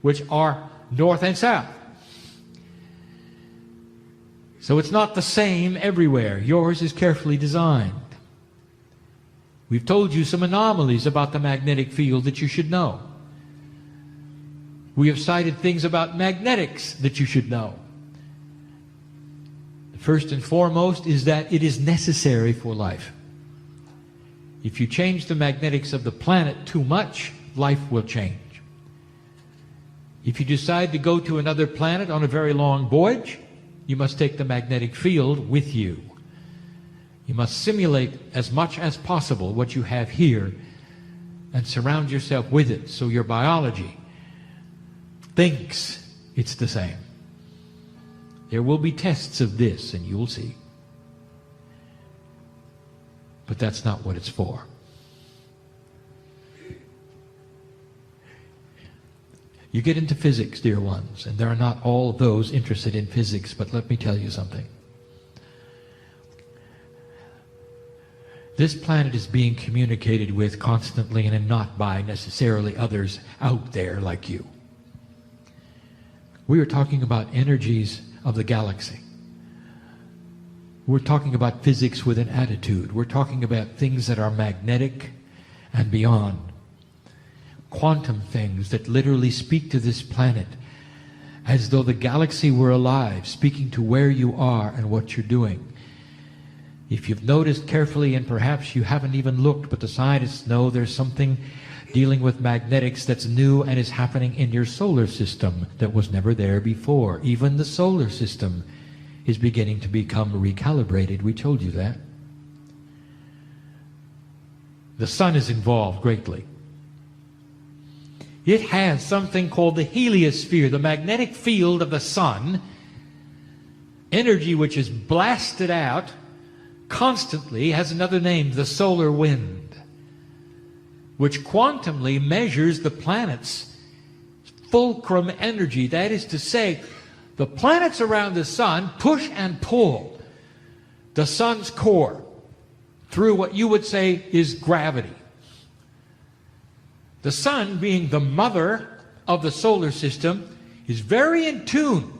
which are north and south. So it's not the same everywhere. Yours is carefully designed. We've told you some anomalies about the magnetic field that you should know. We have cited things about magnetics that you should know. First and foremost is that it is necessary for life. If you change the magnetics of the planet too much, life will change. If you decide to go to another planet on a very long voyage, you must take the magnetic field with you. You must simulate as much as possible what you have here and surround yourself with it so your biology thinks it's the same. There will be tests of this, and you'll see. But that's not what it's for. You get into physics, dear ones, and there are not all those interested in physics, but let me tell you something. This planet is being communicated with constantly and not by necessarily others out there like you. We are talking about energies of the galaxy. We're talking about physics with an attitude. We're talking about things that are magnetic and beyond. Quantum things that literally speak to this planet as though the galaxy were alive, speaking to where you are and what you're doing. If you've noticed carefully, and perhaps you haven't even looked, but the scientists know there's something dealing with magnetics that's new and is happening in your solar system that was never there before. Even the solar system is beginning to become recalibrated. We told you that. The sun is involved greatly. It has something called the heliosphere, the magnetic field of the sun, energy which is blasted out constantly, has another name, the solar wind, which quantumly measures the planet's fulcrum energy. That is to say, the planets around the sun push and pull the sun's core through what you would say is gravity. The sun, being the mother of the solar system, is very in tune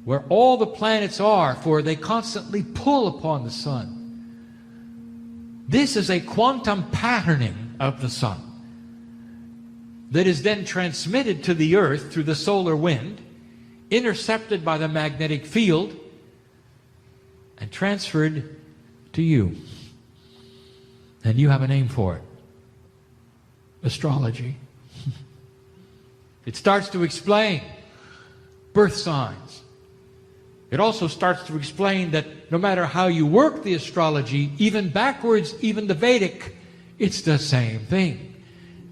where all the planets are, for they constantly pull upon the sun. This is a quantum patterning of the sun that is then transmitted to the earth through the solar wind, intercepted by the magnetic field, and transferred to you. And you have a name for it. Astrology. It starts to explain birth signs. It also starts to explain that no matter how you work the astrology, even backwards, even the Vedic, it's the same thing.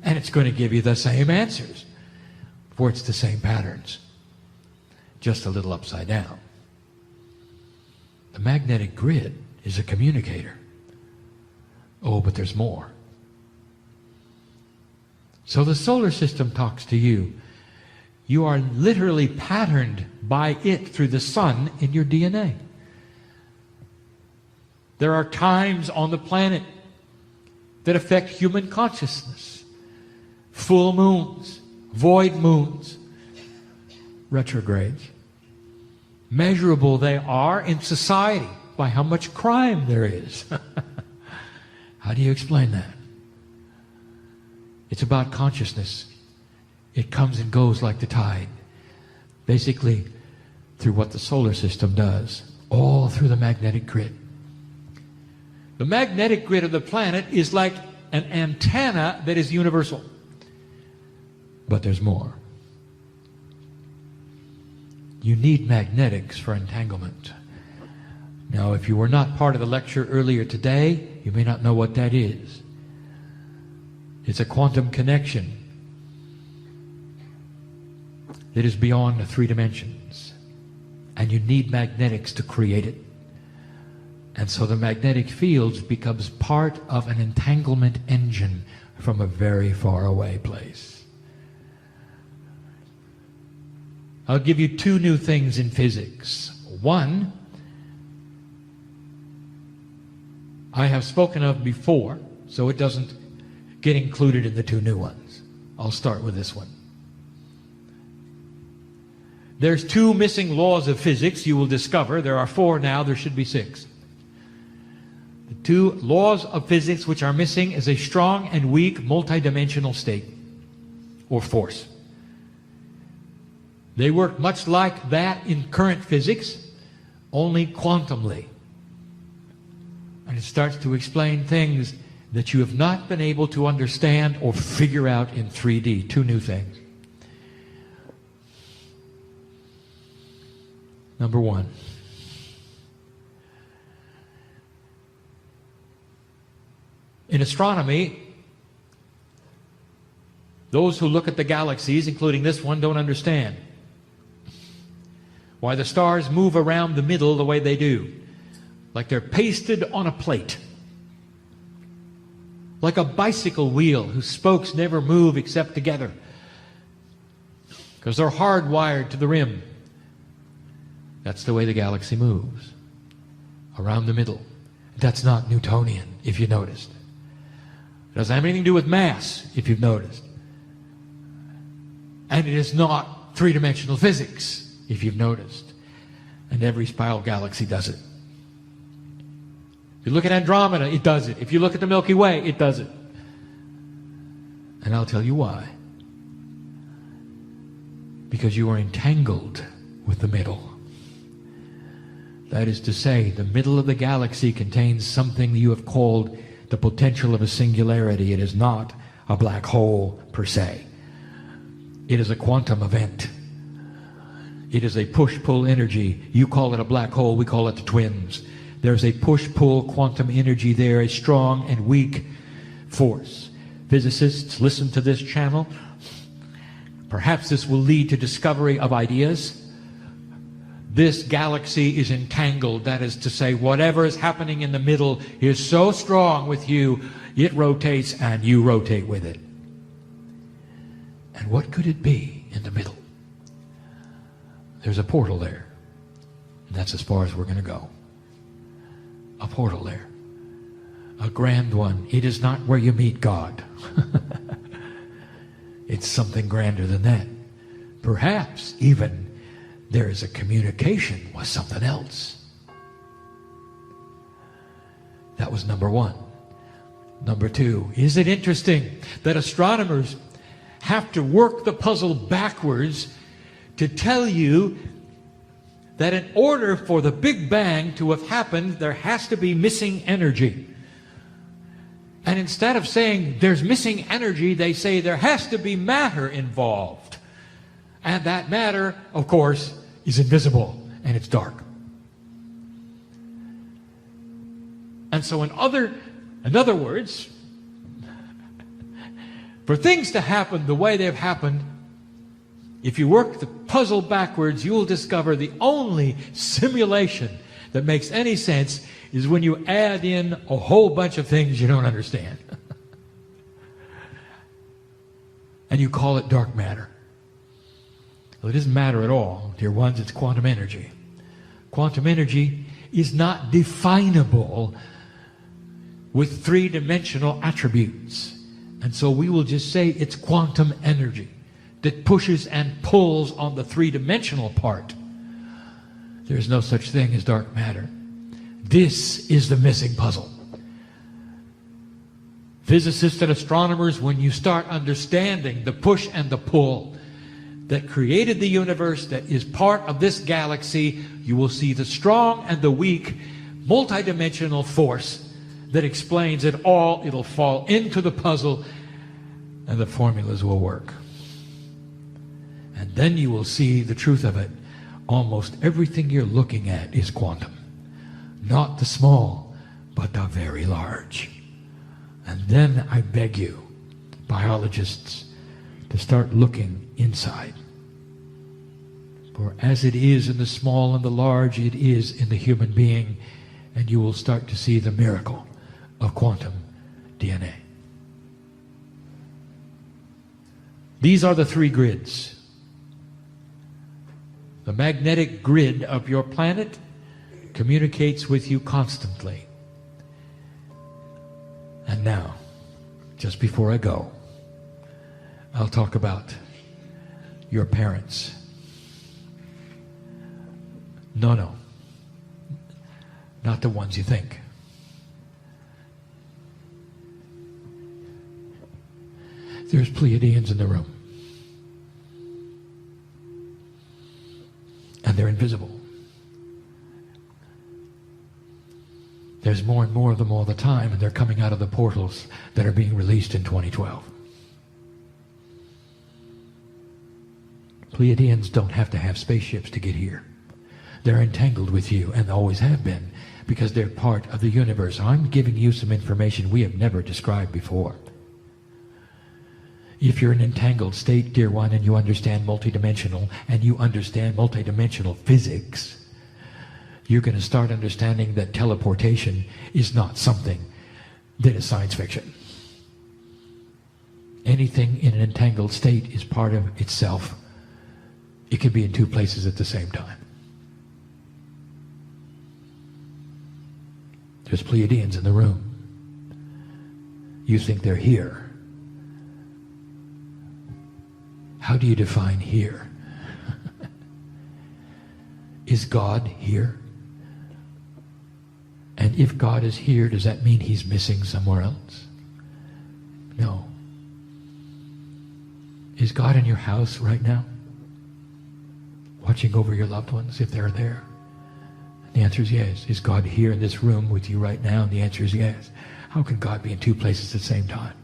And it's going to give you the same answers, for it's the same patterns, just a little upside down. The magnetic grid is a communicator. Oh, but there's more. So the solar system talks to you. You are literally patterned by it through the sun in your DNA. There are times on the planet that affect human consciousness. Full moons, void moons, retrogrades. Measurable they are in society by how much crime there is. How do you explain that? It's about consciousness. It comes and goes like the tide. Basically, through what the solar system does, all through the magnetic grid. The magnetic grid of the planet is like an antenna that is universal. But there's more. You need magnetics for entanglement. Now, if you were not part of the lecture earlier today, you may not know what that is. It's a quantum connection that is beyond the 3 dimensions. And you need magnetics to create it. And so the magnetic fields becomes part of an entanglement engine from a very far away place. I'll give you 2 new things in physics. One, I have spoken of before, so it doesn't get included in the 2 new ones. I'll start with this one. There's 2 missing laws of physics you will discover. There are 4 now, there should be 6. The 2 laws of physics which are missing is a strong and weak multidimensional state or force. They work much like that in current physics, only quantumly. And it starts to explain things that you have not been able to understand or figure out in 3D. 2 new things. Number 1. In astronomy, those who look at the galaxies, including this one, don't understand why the stars move around the middle the way they do. Like they're pasted on a plate. Like a bicycle wheel whose spokes never move except together. Because they're hardwired to the rim. That's the way the galaxy moves. Around the middle. That's not Newtonian, if you noticed. It doesn't have anything to do with mass, if you've noticed. And it is not 3-dimensional physics, if you've noticed. And every spiral galaxy does it. If you look at Andromeda, it does it. If you look at the Milky Way, it does it. And I'll tell you why. Because you are entangled with the middle. That is to say, the middle of the galaxy contains something you have called the potential of a singularity. It is not a black hole per se. It is a quantum event. It is a push-pull energy. You call it a black hole, we call it the twins. There's a push-pull quantum energy there, a strong and weak force. Physicists, listen to this channel. Perhaps this will lead to discovery of ideas. This galaxy is entangled. That is to say, whatever is happening in the middle is so strong with you, it rotates and you rotate with it. And what could it be in the middle? There's a portal there. And that's as far as we're going to go. A portal there. A grand one. It is not where you meet God. It's something grander than that. Perhaps even there is a communication with something else. That was number 1. Number 2, is it interesting that astronomers have to work the puzzle backwards to tell you that in order for the Big Bang to have happened, there has to be missing energy. And instead of saying there's missing energy, they say there has to be matter involved. And that matter, of course, is invisible and it's dark. And so in other words, for things to happen the way they've happened, if you work the puzzle backwards, you will discover the only simulation that makes any sense is when you add in a whole bunch of things you don't understand. And you call it dark matter. Well, it isn't matter at all, dear ones, it's quantum energy. Quantum energy is not definable with 3-dimensional attributes. And so we will just say it's quantum energy that pushes and pulls on the 3-dimensional part. There's no such thing as dark matter. This is the missing puzzle. Physicists and astronomers, when you start understanding the push and the pull that created the universe, that is part of this galaxy, you will see the strong and the weak, multidimensional force that explains it all. It'll fall into the puzzle and the formulas will work. And then you will see the truth of it. Almost everything you're looking at is quantum. Not the small, but the very large. And then I beg you, biologists, to start looking inside. For as it is in the small and the large, it is in the human being, and you will start to see the miracle of quantum DNA. These are the three grids. The magnetic grid of your planet communicates with you constantly. And now, just before I go, I'll talk about your parents. No, not the ones you think. There's Pleiadians in the room. And they're invisible. There's more and more of them all the time, and they're coming out of the portals that are being released in 2012. Pleiadians don't have to have spaceships to get here. They're entangled with you, and always have been, because they're part of the universe. I'm giving you some information we have never described before. If you're in an entangled state, dear one, and you understand multidimensional, and you understand multidimensional physics, you're going to start understanding that teleportation is not something that is science fiction. Anything in an entangled state is part of itself. It can be in two places at the same time. There's Pleiadians in the room. You think they're here. How do you define here? Is God here? And if God is here, does that mean he's missing somewhere else? No. Is God in your house right now? Watching over your loved ones, if they're there? The answer is yes. Is God here in this room with you right now? And the answer is yes. How can God be in two places at the same time?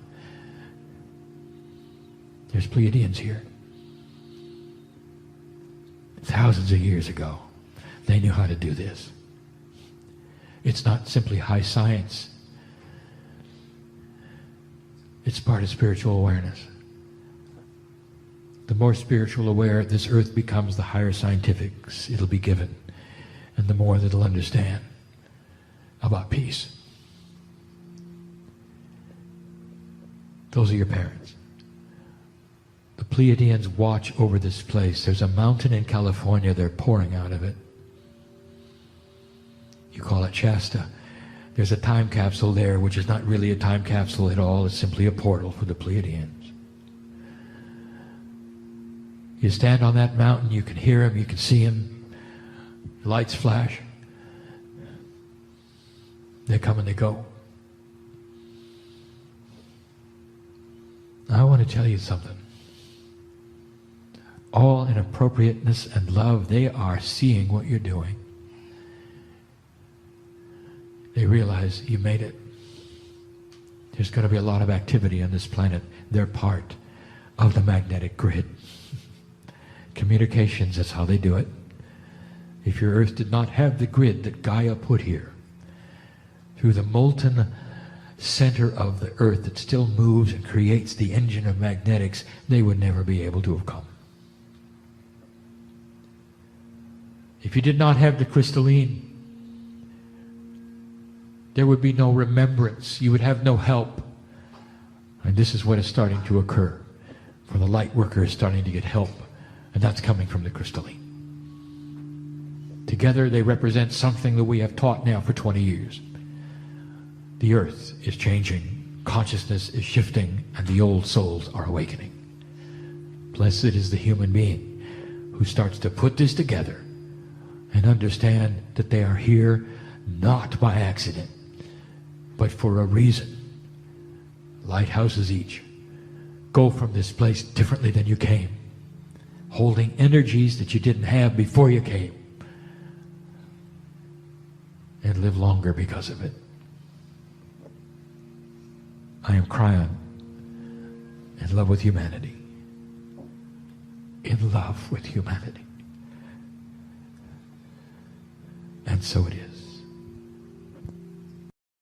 There's Pleiadians here. Thousands of years ago, they knew how to do this. It's not simply high science. It's part of spiritual awareness. The more spiritual aware this earth becomes, the higher scientifics it'll be given, and the more that it'll understand about peace. Those are your parents. The Pleiadians watch over this place. There's a mountain in California, they're pouring out of it. You call it Shasta. There's a time capsule there, which is not really a time capsule at all. It's simply a portal for the Pleiadians. You stand on that mountain, you can hear him, you can see him. Lights flash. They come and they go. I want to tell you something. All in appropriateness and love, they are seeing what you're doing. They realize you made it. There's going to be a lot of activity on this planet. They're part of the magnetic grid. Communications, that's how they do it. If your Earth did not have the grid that Gaia put here, through the molten center of the Earth that still moves and creates the engine of magnetics, they would never be able to have come. If you did not have the crystalline, there would be no remembrance. You would have no help. And this is what is starting to occur. For the light worker is starting to get help. And that's coming from the crystalline. Together they represent something that we have taught now for 20 years. The earth is changing. Consciousness is shifting. And the old souls are awakening. Blessed is the human being who starts to put this together and understand that they are here not by accident, but for a reason. lighthouses each, go from this place differently than you came, holding energies that you didn't have before you came, and live longer because of it. I am Kryon, in love with humanity. In love with humanity. And so it is.